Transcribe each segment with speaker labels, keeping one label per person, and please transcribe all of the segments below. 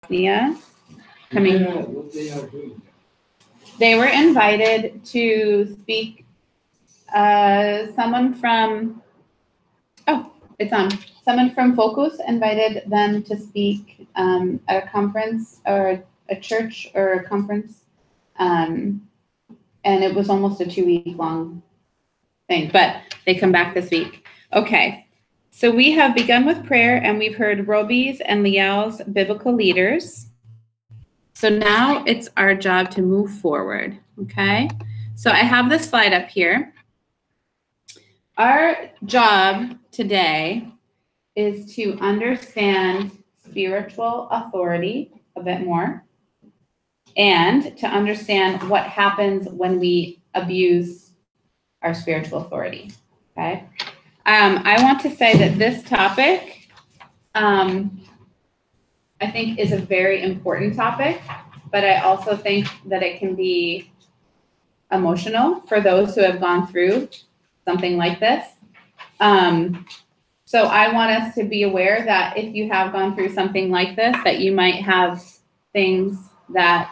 Speaker 1: Bosnia coming.
Speaker 2: Yeah, what they are doing.
Speaker 1: They were invited to speak. Someone from Someone from Focus invited them to speak at a conference or a church or a conference, and it was almost a 2-week long thing. But they come back this week. Okay. So we have begun with prayer, and we've heard Roby's and Lial's biblical leaders. So now it's our job to move forward, okay? So I have this slide up here. Our job today is to understand spiritual authority a bit more and to understand what happens when we abuse our spiritual authority, okay? I want to say that this topic, I think, is a very important topic, but I also think that it can be emotional for those who have gone through something like this. So I want us to be aware that if you have gone through something like this, that you might have things that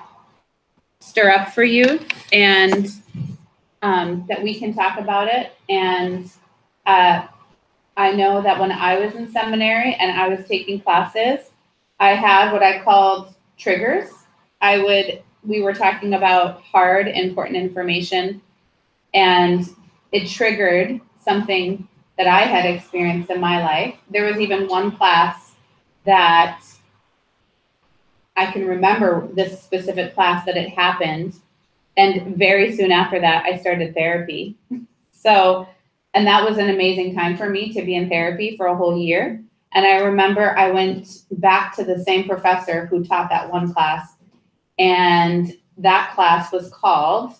Speaker 1: stir up for you, and that we can talk about it. And I know that when I was in seminary and I was taking classes, I had what I called triggers. We were talking about hard, important information, and it triggered something that I had experienced in my life. There was even one class that I can remember, this specific class, that it happened. And very soon after that, I started therapy. And that was an amazing time for me to be in therapy for a whole year. And I remember I went back to the same professor who taught that one class. And that class was called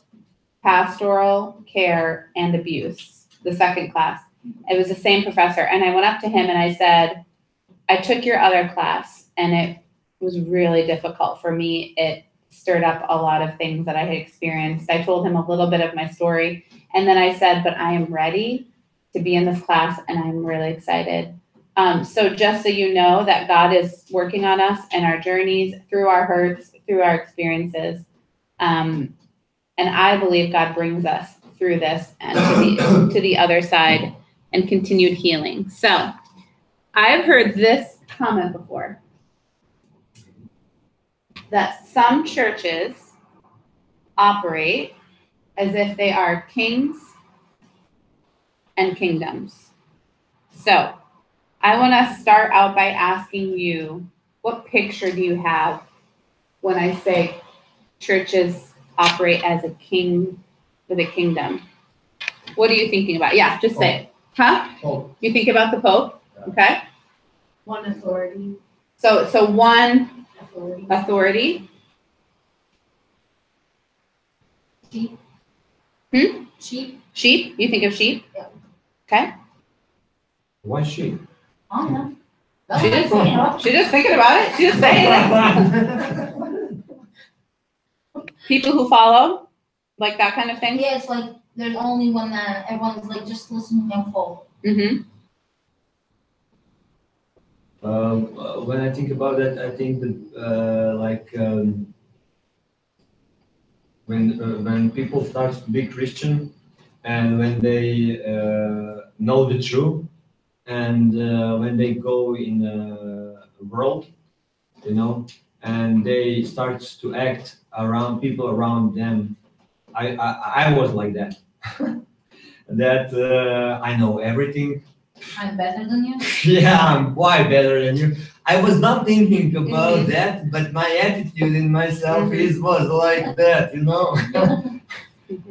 Speaker 1: Pastoral Care and Abuse, the second class. It was the same professor. And I went up to him and I said, I took your other class and it was really difficult for me. It stirred up a lot of things that I had experienced. I told him a little bit of my story. And then I said, but I am ready to be in this class and I'm really excited. So just so you know that God is working on us and our journeys, through our hurts, through our experiences. And I believe God brings us through this and to the other side and continued healing. So I've heard this comment before, that some churches operate as if they are kings and kingdoms. So I want to start out by asking you, what picture do you have when I say churches operate as a king with a kingdom? What are you thinking about? Yeah, just say it. Huh?
Speaker 2: Pope.
Speaker 1: You think about the Pope? Okay.
Speaker 3: One authority.
Speaker 1: So one authority.
Speaker 3: Sheep. Sheep.
Speaker 1: Sheep? You think of sheep?
Speaker 3: Yeah.
Speaker 1: Okay.
Speaker 2: Why sheep?
Speaker 3: I don't know.
Speaker 1: She's just thinking about it. She's just saying it. People who follow, like that kind of thing?
Speaker 3: Yeah, it's like there's only one that everyone's like, just listen and follow.
Speaker 1: Mm-hmm.
Speaker 4: When I think about that, I think that when people start to be Christian and when they know the truth and when they go in the world, and they start to act around people around them. I was like that. That I know everything.
Speaker 3: I'm better than you.
Speaker 4: Yeah, I'm way better than you. I was not thinking about that, but my attitude in myself was like that,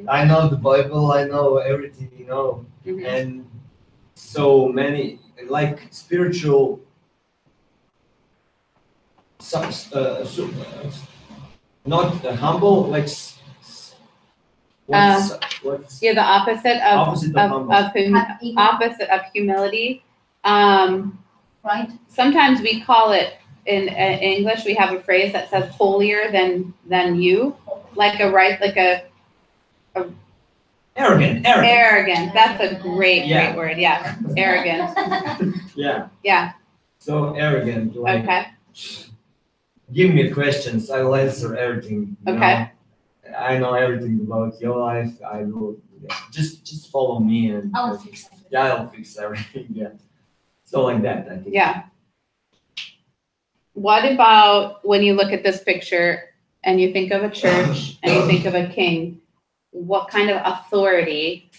Speaker 4: I know the Bible, I know everything, and so many like spiritual, not humble, like what's
Speaker 1: Yeah, the opposite of
Speaker 4: humble.
Speaker 1: opposite of humility.
Speaker 3: Right?
Speaker 1: Sometimes we call it in English. We have a phrase that says "holier than you," like a
Speaker 4: arrogant.
Speaker 1: arrogant. That's a great word. Yeah, arrogant.
Speaker 4: Yeah.
Speaker 1: Yeah.
Speaker 4: So arrogant, like
Speaker 1: Okay.
Speaker 4: give me questions. I will answer everything. you
Speaker 1: Okay.
Speaker 4: know. I know everything about your life. I will just follow me and
Speaker 3: I'll fix it.
Speaker 4: yeah, I'll fix everything. Yeah. So like that, I think.
Speaker 1: Yeah. What about when you look at this picture and you think of a church and you think of a king? What kind of authority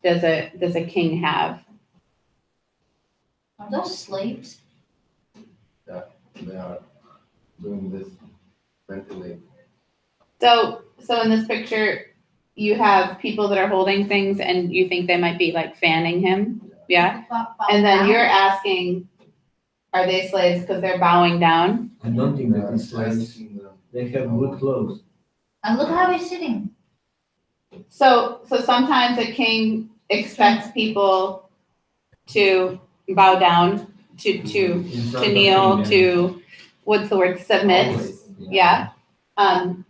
Speaker 1: does a king have?
Speaker 3: Are those slaves?
Speaker 5: They are doing this mentally.
Speaker 1: So in this picture, you have people that are holding things and you think they might be like fanning him. Yeah. And then you're asking, are they slaves because they're bowing down?
Speaker 4: I don't think
Speaker 5: They
Speaker 4: that
Speaker 5: are
Speaker 4: is slaves.
Speaker 5: asking them.
Speaker 4: They have good clothes.
Speaker 3: And look how he's sitting.
Speaker 1: So sometimes a king expects people to bow down, to
Speaker 4: In front
Speaker 1: to
Speaker 4: of
Speaker 1: kneel,
Speaker 4: him, yeah.
Speaker 1: to, what's the word, submit.
Speaker 5: Always.
Speaker 1: Yeah. And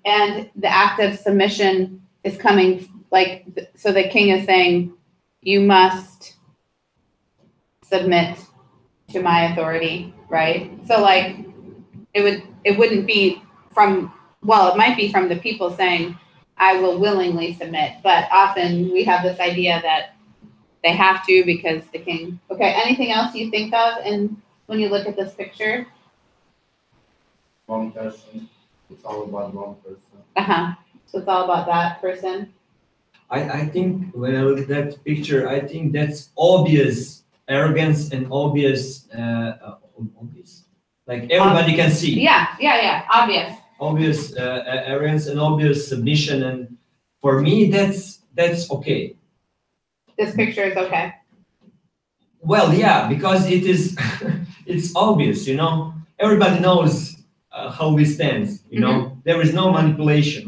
Speaker 1: the act of submission is coming, like, so the king is saying, you must submit to my authority, right? So like, it wouldn't be from, well, it might be from the people saying, I will willingly submit, but often we have this idea that they have to because the king. Okay, anything else you think of and when you look at this picture?
Speaker 5: One person. It's all about one person.
Speaker 1: Uh-huh. So it's all about that person.
Speaker 4: I think when I look at that picture, I think that's obvious arrogance and obvious, obvious. Like everybody can see.
Speaker 1: Yeah, obvious.
Speaker 4: Obvious arrogance and obvious submission, and for me, that's okay.
Speaker 1: This picture is okay.
Speaker 4: Well, yeah, because it is, it's obvious, you know. Everybody knows how we stand, you know. There is no manipulation.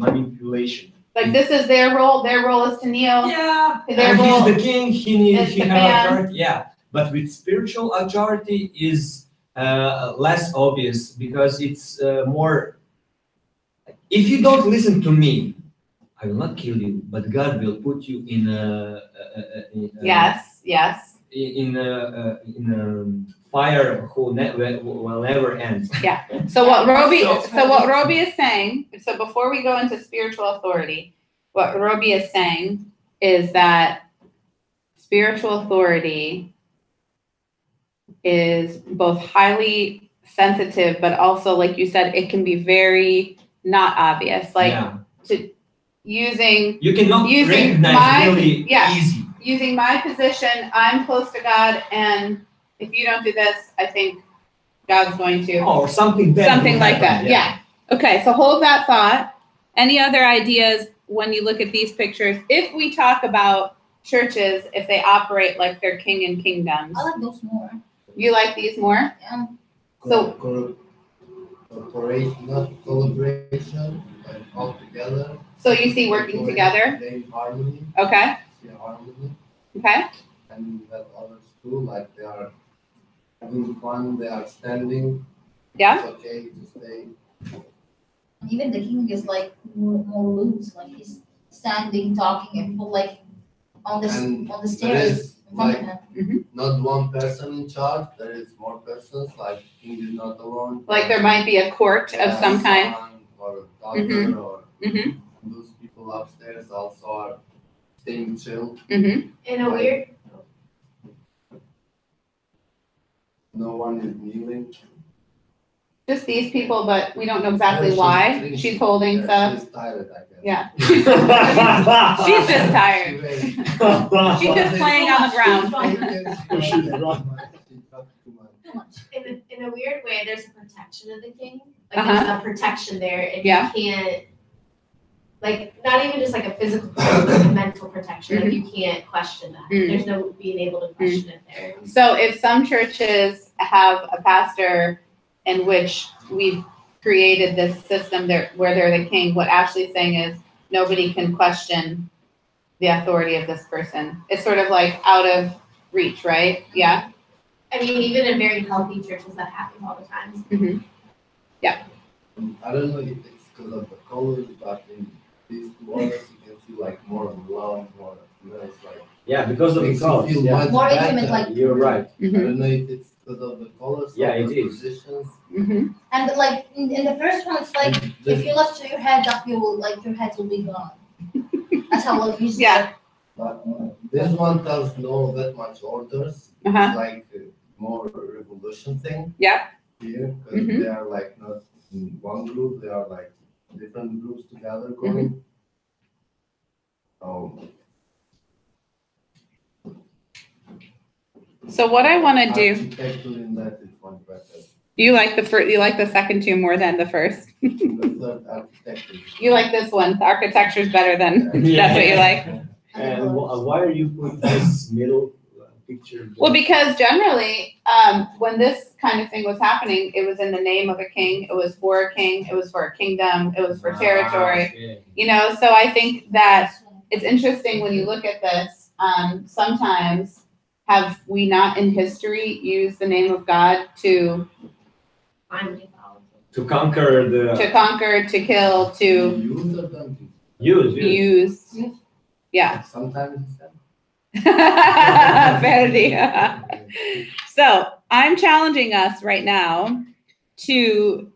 Speaker 1: Like this is their role. Their role is to kneel.
Speaker 4: Yeah,
Speaker 1: Their
Speaker 4: and
Speaker 1: role
Speaker 4: he's the king. He
Speaker 1: is the
Speaker 4: have
Speaker 1: man.
Speaker 4: authority. Yeah, but with spiritual authority is less obvious because it's more. If you don't listen to me, I will not kill you, but God will put you in a
Speaker 1: Yes.
Speaker 4: in a fire who will never end.
Speaker 1: So what Roby
Speaker 4: So-
Speaker 1: is saying, so before we go into spiritual authority, what Roby is saying is that spiritual authority is both highly sensitive, but also, like you said, it can be very not obvious. Like
Speaker 4: Yeah.
Speaker 1: using
Speaker 4: You cannot
Speaker 1: using
Speaker 4: recognize
Speaker 1: my-
Speaker 4: really
Speaker 1: yeah.
Speaker 4: easy.
Speaker 1: using my position, I'm close to God, and if you don't do this, I think God's going to.
Speaker 4: Or something bad.
Speaker 1: Something
Speaker 4: will
Speaker 1: like
Speaker 4: happen,
Speaker 1: that, yeah. Okay, so hold that thought. Any other ideas when you look at these pictures? If we talk about churches, if they operate like they're king and kingdoms,
Speaker 3: I like those more.
Speaker 1: you like these more?
Speaker 3: Yeah.
Speaker 1: So-
Speaker 5: Cooperation, not collaboration, but all together.
Speaker 1: So you see working together?
Speaker 5: They harmony,
Speaker 1: Okay,
Speaker 5: see harmony,
Speaker 1: okay,
Speaker 5: and that others too, like they are having fun, they are standing.
Speaker 1: yeah,
Speaker 5: It's okay to stay.
Speaker 3: And even the king is like more loose, like he's standing, talking, and people like on the
Speaker 5: And
Speaker 3: on the
Speaker 5: there
Speaker 3: stairs
Speaker 5: is
Speaker 3: in front
Speaker 5: like
Speaker 3: of him.
Speaker 5: not one person in charge, there is more persons, like king is not alone.
Speaker 1: like there might be a court of
Speaker 5: Yeah,
Speaker 1: some kind.
Speaker 5: son or daughter
Speaker 1: Mhm.
Speaker 5: or
Speaker 1: Mhm.
Speaker 5: those people upstairs also are staying chill.
Speaker 1: Mm-hmm.
Speaker 6: In a weird,
Speaker 5: No one is kneeling.
Speaker 1: Just these people, but we don't know exactly
Speaker 5: Yeah,
Speaker 1: why. She's holding stuff.
Speaker 5: She's tired, I guess.
Speaker 1: Yeah. She's just tired. She's just playing on the ground.
Speaker 5: She's talked too much.
Speaker 3: Too much.
Speaker 6: in a weird way, there's a protection of the king. Like
Speaker 1: Uh-huh.
Speaker 6: there's a protection there, and
Speaker 1: Yeah.
Speaker 6: you can't, like, not even just like a physical protection, but a mental protection. Like you can't question that.
Speaker 1: Mm.
Speaker 6: There's no being able to question it there.
Speaker 1: So if some churches have a pastor in which we've created this system there where they're the king, what Ashley's saying is nobody can question the authority of this person. It's sort of like out of reach, right? Yeah.
Speaker 6: I mean, even in very healthy churches, that happens all the time.
Speaker 5: I don't know if it's because of the colors, but in these two others, you can see like more love, more, you know, it's like.
Speaker 4: Yeah, because of the
Speaker 5: makes you
Speaker 4: colors.
Speaker 5: feel
Speaker 4: Yeah.
Speaker 5: much
Speaker 3: More
Speaker 5: better.
Speaker 3: intimate, like-
Speaker 4: You're right.
Speaker 5: I don't know if it's because of the colors
Speaker 4: Yeah,
Speaker 5: of
Speaker 4: it
Speaker 5: the
Speaker 4: is.
Speaker 5: positions.
Speaker 1: Mm-hmm.
Speaker 3: And like in the first one, it's like
Speaker 5: The-
Speaker 3: if you lift your head up, you will like your head will be gone. That's how like you see
Speaker 1: Yeah.
Speaker 5: But this one does no that much orders.
Speaker 1: Uh-huh.
Speaker 5: It's like more revolution thing.
Speaker 1: Yep.
Speaker 5: Here, because
Speaker 1: Mhm.
Speaker 5: they are like not in one group, they are like different groups together going.
Speaker 1: So what I want to do,
Speaker 5: Architecture in that is one better.
Speaker 1: you like the first, you like the second two more than the first.
Speaker 5: The third architecture.
Speaker 1: You like this one. The architecture's better than, that's what you like.
Speaker 4: And why are you put this middle picture?
Speaker 1: Well, because generally, when this kind of thing was happening, it was in the name of a king, it was for a king, it was for a kingdom, it was for territory,
Speaker 4: Okay.
Speaker 1: you know, so I think that it's interesting when you look at this, sometimes have we not in history used the name of God to
Speaker 6: Finally followed.
Speaker 4: To conquer the
Speaker 1: conquer, to kill, to
Speaker 5: Use or don't
Speaker 4: use.
Speaker 1: use? Yeah.
Speaker 5: Sometimes it's that.
Speaker 1: Vanity. So I'm challenging us right now to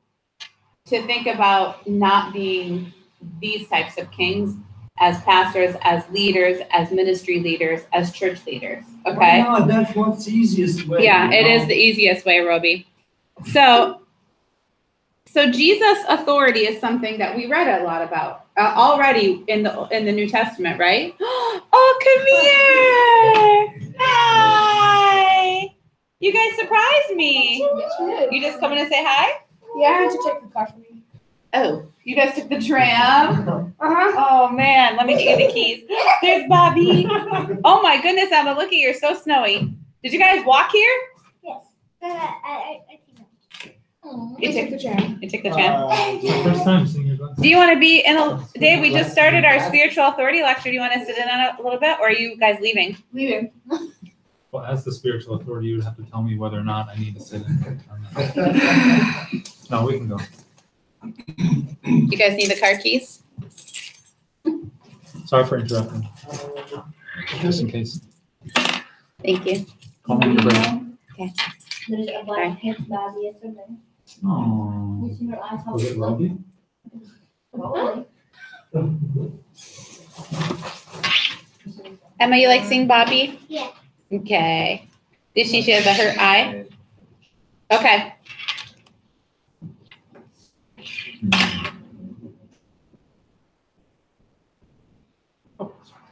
Speaker 1: think about not being these types of kings as pastors, as leaders, as ministry leaders, as church leaders. Okay.
Speaker 2: Why not? That's what's the easiest way.
Speaker 1: Yeah,
Speaker 2: you
Speaker 1: it
Speaker 2: know?
Speaker 1: is the easiest way, Roby. So Jesus' authority is something that we read a lot about already in the New Testament, right? Oh, come here! Hi! You guys surprised me. You just coming to say hi?
Speaker 7: Yeah, I had to take the car for me.
Speaker 1: Oh, you guys took the tram?
Speaker 7: Uh-huh.
Speaker 1: Oh man, let me get you the keys. There's Bobby. Oh my goodness, Emma, look at you, you're so snowy. Did you guys walk here?
Speaker 7: Yes. I
Speaker 1: You
Speaker 7: took the tram.
Speaker 1: You took the tram.
Speaker 8: It's my first time seeing your glasses.
Speaker 1: Do you want to be in a, Dave, we just started our spiritual authority lecture. Do you want to sit in on it a little bit, or are you guys leaving?
Speaker 7: Leaving.
Speaker 8: Well, as the spiritual authority, you would have to tell me whether or not I need to sit in or not. No, we can go.
Speaker 1: You guys need the car keys?
Speaker 8: Sorry for interrupting. Just in case.
Speaker 1: Thank you.
Speaker 8: Call me when you're ready.
Speaker 3: There's a black hip bag yesterday.
Speaker 8: Oh,
Speaker 3: You see her eyes how
Speaker 8: was it Robbie?
Speaker 3: Probably.
Speaker 1: Emma, you like seeing Bobby?
Speaker 7: Yeah.
Speaker 1: Okay. Did she have a hurt eye? Okay.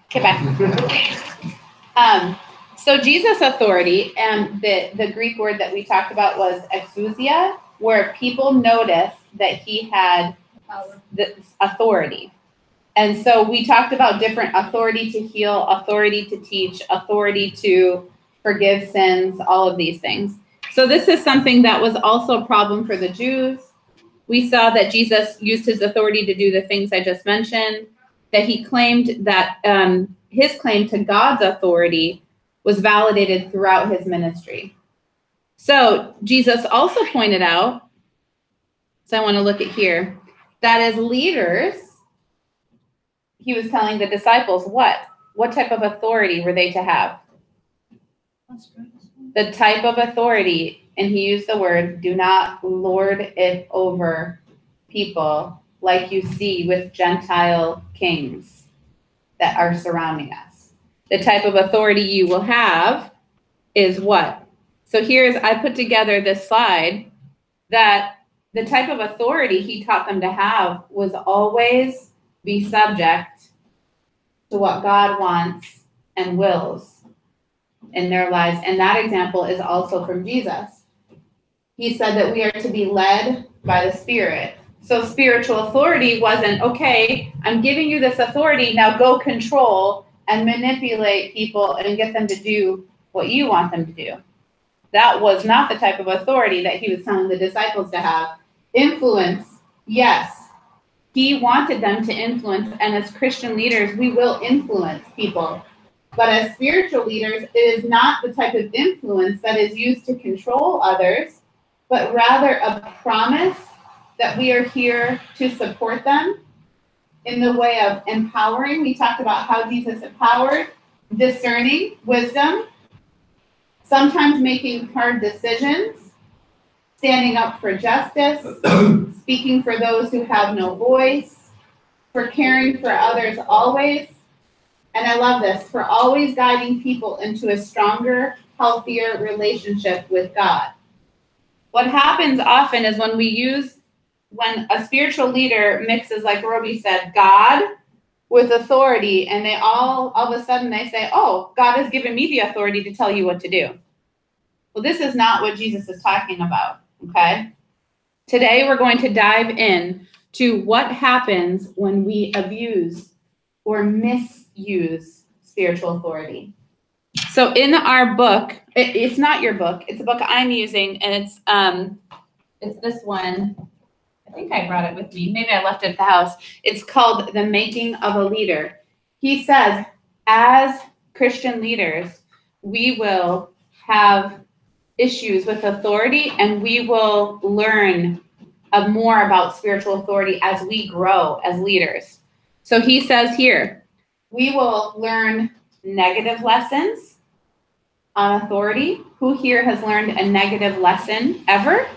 Speaker 1: Okay, bye. So Jesus' authority, and the Greek word that we talked about was exousia, where people noticed that he had this authority. And so we talked about different authority to heal, authority to teach, authority to forgive sins, all of these things. So this is something that was also a problem for the Jews. We saw that Jesus used his authority to do the things I just mentioned, that he claimed that his claim to God's authority was validated throughout his ministry. So Jesus also pointed out, so I want to look at here, that as leaders, he was telling the disciples what type of authority were they to have? The type of authority, and he used the word, do not lord it over people like you see with Gentile kings that are surrounding us. The type of authority you will have is what? So I put together this slide that the type of authority he taught them to have was always be subject to what God wants and wills in their lives. And that example is also from Jesus. He said that we are to be led by the Spirit. So spiritual authority wasn't, okay, I'm giving you this authority, now go control and manipulate people and get them to do what you want them to do. That was not the type of authority that he was telling the disciples to have. Influence, yes. He wanted them to influence, and as Christian leaders, we will influence people. But as spiritual leaders, it is not the type of influence that is used to control others, but rather a promise that we are here to support them in the way of empowering. We talked about how Jesus empowered, discerning, wisdom, sometimes making hard decisions, standing up for justice, speaking for those who have no voice, for caring for others always, and I love this, for always guiding people into a stronger, healthier relationship with God. What happens often is when a spiritual leader mixes, like Roby said, God with authority, and they all of a sudden they say, oh, God has given me the authority to tell you what to do. Well, this is not what Jesus is talking about, okay? Today we're going to dive in to what happens when we abuse or misuse spiritual authority. So in our book, it's not your book, it's a book I'm using, and it's this one. I think I brought it with me. Maybe I left it at the house. It's called The Making of a Leader. He says, as Christian leaders, we will have issues with authority, and we will learn more about spiritual authority as we grow as leaders. So he says here, we will learn negative lessons on authority. Who here has learned a negative lesson ever?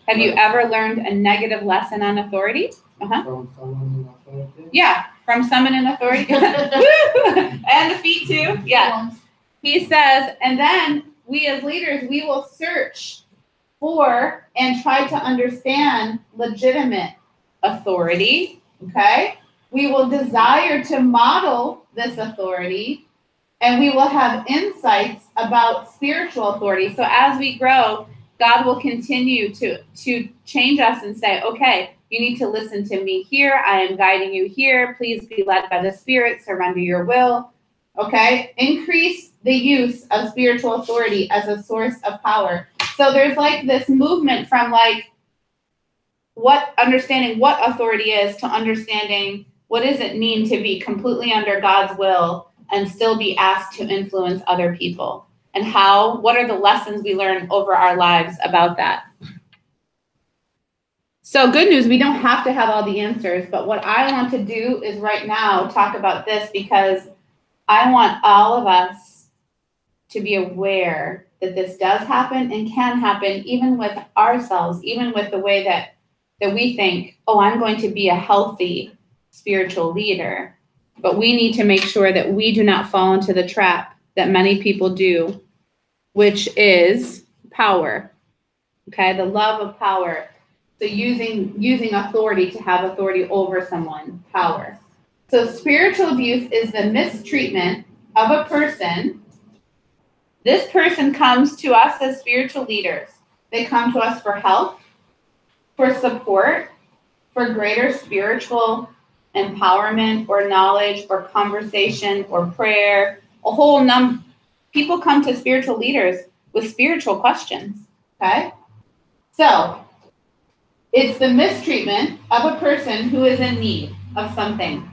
Speaker 1: Have you ever learned a negative lesson on authority?
Speaker 2: From someone in authority.
Speaker 1: Yeah, from someone in authority. And the feet too. Yeah. He says, and then we as leaders, we will search for and try to understand legitimate authority. Okay. We will desire to model this authority, and we will have insights about spiritual authority. So as we grow, God will continue to change us and say, okay, you need to listen to me here. I am guiding you here. Please be led by the Spirit. Surrender your will. Okay? Increase the use of spiritual authority as a source of power. So there's like this movement from like understanding what authority is to understanding what does it mean to be completely under God's will and still be asked to influence other people. And what are the lessons we learn over our lives about that? So good news, we don't have to have all the answers, but what I want to do is right now talk about this because I want all of us to be aware that this does happen and can happen even with ourselves, even with the way that we think, oh, I'm going to be a healthy spiritual leader. But we need to make sure that we do not fall into the trap that many people do, which is power. Okay, the love of power. So using authority to have authority over someone, power. So spiritual abuse is the mistreatment of a person. This person comes to us as spiritual leaders. They come to us for help, for support, for greater spiritual empowerment or knowledge or conversation or prayer, a whole number. People come to spiritual leaders with spiritual questions, okay? So it's the mistreatment of a person who is in need of something.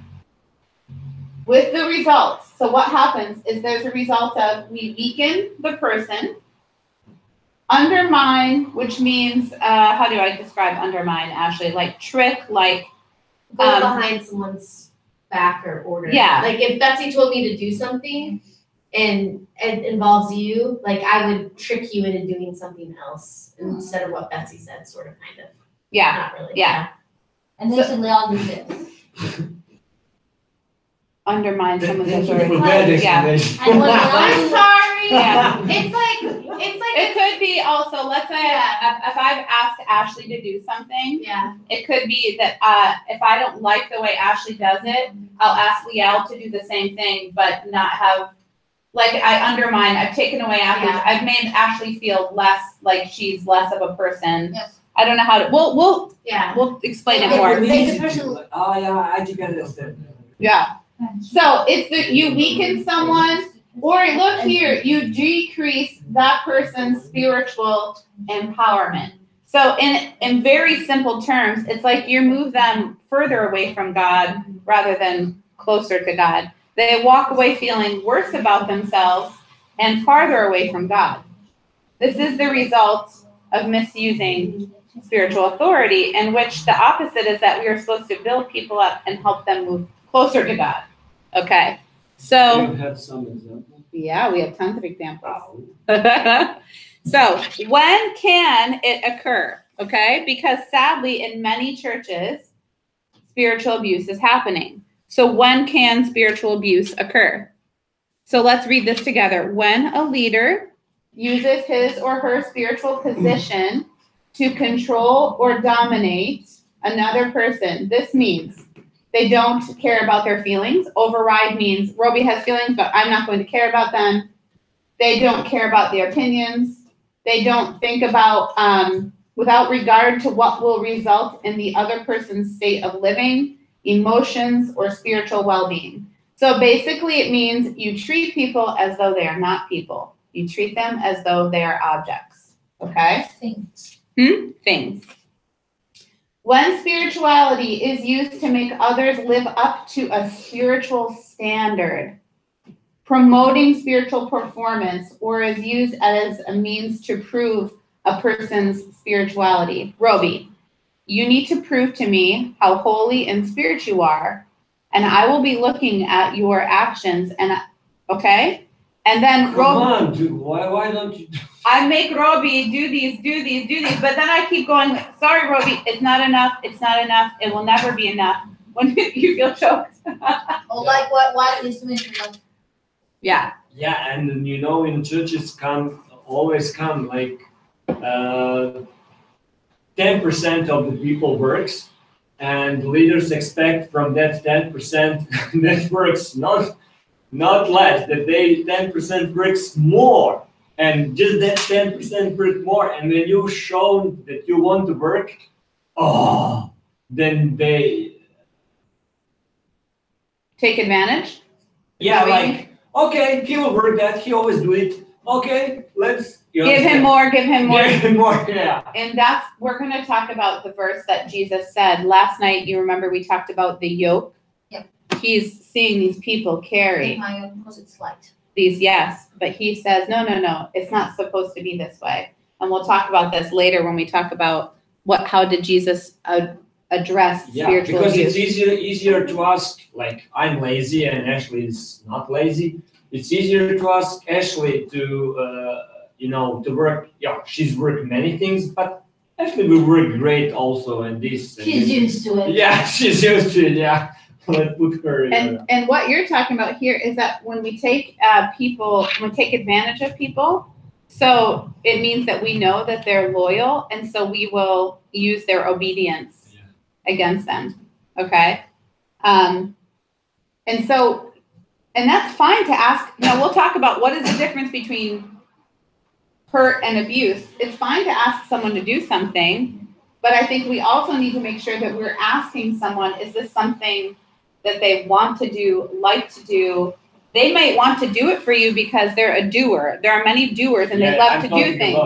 Speaker 1: With the results, so what happens is there's a result of we weaken the person, undermine, which means, how do I describe undermine, Ashley? Like trick, like
Speaker 6: Go behind someone's back or order.
Speaker 1: Yeah.
Speaker 6: Like if Betsy told me to do something and it involves you, like I would trick you into doing something else instead of what Betsy said, sort of, kind of.
Speaker 1: yeah,
Speaker 6: Not really.
Speaker 1: yeah.
Speaker 3: And they should all do this.
Speaker 1: Undermine someone's
Speaker 4: Thank you
Speaker 1: authority.
Speaker 4: for that
Speaker 1: Yeah.
Speaker 4: explanation.
Speaker 3: And what
Speaker 6: I'm sorry.
Speaker 1: Yeah.
Speaker 6: It's like
Speaker 1: It could be also, let's say if I've asked Ashley to do something,
Speaker 6: yeah.
Speaker 1: it could be that if I don't like the way Ashley does it, I'll ask Liel to do the same thing, but not have, like I've taken away Ashley.
Speaker 6: Yeah.
Speaker 1: I've made Ashley feel less like she's less of a person.
Speaker 3: Yes.
Speaker 1: I don't know how to, we'll
Speaker 6: Yeah.
Speaker 1: explain it
Speaker 3: Yeah,
Speaker 1: more.
Speaker 3: Make the person-
Speaker 2: Oh, yeah, I can understand.
Speaker 1: Yeah. So it's that you weaken someone, or look here, you decrease that person's spiritual empowerment. So in very simple terms, it's like you move them further away from God rather than closer to God. They walk away feeling worse about themselves and farther away from God. This is the result of misusing spiritual authority, in which the opposite is that we are supposed to build people up and help them move closer to God. Okay, so
Speaker 2: You have some example?
Speaker 1: Yeah, we have tons of examples. So when can it occur? Okay, because sadly in many churches, spiritual abuse is happening. So when can spiritual abuse occur? So let's read this together. When a leader uses his or her spiritual position to control or dominate another person, this means they don't care about their feelings. Override means Roby has feelings, but I'm not going to care about them. They don't care about their opinions. They don't think about, without regard to what will result in the other person's state of living, emotions, or spiritual well-being. So basically it means you treat people as though they are not people. You treat them as though they are objects, okay?
Speaker 3: Things.
Speaker 1: Things. When spirituality is used to make others live up to a spiritual standard, promoting spiritual performance, or is used as a means to prove a person's spirituality. Roby, you need to prove to me how holy and spiritual you are, and I will be looking at your actions, and okay? And then
Speaker 2: Come on, dude, why don't you?
Speaker 1: I make Roby do these, but then I keep going, sorry, Roby, it's not enough, it will never be enough. When you feel choked.
Speaker 3: Or like what is doing like
Speaker 1: Yeah,
Speaker 4: Yeah, and you know, in churches always come like 10% of the people works, and leaders expect from that 10% that works not less, that they 10% works more, and just that 10% work more. And when you show that you want to work, then they
Speaker 1: take advantage.
Speaker 4: yeah,
Speaker 1: Is that what you
Speaker 4: like okay, he will work that, he always do it. Okay, let's
Speaker 1: Give him more.
Speaker 4: Give him more, yeah.
Speaker 1: And we're going to talk about the verse that Jesus said. Last night, you remember we talked about the yoke?
Speaker 3: Yep.
Speaker 1: He's seeing these people carry
Speaker 3: my own because it's light.
Speaker 1: these, yes, but he says, no, it's not supposed to be this way. And we'll talk about this later when we talk about how did Jesus address spiritual
Speaker 4: because
Speaker 1: abuse.
Speaker 4: it's easier to ask, like, I'm lazy and Ashley is not lazy. It's easier to ask Ashley to, to work. Yeah, she's worked many things, but Ashley will work great also in this.
Speaker 3: She's used to it.
Speaker 4: Yeah, she's used to it, yeah. Let's put her in.
Speaker 1: And what you're talking about here is that when we take take advantage of people, so it means that we know that they're loyal, and so we will use their obedience against them. Okay, and that's fine to ask. Now we'll talk about what is the difference between hurt and abuse. It's fine to ask someone to do something, but I think we also need to make sure that we're asking someone, is this something that they want to do, like to do? They might want to do it for you because they're a doer. There are many doers and they love to do things.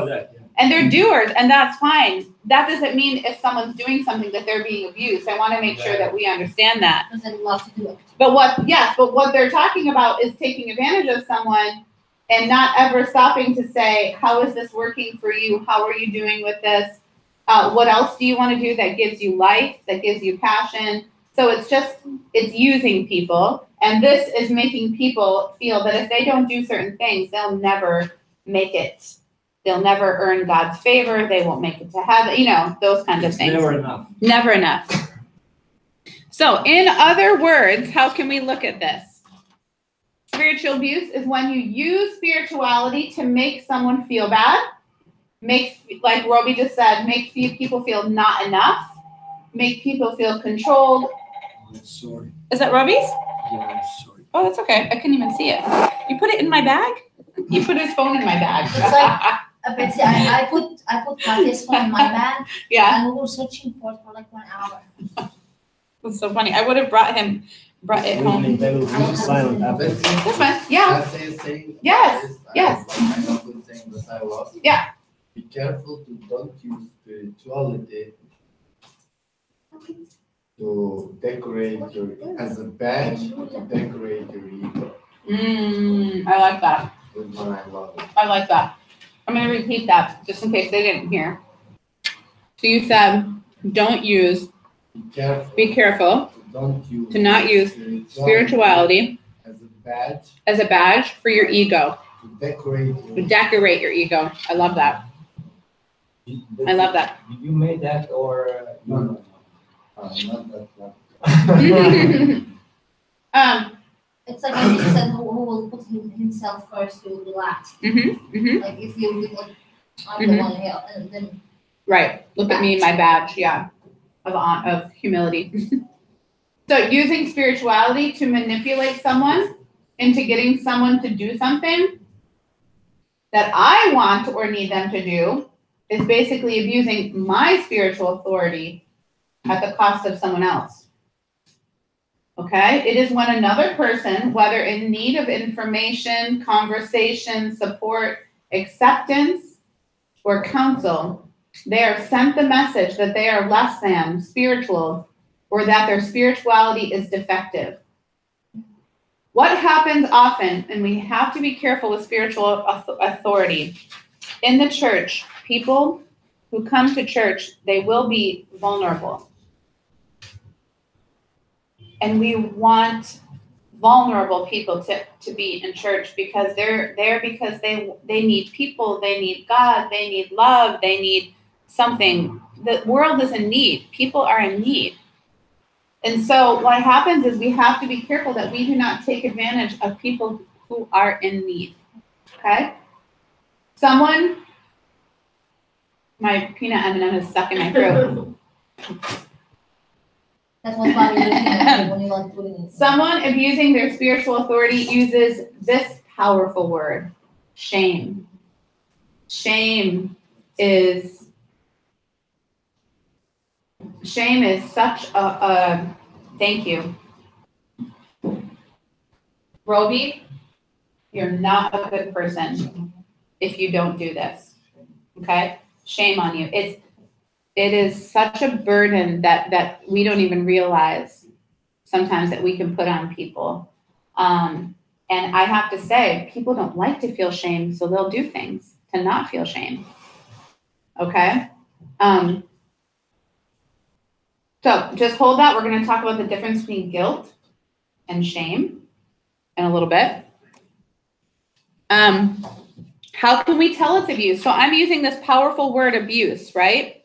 Speaker 1: And they're doers, and that's fine. That doesn't mean if someone's doing something that they're being abused. I want to make sure that we understand that.
Speaker 3: Because they love to do it.
Speaker 1: But what they're talking about is taking advantage of someone and not ever stopping to say, how is this working for you? How are you doing with this? What else do you want to do that gives you life, that gives you passion? So it's using people. And this is making people feel that if they don't do certain things, they'll never make it. They'll never earn God's favor. They won't make it to heaven, those kinds of things.
Speaker 4: Never enough.
Speaker 1: Never enough. So in other words, how can we look at this? Spiritual abuse is when you use spirituality to make someone feel bad, like Roby just said, make people feel not enough, make people feel controlled.
Speaker 2: I'm sorry.
Speaker 1: Is that Roby's?
Speaker 2: Yeah, I'm sorry.
Speaker 1: Oh, that's okay. I couldn't even see it. You put it in my bag? You put his phone in my bag.
Speaker 3: It's like Betsy, I put Matthew's phone in my bag
Speaker 1: Yeah,
Speaker 3: and we were searching for it for like 1 hour.
Speaker 1: that's so funny. I would have brought it home.
Speaker 5: Silent
Speaker 1: That's fine. Yeah.
Speaker 5: Let's say saying
Speaker 1: Yes,
Speaker 5: this,
Speaker 1: yes.
Speaker 5: Like my husband saying that I lost.
Speaker 1: Yeah.
Speaker 5: Be careful to don't use spirituality to decorate as a badge to decorate your ego.
Speaker 1: I like that.
Speaker 5: With what I love.
Speaker 1: I like that. I'm going to repeat that just in case they didn't hear. So you said, don't use,
Speaker 5: Be careful.
Speaker 1: be careful
Speaker 5: Don't use
Speaker 1: to not use spirituality
Speaker 5: as a badge
Speaker 1: as a badge for your ego.
Speaker 5: to decorate.
Speaker 1: Decorate your ego. I love that. I love that.
Speaker 4: Did you made that or?
Speaker 5: No. Not that.
Speaker 3: It's like I just said, who will put himself first to relax. Like if you would like, I'm the one here, and then
Speaker 1: Right. Look at me, my badge. Yeah. Of humility. So using spirituality to manipulate someone into getting someone to do something that I want or need them to do is basically abusing my spiritual authority at the cost of someone else. Okay? It is when another person, whether in need of information, conversation, support, acceptance, or counsel, they are sent the message that they are less than spiritual or that their spirituality is defective. What happens often, and we have to be careful with spiritual authority, in the church, people who come to church, they will be vulnerable. And we want vulnerable people to be in church because they're there because they need people, they need God, they need love, they need something. The world is in need. People are in need. And so what happens is we have to be careful that we do not take advantage of people who are in need. Okay? My peanut M&M is stuck in my throat.
Speaker 3: that's what's body looking at when you like putting it.
Speaker 1: Someone abusing their spiritual authority uses this powerful word, shame. Shame is such a thank you. Roby, you're not a good person if you don't do this. Okay? Shame on you. It is such a burden that we don't even realize sometimes that we can put on people. And I have to say, people don't like to feel shame, so they'll do things to not feel shame. Okay? So just hold that. We're going to talk about the difference between guilt and shame in a little bit. How can we tell it's abuse? So I'm using this powerful word abuse, right?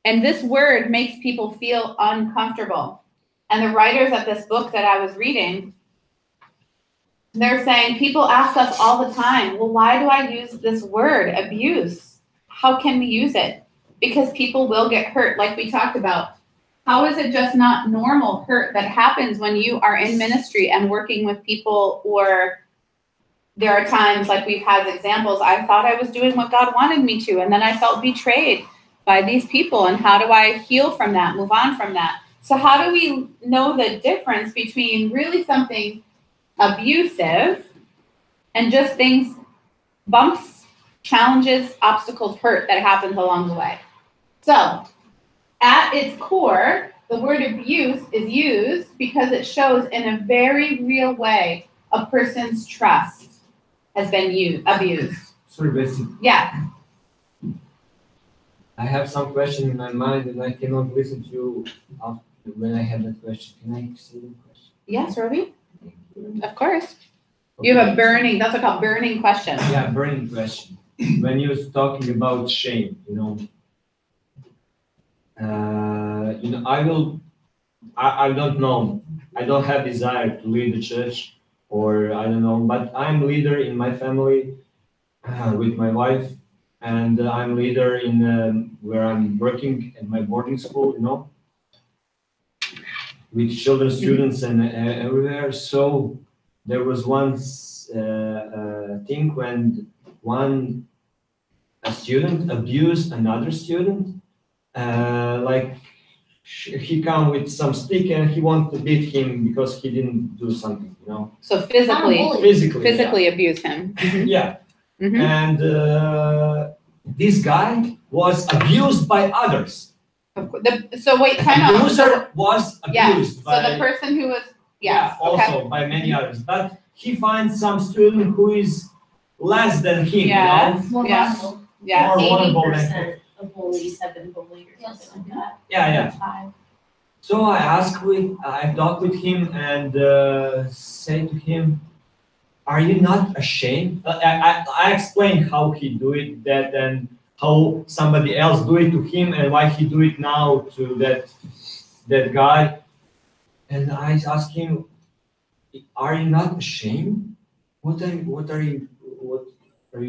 Speaker 1: And this word makes people feel uncomfortable. And the writers of this book that I was reading, they're saying, people ask us all the time, well, why do I use this word, abuse? How can we use it? Because people will get hurt, like we talked about. How is it just not normal hurt that happens when you are in ministry and working with people, or there are times like we've had examples, I thought I was doing what God wanted me to, and then I felt betrayed by these people, and how do I heal from that, move on from that? So how do we know the difference between really something abusive and just things, bumps, challenges, obstacles, hurt that happens along the way? So at its core, the word abuse is used because it shows in a very real way a person's trust has been abused.
Speaker 4: Sorry, Bessie.
Speaker 1: Yeah.
Speaker 4: I have some question in my mind and I cannot listen to you after when I have that question. Can I see the question?
Speaker 1: Yes, Roby? Of course. You have a burning, that's called burning question.
Speaker 4: Yeah, burning question. When you're talking about shame, I don't know. I don't have desire to lead the church, or I don't know, but I'm leader in my family with my wife, and I'm leader in where I'm working at my boarding school, with children, students, and everywhere. So there was once thing when a student abused another student, like he come with some stick and he wanted to beat him because he didn't do something,
Speaker 1: So physically
Speaker 4: Physically,
Speaker 1: abuse him.
Speaker 4: yeah.
Speaker 1: Mhm.
Speaker 4: And this guy was abused by others.
Speaker 1: So wait, time out.
Speaker 4: Abuser was
Speaker 1: Yes,
Speaker 4: abused
Speaker 1: so
Speaker 4: by
Speaker 1: the person who was,
Speaker 4: yeah,
Speaker 1: yes, okay.
Speaker 4: also by many others. But he finds some student who is less than him,
Speaker 1: Yes.
Speaker 3: More
Speaker 1: Yeah.
Speaker 3: vulnerable.
Speaker 1: Yes.
Speaker 4: More vulnerable
Speaker 6: 80% of bullies have been bullied or something like that.
Speaker 4: Yeah, yeah.
Speaker 6: Five.
Speaker 4: So I talked with him and say to him, "Are you not ashamed?" I explained how he do it, that, and how somebody else do it to him, and why he do it now to that guy. And I asked him, "Are you not ashamed? What are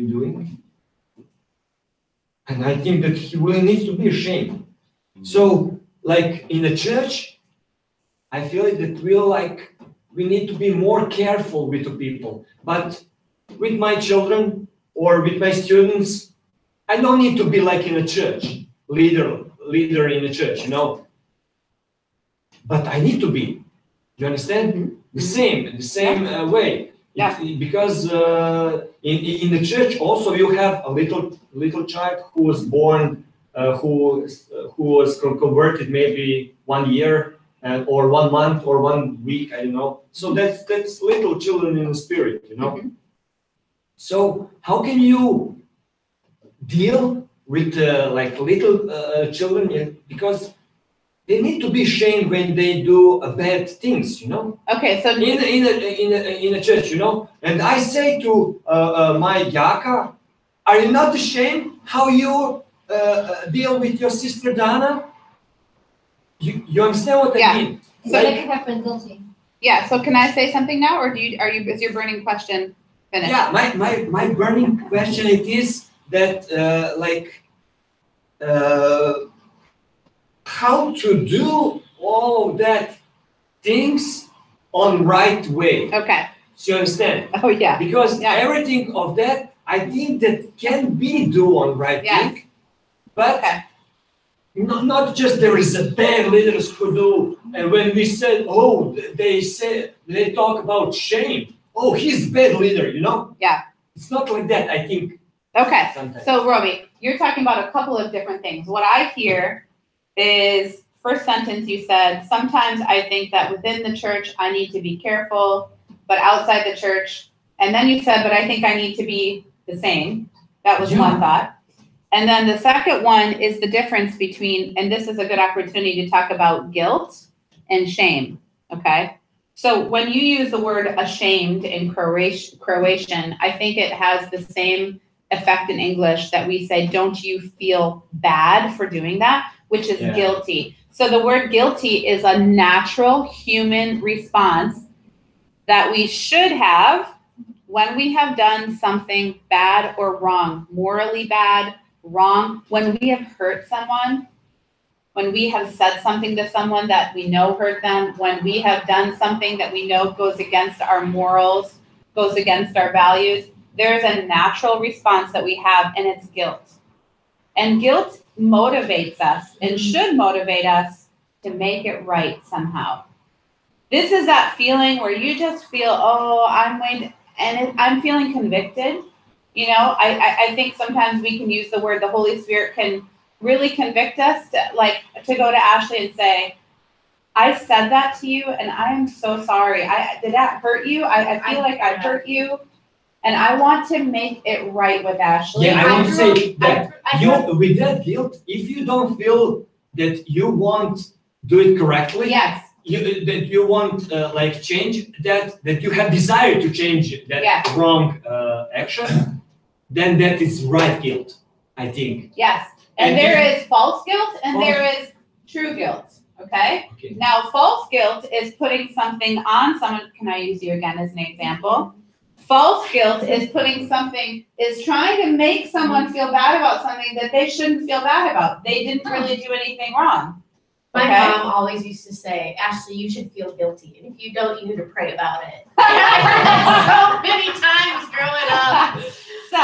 Speaker 4: you doing?" And I think that he really needs to be ashamed. So, like in the church, I feel that we need to be more careful with the people. But with my children or with my students, I don't need to be like in a church, leader in the church, you know. But I need to be. You understand? The same way.
Speaker 1: Yeah.
Speaker 4: Because in the church also you have a little child who was born, who was converted maybe 1 year or 1 month or 1 week, I don't know. So that's little children in the spirit, you know.
Speaker 1: Mm-hmm.
Speaker 4: So how can you deal with like little children, because they need to be ashamed when they do bad things, you know.
Speaker 1: Okay, so
Speaker 4: In a church, you know. And I say to my Yaka, "Are you not ashamed how you deal with your sister Dana?" You understand what
Speaker 1: Yeah.
Speaker 4: I mean?
Speaker 3: It's
Speaker 1: So-
Speaker 3: making her feel guilty.
Speaker 1: yeah, so can I say something now, or is your burning question finished?
Speaker 4: Yeah, my burning question it is that how to do all of that things on right way.
Speaker 1: Okay.
Speaker 4: So you understand?
Speaker 1: Oh, yeah.
Speaker 4: Because
Speaker 1: Yeah.
Speaker 4: everything of that, I think that can be do on right
Speaker 1: Yes.
Speaker 4: thing, but
Speaker 1: Okay.
Speaker 4: not just there is a bad leaders who do, and when we said, oh, they talk about shame. Oh, he's bad leader, you know?
Speaker 1: Yeah.
Speaker 4: It's not like that, I think,
Speaker 1: Okay.
Speaker 4: sometimes.
Speaker 1: So, Roby, you're talking about a couple of different things. What I hear is, first sentence you said, sometimes I think that within the church I need to be careful, but outside the church, and then you said, but I think I need to be the same. That was
Speaker 4: Yeah.
Speaker 1: one thought. And then the second one is the difference between, and this is a good opportunity to talk about guilt and shame, okay? So when you use the word ashamed in Croatian, I think it has the same effect in English that we say, don't you feel bad for doing that, which is
Speaker 4: Yeah.
Speaker 1: guilty. So the word guilty is a natural human response that we should have when we have done something bad or wrong, morally bad, wrong, when we have hurt someone, when we have said something to someone that we know hurt them, when we have done something that we know goes against our morals, goes against our values, there's a natural response that we have, and it's guilt. And guilt motivates us and should motivate us to make it right somehow. This is that feeling where you just feel, oh, I'm feeling convicted. You know, I think sometimes we can use the word, the Holy Spirit can really convict us to go to Ashley and say, I said that to you and I am so sorry. Did that hurt you? I feel like I hurt you. And I want to make it right with Ashley.
Speaker 4: Yeah, I want to say that
Speaker 6: I grew
Speaker 4: with that guilt, if you don't feel that you won't do it correctly,
Speaker 1: Yes,
Speaker 4: that you want change that you have desire to change that
Speaker 1: Yes.
Speaker 4: wrong action, then that is right guilt, I think.
Speaker 1: yes. And
Speaker 4: And
Speaker 1: there is false guilt and
Speaker 4: False-
Speaker 1: there is true guilt. Okay?
Speaker 4: Okay.
Speaker 1: Now, false guilt is putting something on someone. Can I use you again as an example? False guilt is trying to make someone feel bad about something that they shouldn't feel bad about. They didn't really do anything wrong.
Speaker 6: My
Speaker 1: Okay.
Speaker 6: mom always used to say, Ashley, you should feel guilty. And if you don't, you need to pray about it. I heard that so many times growing up.
Speaker 1: So,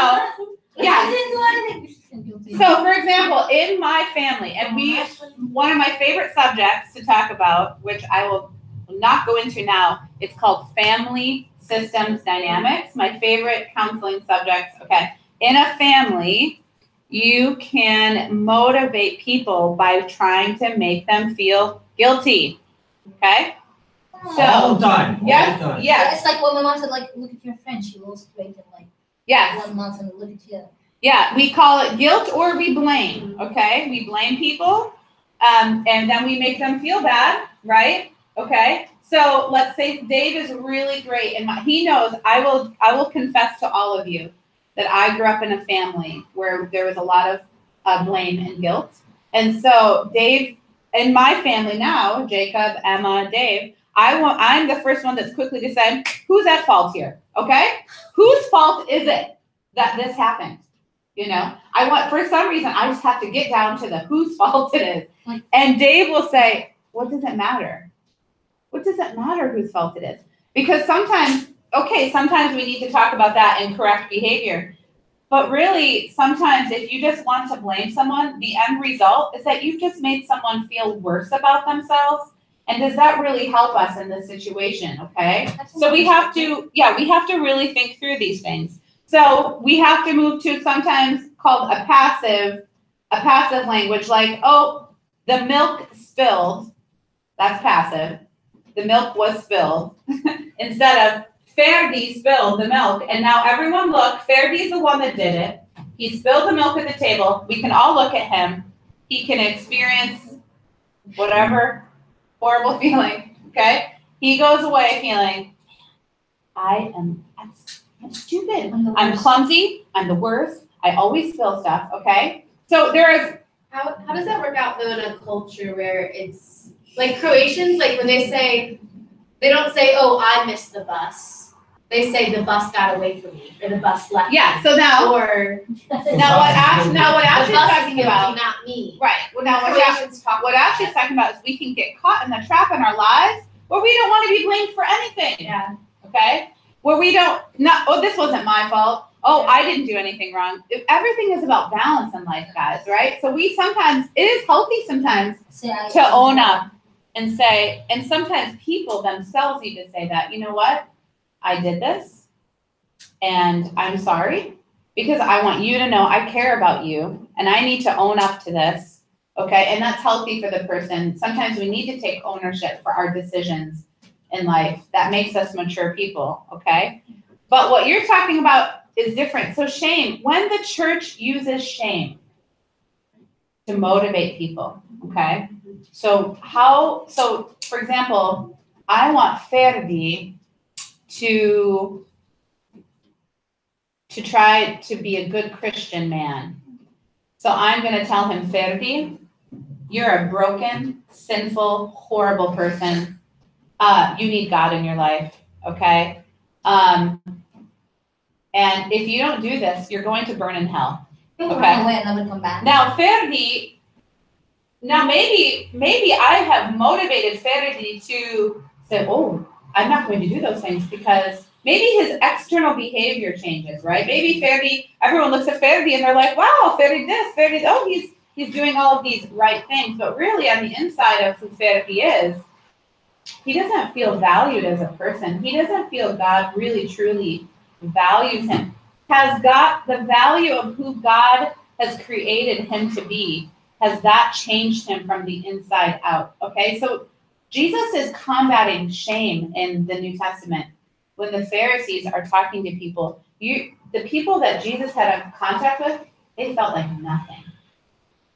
Speaker 3: If
Speaker 1: yeah.
Speaker 3: you didn't do anything, you should feel guilty.
Speaker 1: So, for example, in my family, and one of my favorite subjects to talk about, which I will not go into now, it's called family systems dynamics. My favorite counseling subjects. Okay. In a family, you can motivate people by trying to make them feel guilty. Okay. So,
Speaker 4: all the time. All
Speaker 1: yes,
Speaker 4: the time.
Speaker 1: yes,
Speaker 3: It's like when my mom said, like, look at your friend, she lost weight in like
Speaker 1: yes.
Speaker 3: 1 month, and look at you.
Speaker 1: Yeah, we call it guilt or we blame, okay? We blame people And then we make them feel bad, right? Okay. So let's say Dave is really great, and he knows I will confess to all of you that I grew up in a family where there was a lot of blame and guilt. And so Dave, in my family now, Jacob, Emma, Dave, I'm the first one that's quickly to say, who's at fault here? Okay? Whose fault is it that this happened? You know, for some reason, I just have to get down to the whose fault it is. And Dave will say, what does it matter? What does it matter whose fault it is? Because sometimes we need to talk about that and correct behavior. But really, sometimes if you just want to blame someone, the end result is that you've just made someone feel worse about themselves. And does that really help us in this situation? Okay. So we have to really think through these things. So we have to move to sometimes called a passive language, like, oh, the milk spilled. That's passive. The milk was spilled. Instead of Ferdi spilled the milk, and now everyone look, Ferdi's the one that did it. He spilled the milk at the table. We can all look at him. He can experience whatever horrible feeling, okay? He goes away feeling, I'm stupid. I'm clumsy. I'm the worst. I always spill stuff, okay? So there is.
Speaker 6: How does that work out though in a culture where it's like Croatians, like when they don't say, oh, I missed the bus. They say the bus got away from me or the bus left.
Speaker 1: Yeah, so now.
Speaker 6: Or
Speaker 1: what Ash is talking about.
Speaker 6: Not me.
Speaker 1: Right. Well, now what Ash is talking about is we can get caught in the trap in our lives where we don't want to be blamed for anything.
Speaker 6: Yeah.
Speaker 1: Okay? Where we this wasn't my fault. Oh, I didn't do anything wrong. Everything is about balance in life, guys, right? So it is healthy sometimes to own up and say, and sometimes people themselves need to say that, you know what? I did this and I'm sorry because I want you to know I care about you and I need to own up to this. Okay. And that's healthy for the person. Sometimes we need to take ownership for our decisions in life. That makes us mature people. Okay. But what you're talking about is different. So shame, when the church uses shame to motivate people. Okay. So for example, I want Ferdi to try to be a good Christian man. So I'm going to tell him, Ferdi, you're a broken, sinful, horrible person. You need God in your life, okay? And if you don't do this, you're going to burn in hell.
Speaker 3: People run away and never come back.
Speaker 1: Now, Ferdi, maybe I have motivated Ferdi to say, oh, I'm not going to do those things because maybe his external behavior changes, right? Maybe Ferdi, everyone looks at Ferdi and they're like, wow, Ferdi this, Ferdi, oh, he's doing all of these right things. But really on the inside of who Ferdi is, he doesn't feel valued as a person. He doesn't feel God really, truly values him. Has got the value of who God has created him to be. Has that changed him from the inside out? Okay, so Jesus is combating shame in the New Testament. When the Pharisees are talking to people, the people that Jesus had contact with, they felt like nothing.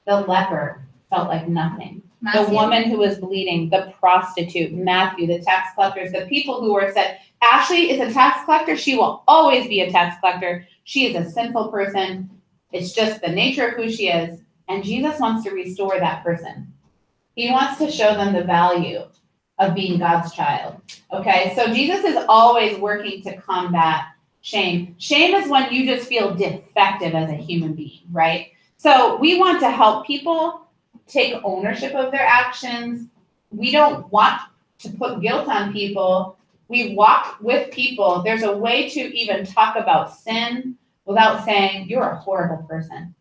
Speaker 1: The leper felt like nothing. Matthew. The woman who was bleeding, the prostitute, Matthew, the tax collectors, the people who were said, Ashley is a tax collector. She will always be a tax collector. She is a sinful person. It's just the nature of who she is. And Jesus wants to restore that person. He wants to show them the value of being God's child. Okay, so Jesus is always working to combat shame. Shame is when you just feel defective as a human being, right? So we want to help people take ownership of their actions. We don't want to put guilt on people. We walk with people. There's a way to even talk about sin without saying, you're a horrible person.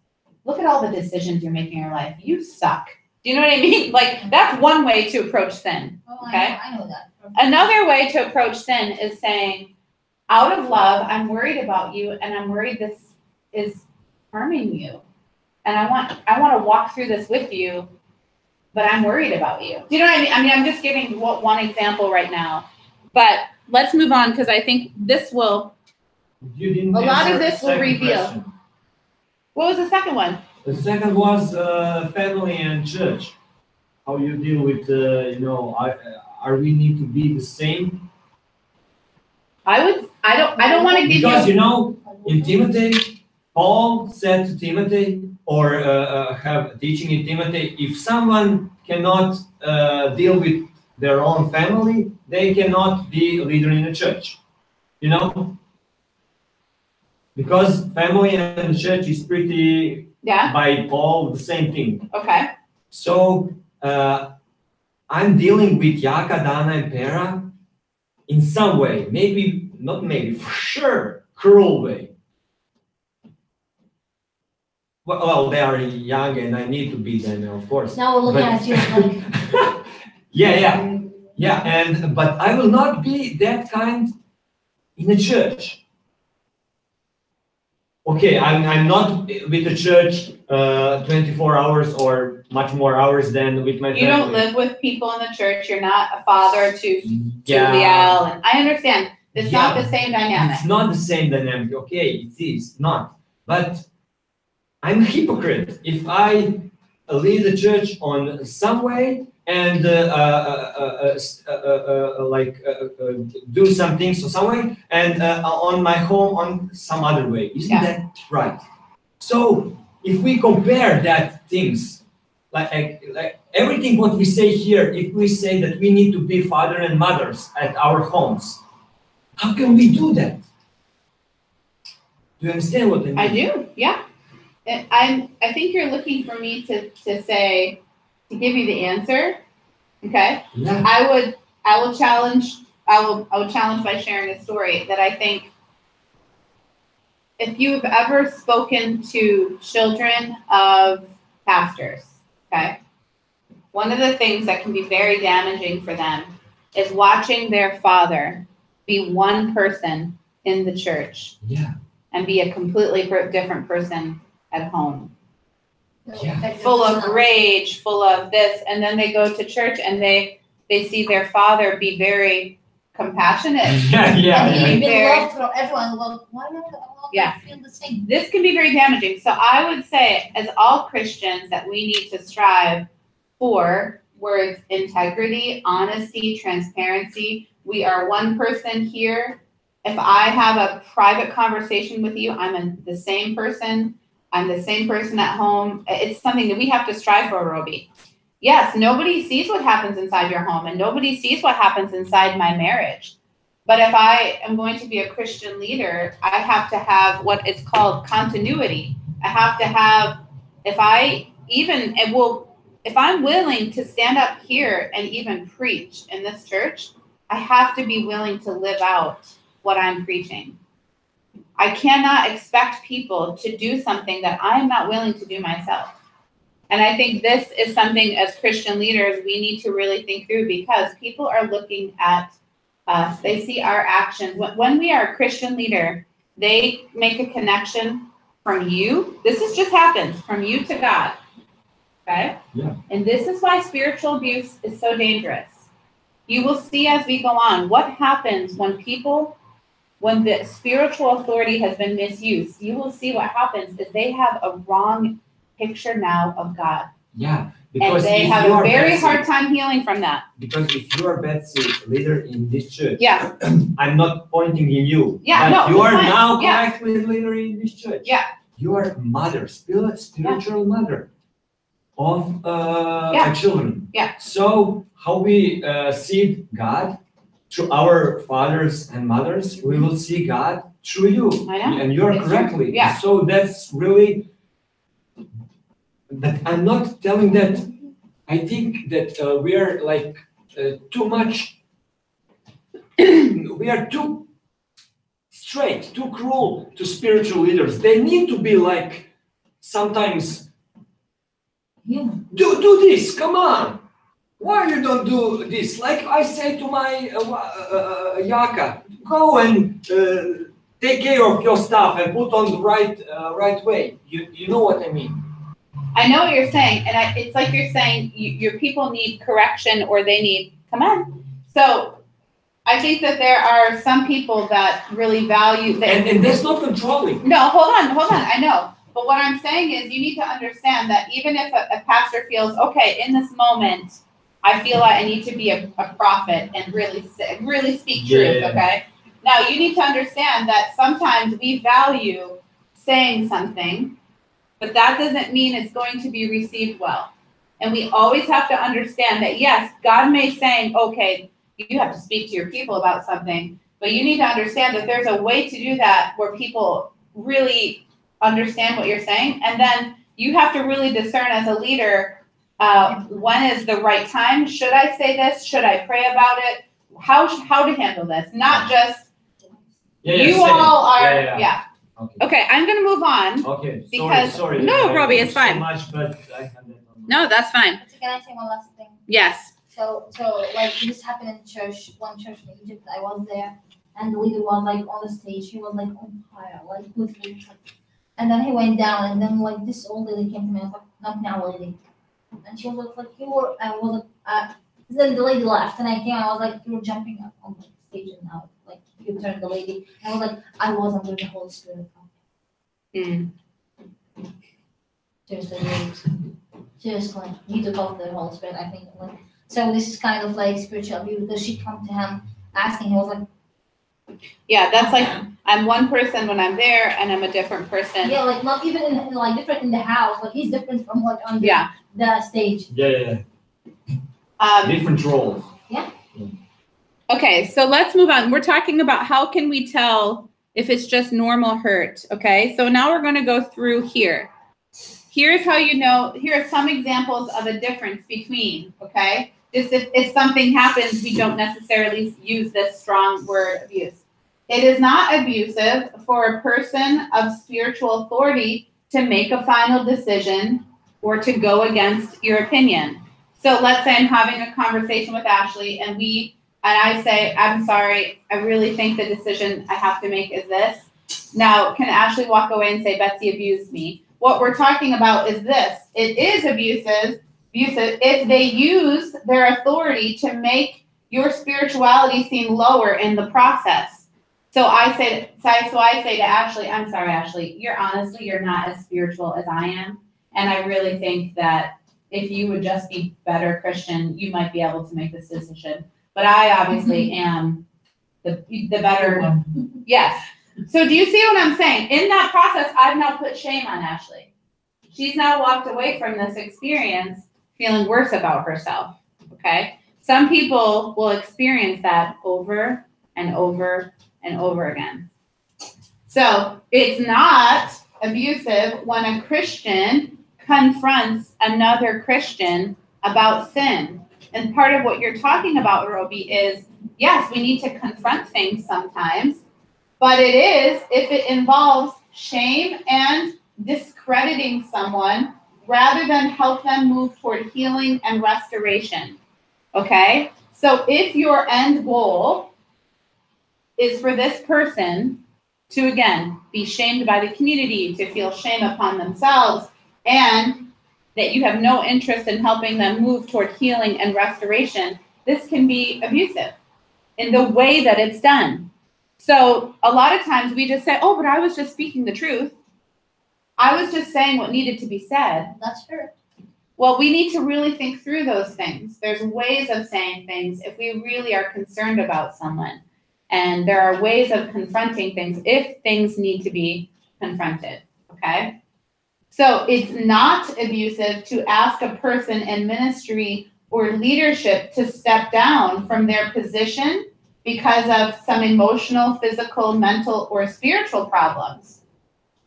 Speaker 1: Look at all the decisions you're making in your life. You suck. Do you know what I mean? Like, that's one way to approach sin. Okay?
Speaker 3: I know that.
Speaker 1: Another way to approach sin is saying, out of love, I'm worried about you, and I'm worried this is harming you. And I want to walk through this with you, but I'm worried about you. Do you know what I mean? I mean, I'm just giving one example right now. But let's move on, because I think this will, a lot of this will reveal.
Speaker 4: Question.
Speaker 1: What was the second one?
Speaker 4: The second was family and church. how you deal with, are we need to be the same?
Speaker 1: I don't want to give
Speaker 4: Because,
Speaker 1: you,
Speaker 4: in Timothy, Paul said to Timothy, or have teaching in Timothy, if someone cannot deal with their own family, they cannot be a leader in the church. Because family and the church is pretty,
Speaker 1: yeah,
Speaker 4: by Paul, the same thing.
Speaker 1: okay,
Speaker 4: So I'm dealing with Yaka, Dana, and Pera in some way, maybe, not maybe, for sure, cruel way. Well, they are young and I need to be them, of course.
Speaker 3: Now we're looking
Speaker 4: But-
Speaker 3: at you like,
Speaker 4: Yeah, but I will not be that kind in the church. Okay, I'm not with the church 24 hours or much more hours than with my family.
Speaker 1: you don't live with people in the church, you're not a father to
Speaker 4: Yeah.
Speaker 1: Liel, and I understand, it's not
Speaker 4: Yeah.
Speaker 1: the same dynamic.
Speaker 4: It's not the same dynamic. Okay, it is not. But I'm a hypocrite if I lead the church on some way and do some things on some way, and on my home on some other way. Isn't
Speaker 1: Yeah.
Speaker 4: that right? So if we compare that things, like everything what we say here, if we say that we need to be father and mothers at our homes, how can we do that? Do you understand what I mean?
Speaker 1: I do, yeah. And I think you're looking for me to say, to give you the answer, okay?
Speaker 4: Yeah.
Speaker 1: I will challenge by sharing a story that I think if you've ever spoken to children of pastors, okay? One of the things that can be very damaging for them is watching their father be one person in the church
Speaker 4: Yeah.
Speaker 1: and be a completely different person at home.
Speaker 4: Yeah.
Speaker 1: Full of rage, full of this, and then they go to church and they see their father be very compassionate.
Speaker 4: Yeah,
Speaker 3: and
Speaker 4: yeah.
Speaker 3: he's been
Speaker 1: Very-
Speaker 3: loved from everyone. Well, why not all
Speaker 1: Yeah.
Speaker 3: feel the same?
Speaker 1: This can be very damaging. So I would say, as all Christians, that we need to strive for words integrity, honesty, transparency. We are one person here. If I have a private conversation with you, the same person. I'm the same person at home. It's something that we have to strive for, Roby. Yes, nobody sees what happens inside your home and nobody sees what happens inside my marriage. But if I am going to be a Christian leader, I have to have what is called continuity. I have to have, if I'm willing to stand up here and even preach in this church, I have to be willing to live out what I'm preaching. I cannot expect people to do something that I am not willing to do myself. And I think this is something as Christian leaders we need to really think through, because people are looking at us. They see our actions. When we are a Christian leader, they make a connection from you. This just happens from you to God. Okay?
Speaker 4: Yeah.
Speaker 1: And this is why spiritual abuse is so dangerous. You will see as we go on what happens when the spiritual authority has been misused. You will see what happens is they have a wrong picture now of God.
Speaker 4: Yeah.
Speaker 1: And
Speaker 4: Because
Speaker 1: they
Speaker 4: if
Speaker 1: have
Speaker 4: you
Speaker 1: a
Speaker 4: are
Speaker 1: very
Speaker 4: Betsy-
Speaker 1: hard time healing from that.
Speaker 4: Because if you are Betsy, leader in this church,
Speaker 1: Yeah,
Speaker 4: I'm not pointing in you.
Speaker 1: Yeah,
Speaker 4: but
Speaker 1: no,
Speaker 4: you are
Speaker 1: it's fine.
Speaker 4: now
Speaker 1: Yeah.
Speaker 4: correctly leader in this church.
Speaker 1: Yeah.
Speaker 4: You are mother, spiritual mother of
Speaker 1: Yeah.
Speaker 4: children.
Speaker 1: Yeah.
Speaker 4: So how we see God through our fathers and mothers, we will see God through you.
Speaker 1: I know.
Speaker 4: And you are
Speaker 1: It's true.
Speaker 4: correctly.
Speaker 1: Yeah.
Speaker 4: So that's really, but I'm not telling that. I think that we are like too much, we are too straight, too cruel to spiritual leaders. They need to be like, sometimes,
Speaker 3: Yeah.
Speaker 4: do this, come on. Why you don't do this? Like I say to my Yaka, go and take care of your stuff and put on the right way. You know what I mean?
Speaker 1: I know what you're saying, and it's like you're saying your people need correction or they need command. So I think that there are some people that really value that.
Speaker 4: And that's not controlling.
Speaker 1: No, hold on. I know. But what I'm saying is you need to understand that even if a pastor feels, okay, in this moment, I feel like I need to be a prophet and really speak truth,
Speaker 4: Yeah.
Speaker 1: okay? Now, you need to understand that sometimes we value saying something, but that doesn't mean it's going to be received well. And we always have to understand that, yes, God may say, okay, you have to speak to your people about something, but you need to understand that there's a way to do that where people really understand what you're saying. And then you have to really discern as a leader, when is the right time? Should I say this? Should I pray about it? How to handle this? Not just you all are. Yeah. Okay, I'm gonna move on.
Speaker 4: Okay.
Speaker 1: Because-
Speaker 4: sorry.
Speaker 1: No,
Speaker 4: I
Speaker 1: Robbie,
Speaker 4: talk
Speaker 1: it's fine.
Speaker 4: So much, but I have that on my-
Speaker 1: No, that's fine.
Speaker 3: Can I say one last thing?
Speaker 1: Yes.
Speaker 3: So like this happened in church, one church in Egypt. I was there, and the leader was like on the stage. He was like on fire, like literally. And then he went down, and then like this old lady came to me. I was like, "Not now, lady." And she was like, "You were." I was like, then the lady left, and I came. I was like, "You were jumping up on the stage, and now like you turned the lady." And I was like, "I was under the Holy Spirit."
Speaker 1: Mm.
Speaker 3: Seriously, he took off the Holy Spirit. I think. Like, so this is kind of like spiritual abuse because she come to him asking. He was like,
Speaker 1: Yeah, that's like I'm one person when I'm there, and I'm a different person.
Speaker 3: yeah, like not even in like different in the house. Like he's different from like on
Speaker 1: Yeah.
Speaker 3: the stage.
Speaker 4: Yeah. Different roles.
Speaker 1: Okay, so let's move on. We're talking about how can we tell if it's just normal hurt, okay? So now we're going to go through here. Here's how you know, here are some examples of a difference between, okay? If something happens, we don't necessarily use this strong word abuse. It is not abusive for a person of spiritual authority to make a final decision or to go against your opinion. So let's say I'm having a conversation with Ashley and I say, I'm sorry, I really think the decision I have to make is this. Now, can Ashley walk away and say, Betsy abused me? What we're talking about is this. It is abusive if they use their authority to make your spirituality seem lower in the process. So I say to Ashley, I'm sorry, Ashley, you're not as spiritual as I am. And I really think that if you would just be better Christian, you might be able to make this decision. But I obviously am the better one. Yes. So do you see what I'm saying? In that process, I've now put shame on Ashley. She's now walked away from this experience feeling worse about herself. Okay? Some people will experience that over and over and over again. So it's not abusive when a Christian confronts another Christian about sin. And part of what you're talking about, Roby, is yes, we need to confront things sometimes, but it is if it involves shame and discrediting someone rather than help them move toward healing and restoration. Okay? So if your end goal is for this person to, again, be shamed by the community, to feel shame upon themselves, and that you have no interest in helping them move toward healing and restoration, this can be abusive in the way that it's done. So a lot of times we just say, oh, but I was just speaking the truth. I was just saying what needed to be said.
Speaker 3: That's true.
Speaker 1: Well, we need to really think through those things. There's ways of saying things if we really are concerned about someone. And there are ways of confronting things if things need to be confronted, okay? So it's not abusive to ask a person in ministry or leadership to step down from their position because of some emotional, physical, mental, or spiritual problems.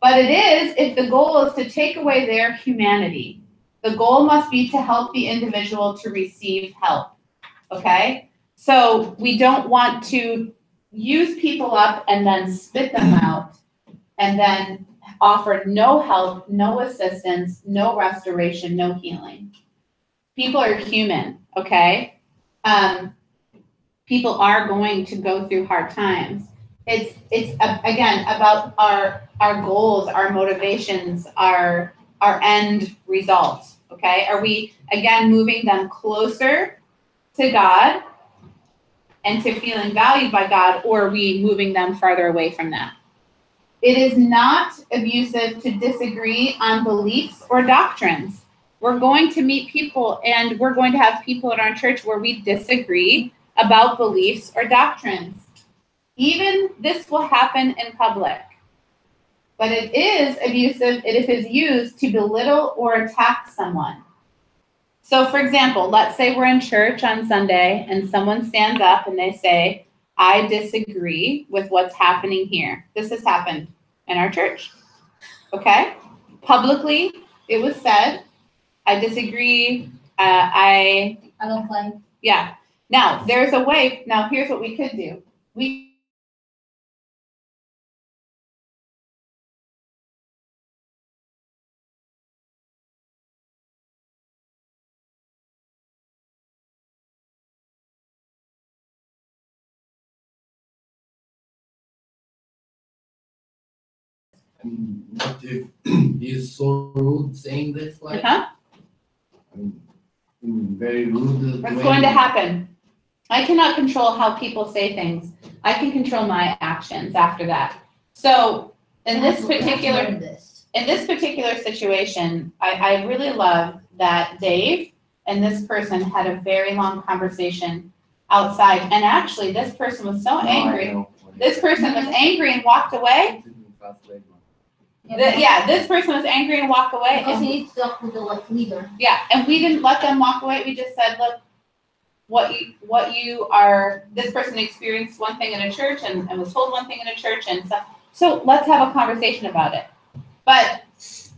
Speaker 1: But it is if the goal is to take away their humanity. The goal must be to help the individual to receive help, okay? So we don't want to use people up and then spit them out and then offer no help, no assistance, no restoration, no healing. People are human, okay? People are going to go through hard times. It's again about our goals, our motivations, our end results, okay? Are we, again, moving them closer to God and to feeling valued by God, or are we moving them farther away from that? It is not abusive to disagree on beliefs or doctrines. We're going to meet people and we're going to have people in our church where we disagree about beliefs or doctrines. Even this will happen in public. But it is abusive if it is used to belittle or attack someone. So, for example, let's say we're in church on Sunday and someone stands up and they say, I disagree with what's happening here. This has happened in our church. Okay? Publicly, it was said, I disagree.
Speaker 3: I don't like.
Speaker 1: Yeah. Now, there's a way. Now, here's what we could do. We
Speaker 5: And what if he's so rude saying this, like,
Speaker 1: uh-huh.
Speaker 5: I mean, very rude.
Speaker 1: What's
Speaker 5: way.
Speaker 1: going to happen? I cannot control how people say things. I can control my actions after that. So in this particular situation, I really love that Dave and this person had a very long conversation outside. And actually, this person was so
Speaker 5: No, I
Speaker 1: angry.
Speaker 5: know.
Speaker 1: This person was angry and walked away.
Speaker 5: Didn't translate much.
Speaker 1: This person was angry and walked away.
Speaker 3: Because
Speaker 1: And
Speaker 3: he needs to talk with the like leader.
Speaker 1: yeah, and we didn't let them walk away. We just said, look, what you are, this person experienced one thing in a church and was told one thing in a church and stuff. So let's have a conversation about it. But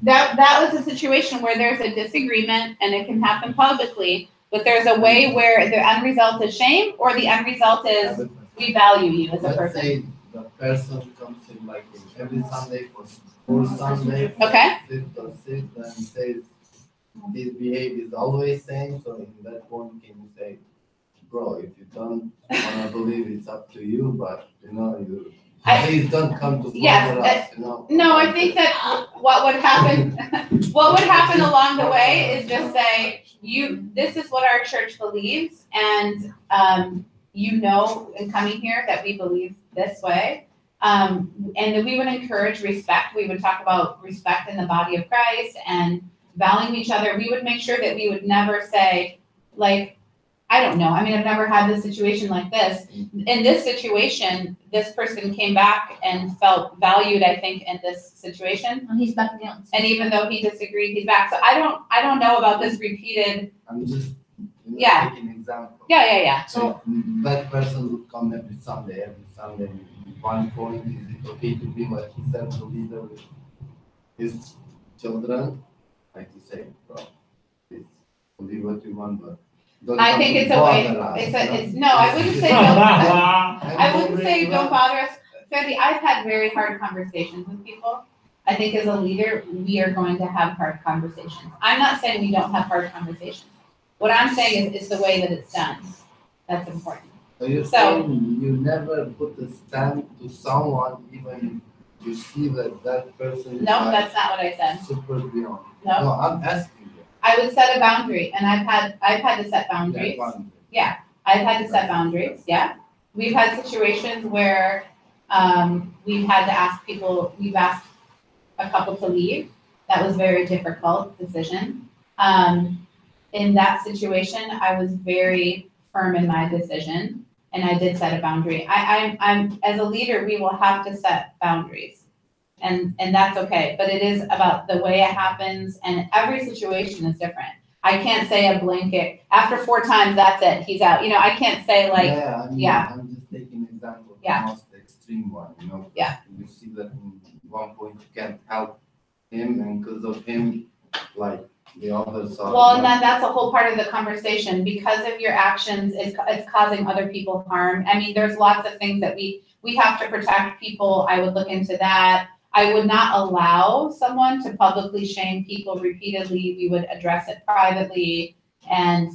Speaker 1: that was a situation where there's a disagreement and it can happen publicly, but there's a way where the end result is shame or the end result is we value you as a
Speaker 5: Let's
Speaker 1: person.
Speaker 5: say the person comes in like every Sunday for Sunday.
Speaker 1: Okay.
Speaker 5: Fifth or sixth and says his behavior is always same. So in that point, can you say, bro, if you don't wanna believe, it's up to you. But you please don't come to bother us.
Speaker 1: No, I think that what would happen, what would happen along the way is just say, this is what our church believes, and in coming here that we believe this way. And that we would encourage respect. We would talk about respect in the body of Christ and valuing each other. We would make sure that we would never say, like, I don't know. I mean, I've never had this situation like this. In this situation, this person came back and felt valued, I think, in this situation.
Speaker 3: And he's back down.
Speaker 1: And even though he disagreed, he's back. So I don't know about this repeated.
Speaker 5: I'm just
Speaker 1: Yeah.
Speaker 5: taking an example.
Speaker 1: Yeah.
Speaker 5: So that person would come every Sunday. One point, is it okay to be like he said, the leader with his children? Like you say, bro, please believe what you want, but don't
Speaker 1: I
Speaker 5: come
Speaker 1: think
Speaker 5: to
Speaker 1: it's a way.
Speaker 5: bother us,
Speaker 1: No, I wouldn't say don't. I wouldn't
Speaker 5: already
Speaker 1: say don't
Speaker 5: right.
Speaker 1: bother us. Fendi, I've had very hard conversations with people. I think as a leader, we are going to have hard conversations. I'm not saying we don't have hard conversations. What I'm saying is it's the way that it's done. That's important.
Speaker 5: So you're
Speaker 1: So-
Speaker 5: saying you never put a stand to someone even if you see that person is
Speaker 1: No,
Speaker 5: like
Speaker 1: that's not what I said.
Speaker 5: super beyond.
Speaker 1: No,
Speaker 5: No, I'm asking you.
Speaker 1: I would set a boundary, and I've had to set boundaries.
Speaker 5: That one.
Speaker 1: I've had to set boundaries, yeah. We've had situations where, we've had to ask people, we've asked a couple to leave. That was a very difficult decision. In that situation, I was very firm in my decision, and I did set a boundary. I'm, as a leader, we will have to set boundaries. And that's okay, but it is about the way it happens, and every situation is different. I can't say a blanket, after 4 times, that's it, he's out. I can't say like,
Speaker 5: I'm just taking an example of
Speaker 1: Yeah.
Speaker 5: the most extreme one,
Speaker 1: Yeah.
Speaker 5: You see that in one point you can't help him, and because of him, like the others are.
Speaker 1: well, and that's a whole part of the conversation, because of your actions, it's causing other people harm. I mean, there's lots of things that we have to protect people. I would look into that. I would not allow someone to publicly shame people repeatedly. We would address it privately. And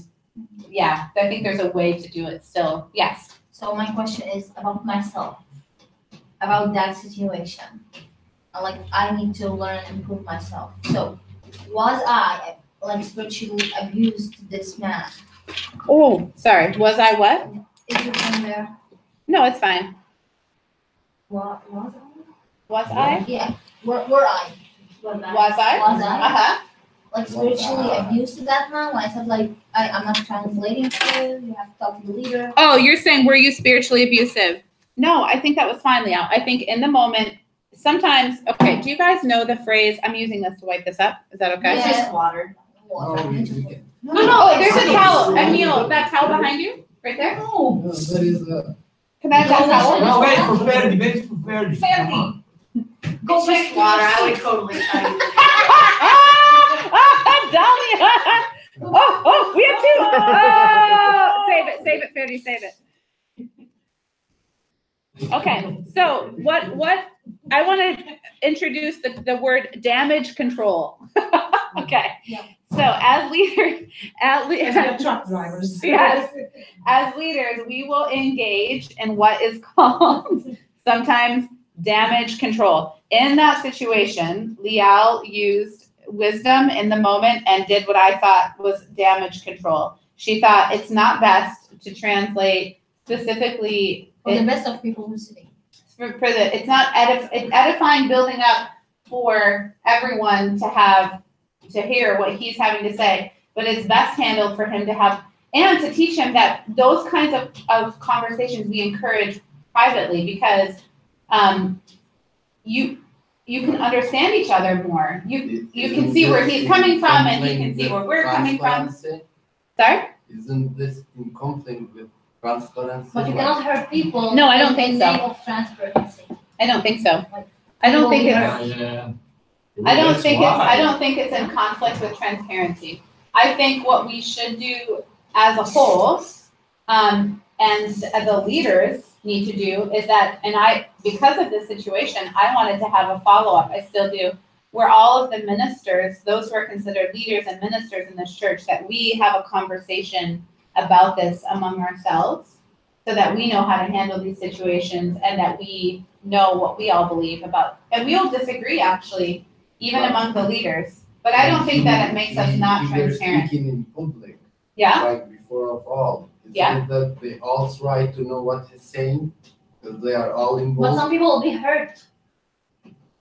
Speaker 1: yeah, I think there's a way to do it still. Yes.
Speaker 3: So my question is about myself, about that situation. I need to learn and improve myself. So was I spiritually abused this man?
Speaker 1: Oh, sorry. Was I what?
Speaker 3: Is it in there?
Speaker 1: No, it's fine.
Speaker 3: Was I?
Speaker 1: Was I?
Speaker 3: Yeah, were I?
Speaker 1: Was I?
Speaker 3: Was I?
Speaker 1: Uh-huh.
Speaker 3: Like spiritually abused to that man? When I said like, I'm not translating for you, you have to talk to the leader.
Speaker 1: Oh, you're saying, were you spiritually abusive? No, I think that was fine, Liao. I think in the moment, sometimes, okay, do you guys know the phrase, I'm using this to wipe this up. Is that okay?
Speaker 3: Yeah.
Speaker 6: Just water.
Speaker 3: Water.
Speaker 5: we can.
Speaker 1: No, oh, there's a towel. Emil, that towel behind you, right there?
Speaker 5: No, there is a.
Speaker 1: Can I have that towel?
Speaker 4: No, wait for Ferdi, wait for Ferdi. Come on.
Speaker 6: Go just water. I would totally try to do
Speaker 1: Dahlia! Oh, we have two. Oh, save it, Ferdi, save it. Okay, so what I want to introduce the word damage control. Okay,
Speaker 3: Yeah.
Speaker 1: so as leaders,
Speaker 9: Truck drivers.
Speaker 1: Yes. As leaders, we will engage in what is called sometimes damage control. In that situation, Liao used wisdom in the moment and did what I thought was damage control. She thought it's not best to translate specifically
Speaker 3: For the rest of people who's sitting.
Speaker 1: it's not it's edifying, building up for everyone to hear what he's having to say, but it's best handled for him to have and to teach him that those kinds of conversations we encourage privately because you can understand each other more. You can see where he's coming from and he can see where we're coming from. Sorry?
Speaker 5: Isn't this in conflict with transparency?
Speaker 3: But you cannot hurt people.
Speaker 1: No, I don't
Speaker 3: in
Speaker 1: think
Speaker 3: the
Speaker 1: so.
Speaker 3: name of transparency.
Speaker 1: I don't think so. I don't think it's
Speaker 4: Yeah.
Speaker 1: I don't
Speaker 4: That's
Speaker 1: think
Speaker 4: why.
Speaker 1: it's in conflict with transparency. I think what we should do as a whole, and as the leaders need to do is that, because of this situation, I wanted to have a follow-up, I still do, where all of the ministers, those who are considered leaders and ministers in this church, that we have a conversation about this among ourselves so that we know how to handle these situations and that we know what we all believe about. And we all disagree, actually, even among the leaders. But I don't think that it makes us not transparent.
Speaker 5: Speaking in public,
Speaker 1: Yeah?
Speaker 5: like before of all.
Speaker 1: Yeah.
Speaker 5: Isn't that they all try to know what he's saying? Because they are all
Speaker 3: But
Speaker 5: involved.
Speaker 3: some people will be hurt.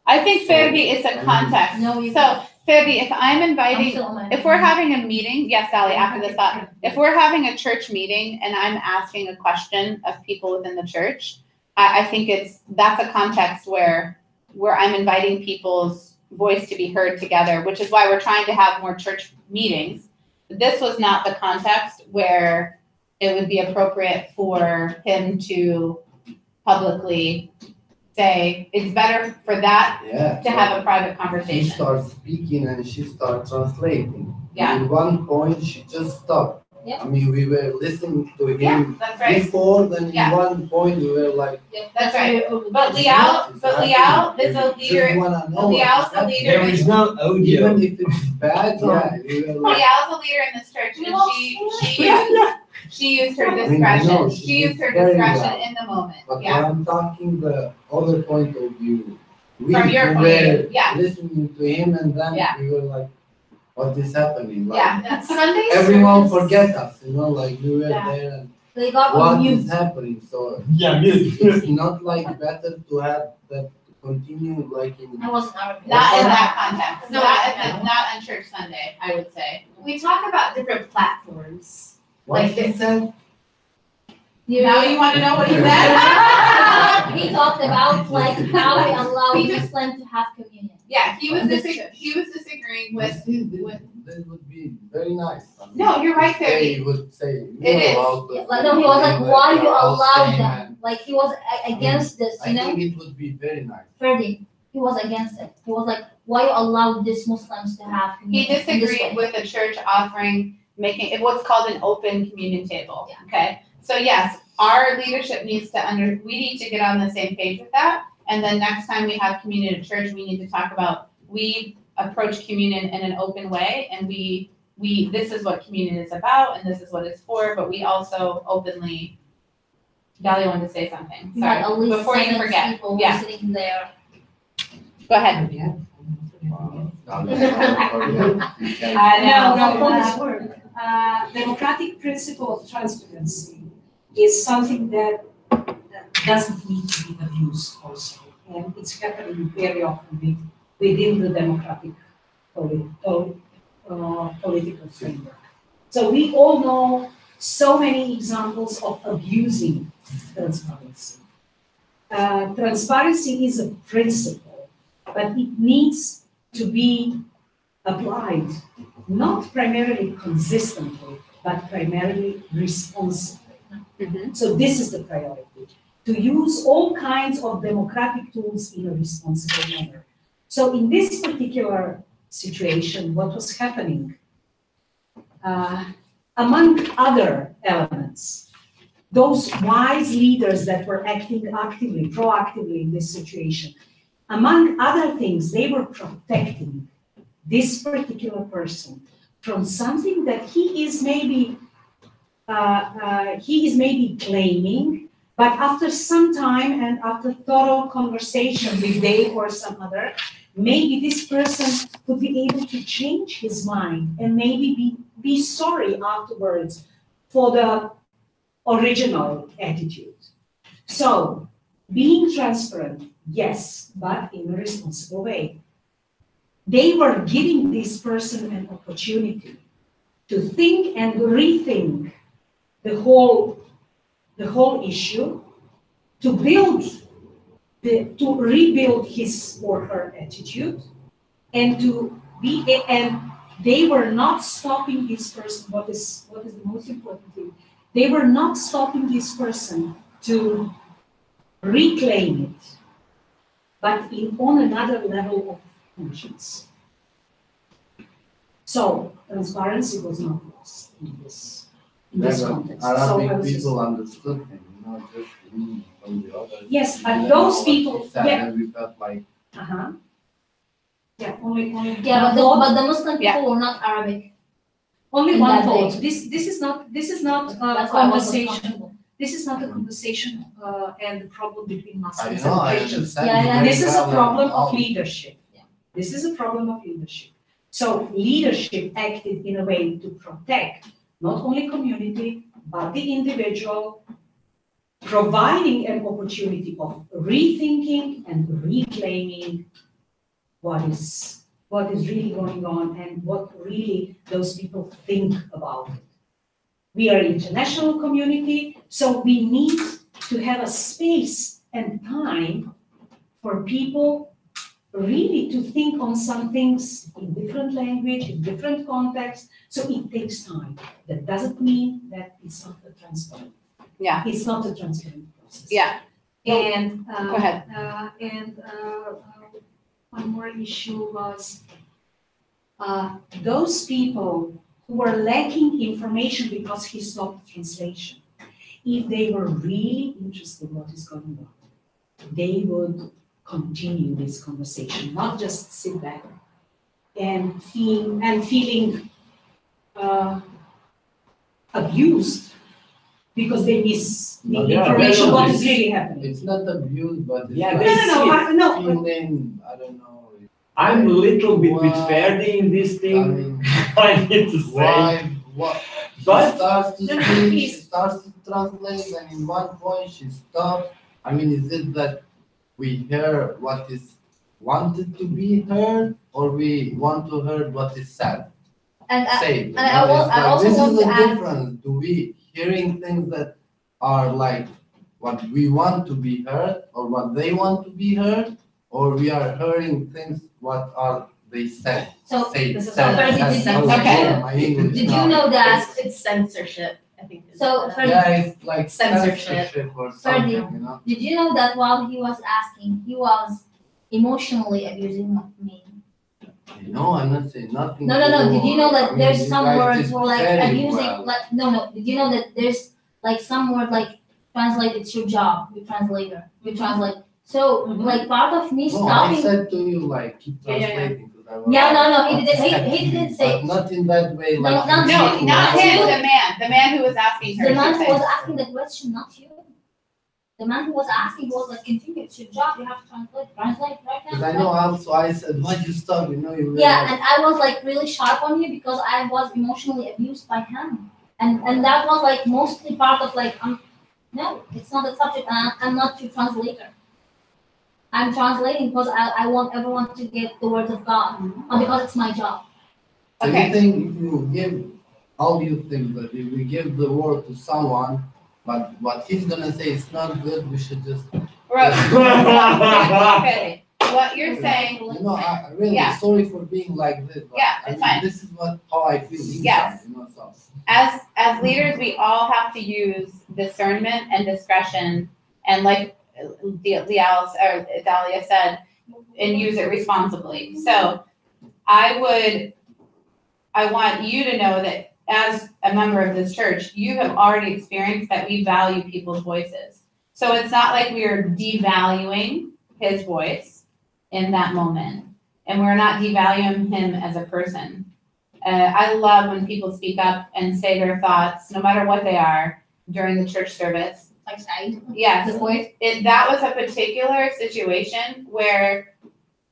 Speaker 1: I think Fergie is a context.
Speaker 3: No, you
Speaker 1: So, Fergie, if I'm
Speaker 3: I'm
Speaker 1: inviting,
Speaker 3: still on my-
Speaker 1: if we're having a meeting, yes, Sally, after this thought, if we're having a church meeting and I'm asking a question of people within the church, I think that's a context where I'm inviting people's voice to be heard together, which is why we're trying to have more church meetings. This was not the context where it would be appropriate for him to publicly say, it's better for that
Speaker 5: Yeah.
Speaker 1: to have a private
Speaker 5: He
Speaker 1: conversation.
Speaker 5: starts speaking and she starts translating.
Speaker 1: Yeah.
Speaker 5: At one point, she just stopped.
Speaker 3: Yeah.
Speaker 5: I mean, we were listening to
Speaker 1: Yeah,
Speaker 5: him
Speaker 1: that's right.
Speaker 5: before, then
Speaker 1: Yeah.
Speaker 5: at one point, we were like.
Speaker 1: That's right.
Speaker 3: very-
Speaker 1: But Liao is a
Speaker 5: Just
Speaker 1: leader.
Speaker 5: wanna know
Speaker 1: Liao's
Speaker 5: what's
Speaker 1: the
Speaker 5: happening.
Speaker 1: leader.
Speaker 4: There is no audio.
Speaker 5: Even if it's bad, yeah, we were like.
Speaker 1: Liao's a leader in this church, and she used her
Speaker 5: I mean,
Speaker 1: discretion.
Speaker 5: no,
Speaker 1: She
Speaker 5: she
Speaker 1: used
Speaker 5: did
Speaker 1: her
Speaker 5: very
Speaker 1: discretion
Speaker 5: well.
Speaker 1: in the moment.
Speaker 5: But
Speaker 1: Yeah.
Speaker 5: when I'm talking the other point of view, we
Speaker 1: From your
Speaker 5: were
Speaker 1: point of view, yeah.
Speaker 5: listening to him and then
Speaker 1: Yeah.
Speaker 5: we were like, what is happening? Like,
Speaker 1: Yeah.
Speaker 6: Sunday
Speaker 5: everyone
Speaker 6: service-
Speaker 5: forget us, like we were
Speaker 1: Yeah.
Speaker 5: there and
Speaker 3: They got on
Speaker 5: what
Speaker 3: mute.
Speaker 5: is happening, so
Speaker 4: Yeah, mute.
Speaker 5: it's not like better to have that continue like in.
Speaker 3: I wasn't Arabic.
Speaker 1: Not in that context.
Speaker 6: No,
Speaker 1: Not on church Sunday, I would say.
Speaker 6: We talk about different platforms.
Speaker 5: What
Speaker 6: like
Speaker 5: he
Speaker 6: this.
Speaker 5: said,
Speaker 1: Now you want to know what he said?
Speaker 3: He talked about like how we allow
Speaker 1: He just-
Speaker 3: Muslims to have communion.
Speaker 1: Yeah, he was
Speaker 3: This
Speaker 1: disagreeing with.
Speaker 5: that would be very nice. I mean,
Speaker 1: No, you're right,
Speaker 5: if
Speaker 1: Fergie.
Speaker 5: They would say.
Speaker 1: It is.
Speaker 3: Like, no, he was like, why you allow them?
Speaker 5: them?
Speaker 3: Like he was against this,
Speaker 5: I
Speaker 3: you know?
Speaker 5: think it would be very nice.
Speaker 3: Ferdy, he was against it. He was like, why you allow these Muslims to have
Speaker 1: He
Speaker 3: communion in this
Speaker 1: disagreed
Speaker 3: way?
Speaker 1: with the church offering, making what's called an open communion table.
Speaker 3: Yeah.
Speaker 1: Okay, so yes, our leadership needs to we need to get on the same page with that. And then next time we have communion at church, we need to talk about, we approach communion in an open way, and we this is what communion is about, and this is what it's for, but we also openly, Dahlia wanted to say something,
Speaker 3: You had
Speaker 1: sorry,
Speaker 3: at least
Speaker 1: before you
Speaker 3: 7
Speaker 1: forget,
Speaker 3: people
Speaker 1: yeah.
Speaker 3: sitting there.
Speaker 1: Go ahead.
Speaker 9: No, no, all this work. Democratic principle of transparency is something that doesn't need to be abused also. and it's happening very often within the democratic political framework. So we all know so many examples of abusing transparency. Transparency is a principle, but it needs to be applied not primarily consistently, but primarily responsibly. So this is the priority, to use all kinds of democratic tools in a responsible manner. So in this particular situation, what was happening, among other elements, those wise leaders that were acting actively, proactively in this situation, among other things, they were protecting this particular person from something that he is maybe claiming, but after some time and after thorough conversation with Dave or some other, maybe this person would be able to change his mind and maybe be sorry afterwards for the original attitude. So being transparent, yes, but in a responsible way. They were giving this person an opportunity to think and rethink the whole issue, to rebuild his or her attitude, and they were not stopping this person. What is the most important thing? They were not stopping this person to reclaim it, but on another level of conscience. So transparency was not lost in this context. So I
Speaker 5: Arabic
Speaker 9: was just-
Speaker 5: people understood him, not just me from the others.
Speaker 9: Yes, but
Speaker 5: We didn't
Speaker 9: those
Speaker 5: know what
Speaker 9: people-
Speaker 5: he said,
Speaker 9: yeah.
Speaker 5: and we felt like,
Speaker 9: Yeah, only
Speaker 3: Yeah,
Speaker 9: one thought.
Speaker 3: but the Muslim
Speaker 1: Yeah.
Speaker 3: people were not Arabic.
Speaker 9: Only
Speaker 3: in
Speaker 9: one
Speaker 3: that
Speaker 9: thought.
Speaker 3: day.
Speaker 9: This is not a
Speaker 3: That's why I wasn't
Speaker 9: conversation.
Speaker 3: comfortable.
Speaker 9: This is not a conversation and the problem between
Speaker 5: I
Speaker 9: Muslims
Speaker 5: know,
Speaker 9: and
Speaker 5: I
Speaker 9: Christians.
Speaker 5: understand.
Speaker 3: Yeah,
Speaker 5: you
Speaker 3: yeah.
Speaker 5: very
Speaker 9: This is a
Speaker 5: well,
Speaker 9: problem
Speaker 5: and
Speaker 9: of
Speaker 5: all.
Speaker 9: leadership.
Speaker 3: Yeah.
Speaker 9: This is a problem of leadership. So leadership acted in a way to protect not only community, but the individual, providing an opportunity of rethinking and reclaiming what is really going on and what really those people think about it. We are an international community, so we need to have a space and time for people really to think on some things in different language, in different contexts. So it takes time. That doesn't mean that it's not a transparent.
Speaker 1: Yeah.
Speaker 9: It's not a transparent process.
Speaker 1: Yeah.
Speaker 9: And
Speaker 1: Go ahead.
Speaker 9: one more issue was those people who were lacking information because he stopped translation. If they were really interested in what is going on, they would continue this conversation, not just sit back and feeling abused because they miss the
Speaker 4: Yeah,
Speaker 9: information
Speaker 4: they
Speaker 9: what
Speaker 4: don't
Speaker 9: is really happening.
Speaker 5: It's not abuse, but it's
Speaker 4: Yeah,
Speaker 5: like
Speaker 4: they see it.
Speaker 9: No.
Speaker 5: feeling, I don't know.
Speaker 4: I'm a little bit with
Speaker 5: Wow.
Speaker 4: Ferdi in this
Speaker 5: I
Speaker 4: thing,
Speaker 5: mean,
Speaker 4: I need to say.
Speaker 5: why, what?
Speaker 4: But-
Speaker 5: She starts to
Speaker 9: No, no,
Speaker 5: speak, she
Speaker 9: please.
Speaker 5: starts to translate, and in one point she stops. I mean, is it that we hear what is wanted to be heard, or we want to hear what is said?
Speaker 3: And
Speaker 5: Say.
Speaker 3: and I also
Speaker 5: This
Speaker 3: want
Speaker 5: is
Speaker 3: to
Speaker 5: the
Speaker 3: add-
Speaker 5: difference. Do we hearing things that are like what we want to be heard, or what they want to be heard, or we are hearing things what are they said?
Speaker 3: So,
Speaker 5: Say,
Speaker 9: this is
Speaker 5: said,
Speaker 3: Ferdi,
Speaker 5: said.
Speaker 3: did you-
Speaker 5: Oh,
Speaker 1: Okay.
Speaker 5: my English
Speaker 3: did you
Speaker 5: now.
Speaker 3: know that?
Speaker 6: It's censorship, I think. is
Speaker 3: So,
Speaker 6: the-
Speaker 3: Ferdi,
Speaker 5: Yeah, it's like
Speaker 6: Censorship.
Speaker 5: or something, you know?
Speaker 3: did you know that while he was asking, he was emotionally abusing me?
Speaker 5: No, I'm not saying nothing.
Speaker 3: No. Did you know
Speaker 5: I
Speaker 3: that
Speaker 5: mean,
Speaker 3: there's
Speaker 5: you
Speaker 3: some
Speaker 5: guys
Speaker 3: words
Speaker 5: did
Speaker 3: were like
Speaker 5: very
Speaker 3: abusing,
Speaker 5: well.
Speaker 3: like, no. Did you know that there's like some word like translate, it's your job, you translator, you translate. So like part of me
Speaker 5: No, I
Speaker 3: stopping.
Speaker 5: said to you like keep
Speaker 3: Yeah, yeah, yeah.
Speaker 5: translating. 'cause I was-
Speaker 3: Yeah, no, he didn't say.
Speaker 5: But not in that way,
Speaker 3: No,
Speaker 5: like.
Speaker 3: not-
Speaker 5: you
Speaker 1: No,
Speaker 5: do.
Speaker 1: not him, the man who was asking her.
Speaker 3: The man
Speaker 1: she
Speaker 3: who
Speaker 1: said.
Speaker 3: was asking the question, not you. The man who was asking was like, continue, it's your job, you have to translate right
Speaker 5: Because
Speaker 3: now.
Speaker 5: I know also I said, why'd you stop? You know, you.
Speaker 3: Yeah, and I was like really sharp on you because I was emotionally abused by him. And that was like mostly part of like, no, it's not a subject, and I'm not your translator. I'm translating because I want everyone to get the words of God, not because it's my job.
Speaker 5: So
Speaker 1: Okay.
Speaker 5: you think if you give, how do you think that if we give the word to someone, but what he's gonna say is not good, we should just,
Speaker 1: Okay. What you're saying,
Speaker 5: you know, I really
Speaker 1: Yeah.
Speaker 5: sorry for being like this. But
Speaker 1: Yeah,
Speaker 5: I
Speaker 1: it's
Speaker 5: mean,
Speaker 1: fine.
Speaker 5: This is how I feel inside,
Speaker 1: Yes.
Speaker 5: you know, so.
Speaker 1: as leaders, we all have to use discernment and discretion, and like Dahlia said, and use it responsibly. So I want you to know that as a member of this church, you have already experienced that we value people's voices. So it's not like we are devaluing his voice in that moment, and we're not devaluing him as a person. I love when people speak up and say their thoughts, no matter what they are, during the church service.
Speaker 3: Like side.
Speaker 1: Yes,
Speaker 3: The voice.
Speaker 1: that was a particular situation where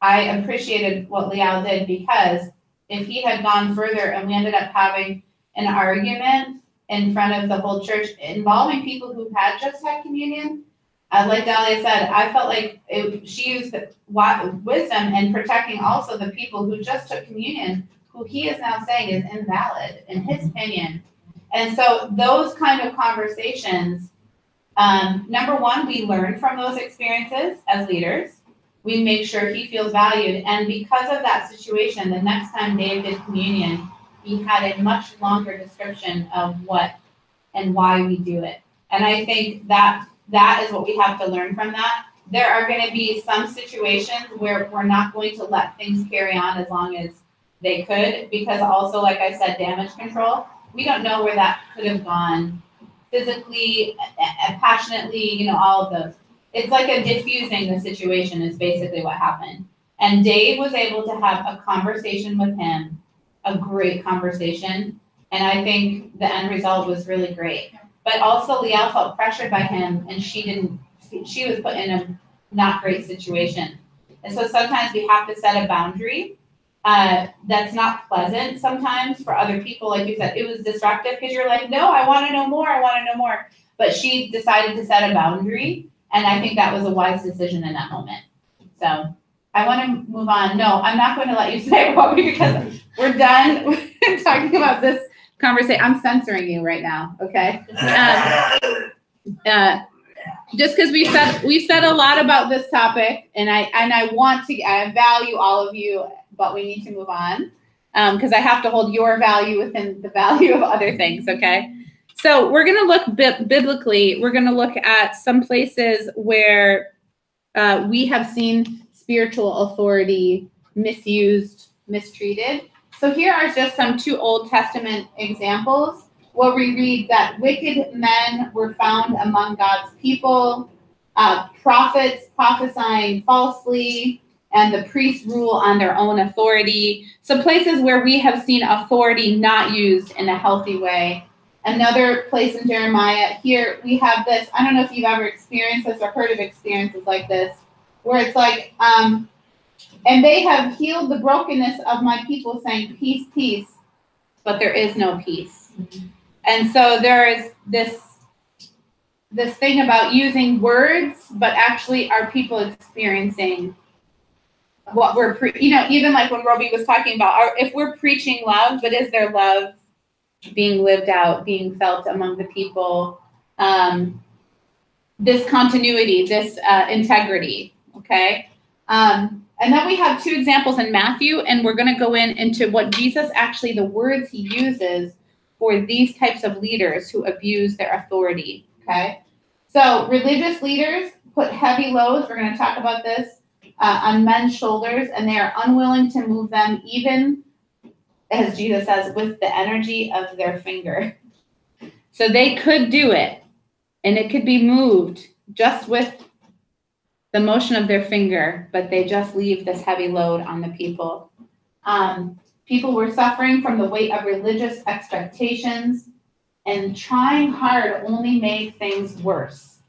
Speaker 1: I appreciated what Liao did, because if he had gone further and we ended up having an argument in front of the whole church involving people who had just had communion, like Dahlia said, I felt like she used wisdom in protecting also the people who just took communion, who he is now saying is invalid in his opinion. And so those kind of conversations, number one, we learn from those experiences as leaders. We make sure he feels valued. And because of that situation, the next time Dave did communion, he had a much longer description of what and why we do it. And I think that is what we have to learn from that. There are going to be some situations where we're not going to let things carry on as long as they could, because also, like I said, damage control. We don't know where that could have gone physically, passionately, all of those. It's like a diffusing the situation is basically what happened. And Dave was able to have a conversation with him, a great conversation. And I think the end result was really great. But also Liao felt pressured by him, and she was put in a not great situation. And so sometimes we have to set a boundary that's not pleasant sometimes for other people. Like you said, it was disruptive because you're like, no, I want to know more. But she decided to set a boundary, and I think that was a wise decision in that moment. So I want to move on. No, I'm not going to let you say what because we're done talking about this conversation. I'm censoring you right now, okay? Just because we've said a lot about this topic, and I value all of you, but we need to move on because I have to hold your value within the value of other things, okay? So we're going to look biblically. We're going to look at some places where we have seen spiritual authority misused, mistreated. So here are just some 2 Old Testament examples where we read that wicked men were found among God's people, prophets prophesying falsely, and the priests rule on their own authority. So places where we have seen authority not used in a healthy way. Another place in Jeremiah, here we have this, I don't know if you've ever experienced this or heard of experiences like this, where it's like, and they have healed the brokenness of my people, saying, peace, peace, but there is no peace. Mm-hmm. And so there is this thing about using words, but actually are people experiencing what we're, even like when Roby was talking about, if we're preaching love, but is there love being lived out, being felt among the people? This continuity, this integrity, okay? And then we have 2 examples in Matthew, and we're going to go into what Jesus actually, the words he uses for these types of leaders who abuse their authority, okay? So religious leaders put heavy loads, we're going to talk about this, on men's shoulders, and they are unwilling to move them, even, as Jesus says, with the energy of their finger. So they could do it, and it could be moved just with the motion of their finger, but they just leave this heavy load on the people. People were suffering from the weight of religious expectations, and trying hard only made things worse.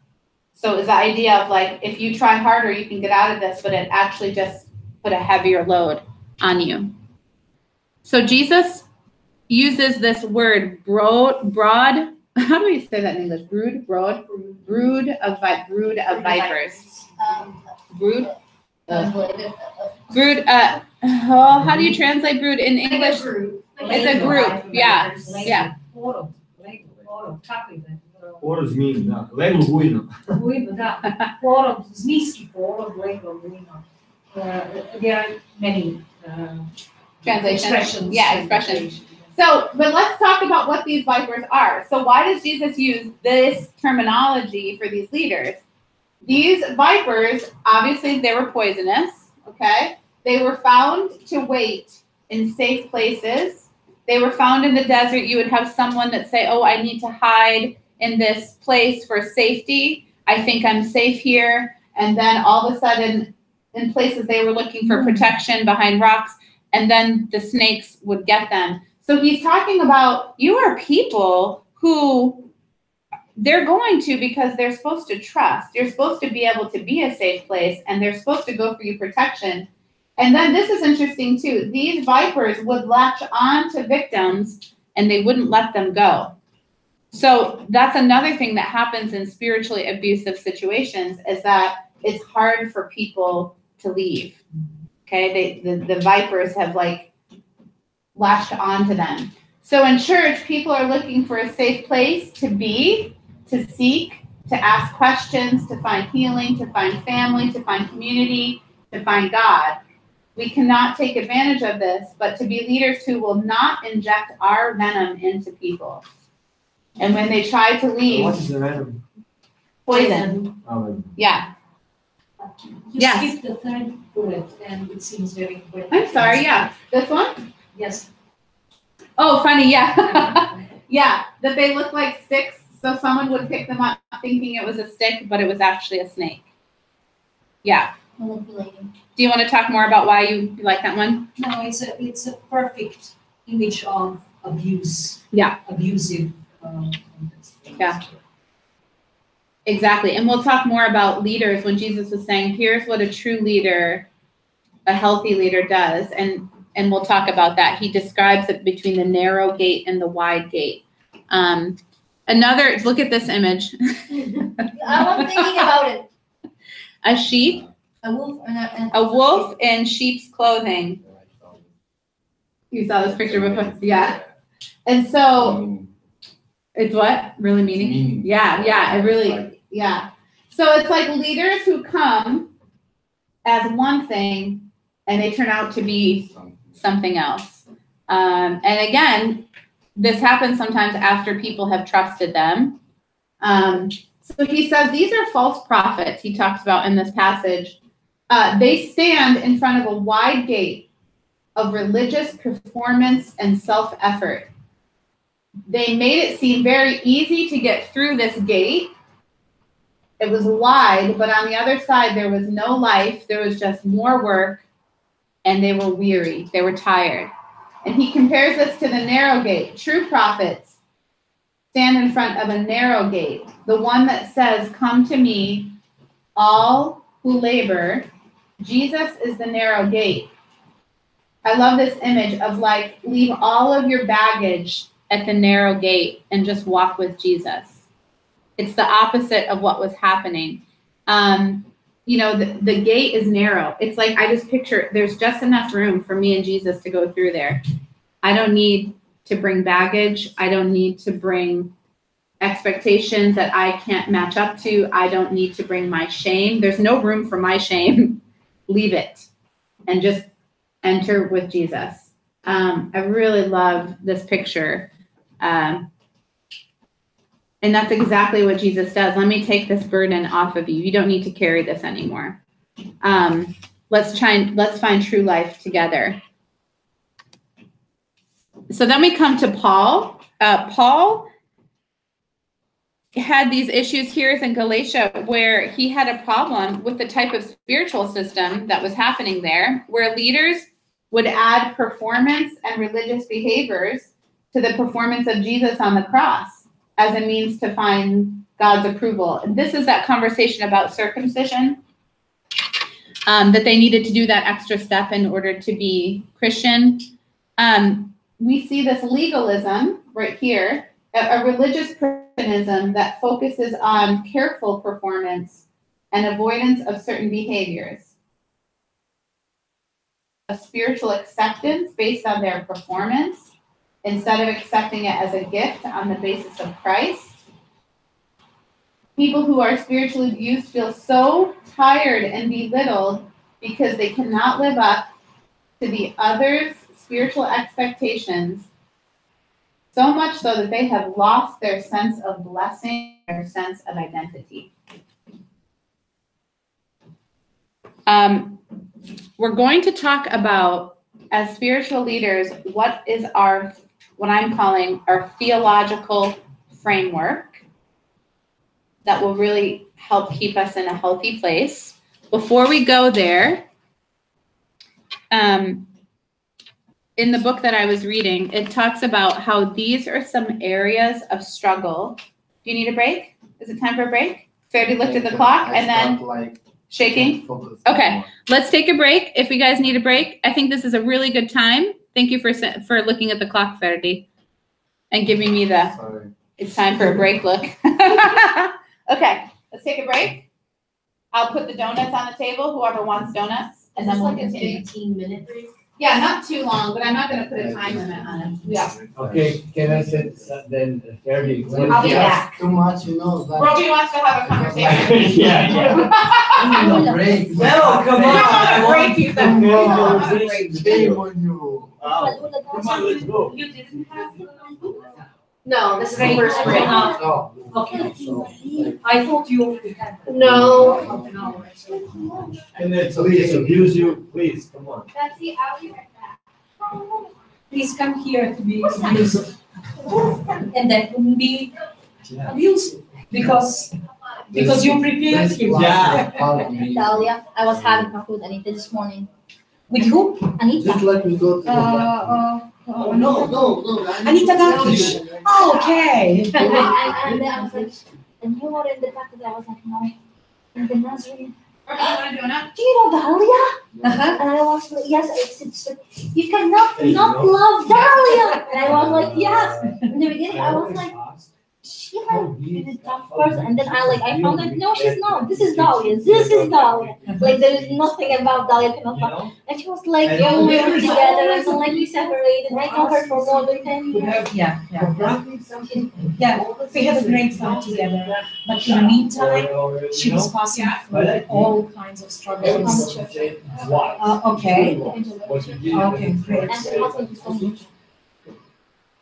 Speaker 1: So it was the idea of like, if you try harder, you can get out of this, but it actually just put a heavier load on you. So Jesus uses this word broad. How do we say that in English? Brood of vipers. Brood?
Speaker 3: translated.
Speaker 1: Brood, how do you translate brood in
Speaker 6: Like a
Speaker 1: English?
Speaker 6: group.
Speaker 1: It's a group, yeah, yeah.
Speaker 9: Porod, kako ide?
Speaker 4: Porod mean, da. Leglo bujno.
Speaker 9: Bujno, da. Porod, zmijski porod, leglo bujno. There are many
Speaker 1: Translations.
Speaker 9: expressions.
Speaker 1: Yeah, expressions. So, but let's talk about what these vipers are. So why does Jesus use this terminology for these leaders? These vipers, obviously they were poisonous, okay? They were found to wait in safe places. They were found in the desert. You would have someone that say, oh, I need to hide in this place for safety. I think I'm safe here. And then all of a sudden, in places they were looking for protection behind rocks, and then the snakes would get them. So he's talking about, you are people who they're going to because they're supposed to trust. You're supposed to be able to be a safe place, and they're supposed to go for you protection. And then this is interesting too. These vipers would latch on to victims and they wouldn't let them go. So that's another thing that happens in spiritually abusive situations, is that it's hard for people to leave. Okay, the vipers have like latched onto them. So in church, people are looking for a safe place to be, to seek, to ask questions, to find healing, to find family, to find community, to find God. We cannot take advantage of this, but to be leaders who will not inject our venom into people. And when they try to
Speaker 4: What
Speaker 1: leave,
Speaker 4: is the venom?
Speaker 1: poison.
Speaker 4: Oh,
Speaker 1: Yeah.
Speaker 9: You
Speaker 1: Yes.
Speaker 9: skipped the third bullet, and it seems very important.
Speaker 1: I'm sorry, yeah. This one?
Speaker 9: Yes.
Speaker 1: Oh, funny, yeah. Yeah, that they look like sticks, so someone would pick them up thinking it was a stick, but it was actually a snake. Yeah.
Speaker 3: Manipulating.
Speaker 1: Do you want to talk more about why you like that one?
Speaker 9: No, it's a perfect image of abuse.
Speaker 1: Yeah.
Speaker 9: Abusive.
Speaker 1: Yeah. Exactly. And we'll talk more about leaders when Jesus was saying, here's what a true leader, a healthy leader does. And we'll talk about that. He describes it between the narrow gate and the wide gate. Another, look at this image.
Speaker 3: I was thinking about it.
Speaker 1: A sheep,
Speaker 3: A wolf and
Speaker 1: a wolf in sheep's clothing. You saw this picture before? Yeah. And so it's what? Really meaning? Yeah, it really, yeah. So it's like leaders who come as one thing and they turn out to be something else. And again, this happens sometimes after people have trusted them. So he says these are false prophets, he talks about in this passage. They stand in front of a wide gate of religious performance and self-effort. They made it seem very easy to get through this gate. It was wide, but on the other side, there was no life. There was just more work, and they were weary. They were tired. And he compares this to the narrow gate. True prophets stand in front of a narrow gate, the one that says, come to me, all who labor. Jesus is the narrow gate. I love this image of like, leave all of your baggage at the narrow gate and just walk with Jesus. It's the opposite of what was happening. You know, the gate is narrow. It's like, I just picture there's just enough room for me and Jesus to go through there. I don't need to bring baggage. I don't need to bring expectations that I can't match up to. I don't need to bring my shame. There's no room for my shame. Leave it and just enter with Jesus. I really love this picture. And that's exactly what Jesus does. Let me take this burden off of you. You don't need to carry this anymore. Let's find true life together. So then we come to Paul. Paul had these issues here in Galatia where he had a problem with the type of spiritual system that was happening there, where leaders would add performance and religious behaviors to the performance of Jesus on the cross as a means to find God's approval. And this is that conversation about circumcision, that they needed to do that extra step in order to be Christian. We see this legalism right here, a religious Christianism that focuses on careful performance and avoidance of certain behaviors. A spiritual acceptance based on their performance instead of accepting it as a gift on the basis of Christ. People who are spiritually abused feel so tired and belittled because they cannot live up to the other's spiritual expectations, so much so that they have lost their sense of blessing, their sense of identity. We're going to talk about, as spiritual leaders, what I'm calling our theological framework that will really help keep us in a healthy place. Before we go there, in the book that I was reading, it talks about how these are some areas of struggle. Do you need a break? Is it time for a break? Ferdy looked at the clock and then shaking. Okay, let's take a break. If you guys need a break, I think this is a really good time. Thank you for looking at the clock, Ferdy, and giving me it's time for a break look. Okay, let's take a break. I'll put the donuts on the table, whoever wants donuts, and then we'll continue.
Speaker 6: 15-minute break?
Speaker 1: Yeah, not too long, but I'm not gonna put a time limit on it. Yeah.
Speaker 4: Okay, can I say then, Ferdy?
Speaker 1: I'll be back.
Speaker 5: Too much, you know. That.
Speaker 1: Robbie wants to have a conversation.
Speaker 4: Yeah.
Speaker 5: Break.
Speaker 4: No, come
Speaker 1: You
Speaker 4: on.
Speaker 1: don't want to break you, then.
Speaker 5: Come
Speaker 1: You don't
Speaker 5: on.
Speaker 1: want to break.
Speaker 5: Shame on you.
Speaker 4: Wow. Come on, let's go.
Speaker 1: You didn't have to.
Speaker 6: No, this is the first break.
Speaker 5: Oh.
Speaker 9: Okay, I thought you already had.
Speaker 6: No.
Speaker 4: Can I please abuse you? Please, come on.
Speaker 6: Betsy, I'll be right back.
Speaker 9: Please come here to be abusive. And that wouldn't be abusive, because you prepared him.
Speaker 4: Yeah.
Speaker 3: Dahlia, I was having coffee with Anita this morning.
Speaker 9: With who?
Speaker 3: Anita.
Speaker 5: Just let me go to the no.
Speaker 9: Anita Gakish. Oh, okay.
Speaker 3: And then I was like, and you were in the back of that. I was like, no. And then Nazarene,
Speaker 1: Robbie, you want to do it?
Speaker 3: do you know Dahlia?
Speaker 9: Uh-huh.
Speaker 3: And I was like, yes. It's like, you cannot not love Dahlia. And I was like, yes. In the beginning, I was like, she is a tough person. And then I found out, no, she's not. This is Dahlia. This is Dahlia. Like, there is nothing about Dahlia cannot love. And she was like, we were together, and then like we separated. I know her for more than 10 years.
Speaker 9: Yeah. We had a great time together. But in the meantime, she was passing through all kinds of struggles. Okay. Okay, great.
Speaker 3: And her husband was going to,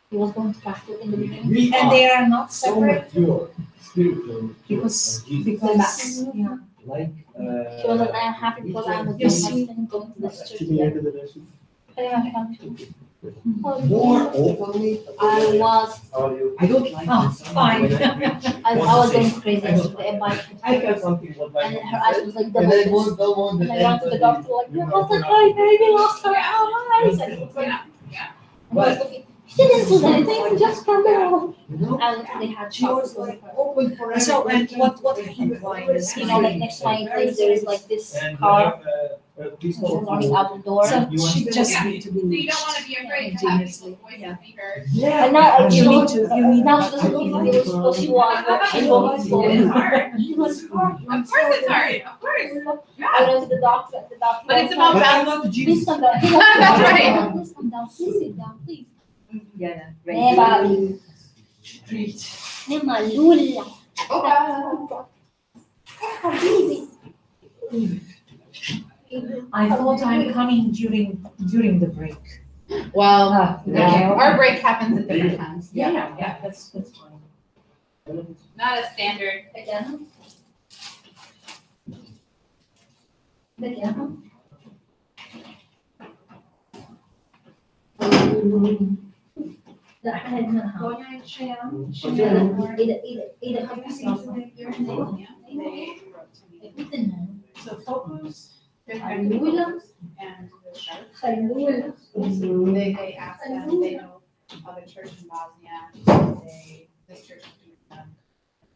Speaker 3: he was going to Catholic in the beginning.
Speaker 9: And they are not
Speaker 4: so
Speaker 9: separate
Speaker 4: pure, spiritual.
Speaker 9: because
Speaker 3: Yeah.
Speaker 4: Like,
Speaker 3: She was like, I am happy because I was going to this church.
Speaker 4: more openly.
Speaker 3: I was
Speaker 4: I don't like
Speaker 9: Oh,
Speaker 4: this.
Speaker 9: fine.
Speaker 4: When I preach,
Speaker 3: I was going crazy. I was like,
Speaker 4: I felt something what
Speaker 3: and then her eyes was like
Speaker 5: And
Speaker 3: double
Speaker 5: I
Speaker 3: this.
Speaker 5: don't want
Speaker 3: And I went to the doctor like, I was like, my baby lost her eyes. And he was like, I was looking, she didn't do anything, just come out. And they had
Speaker 5: She was
Speaker 3: shots.
Speaker 5: like open for
Speaker 9: So, and
Speaker 5: everyone.
Speaker 9: what happened? Why is
Speaker 3: You know, like next to my place, there is like this
Speaker 4: And
Speaker 3: car.
Speaker 4: please
Speaker 3: She was
Speaker 4: go.
Speaker 3: running out the door.
Speaker 9: So she just
Speaker 1: Yeah.
Speaker 9: need to be
Speaker 1: So you
Speaker 9: reached.
Speaker 1: don't want to be afraid to have people's voices be heard.
Speaker 5: Yeah.
Speaker 3: And now
Speaker 9: You need to, you need
Speaker 3: now she doesn't even know what she was. She's walking
Speaker 1: It is
Speaker 3: slowly.
Speaker 1: hard.
Speaker 3: She was hard.
Speaker 1: Of course it's hard. Of course.
Speaker 3: I went to the doctor. The doctor.
Speaker 1: But it's about
Speaker 5: But
Speaker 1: balance.
Speaker 5: I'm not
Speaker 3: Please
Speaker 5: Jesus.
Speaker 3: come down.
Speaker 1: That's right.
Speaker 3: Please come down. Please sit down. Please.
Speaker 9: Yeah.
Speaker 3: Never. Never. Lula. Habibi.
Speaker 9: I thought I'm coming during the break.
Speaker 1: Well,
Speaker 9: Okay.
Speaker 1: our break happens at different times.
Speaker 9: Yeah, that's fine.
Speaker 1: Not a standard.
Speaker 3: Again. Again. لا احنا ننهى اذا
Speaker 1: So focus,
Speaker 3: خلونا
Speaker 1: and the sharp.
Speaker 3: خلونا
Speaker 1: They ask them, they know of a church in Bosnia, this church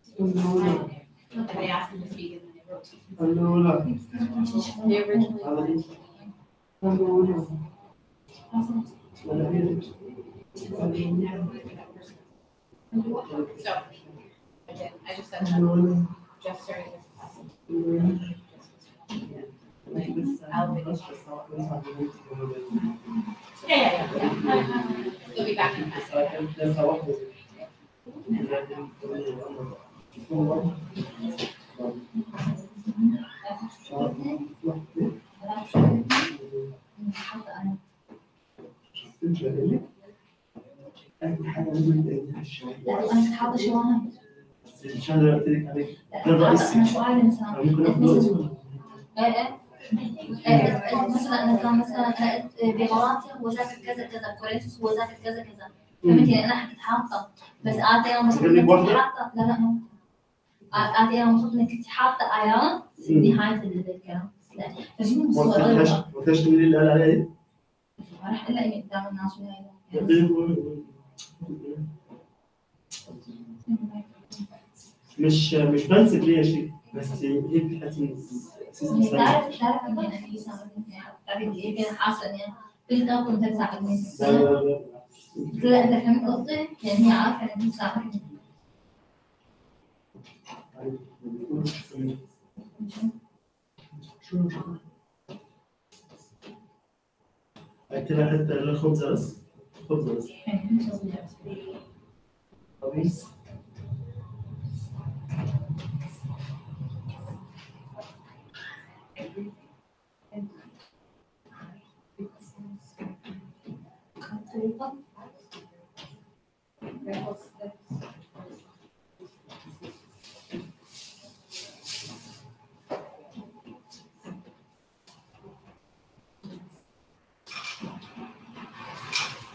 Speaker 1: is doing them. And they asked them to speak and then they wrote something. They originally so they never would have been that person. So I did. I just said that. Just started this class. He'll be back in a minute.
Speaker 3: لا انا حاطه شوية.
Speaker 5: عشان اللي قلت لك عليه
Speaker 3: لا انا شوية انسى.
Speaker 5: ممكن أفضل.
Speaker 3: مثلا انا كان مثلا بغلطي هو ذاكر كذا كذا كوريتوس هو ذاكر كذا كذا فهمتي انا كنت حاطه بس اعطي انا المفروض انك كنت حاطه لا لا اعطي انا المفروض انك كنت حاطه ايات في نهايه الكلام لا فجيني مصوره
Speaker 5: ما فيهاش تقولي اللي قال عليها ايه؟
Speaker 3: راح الا قدام الناس وهاي
Speaker 5: مش بنسب ليها شيء بس هيك بتحسي
Speaker 3: تعرف ان انا في سنه تعرف ايه كان حاصل يعني كل كنت تساعدني لا انت فهمت قصدي؟ يعني هي عارفه انك تساعدني
Speaker 5: أكلها حتى الخبزة بس خبزة بس خبيث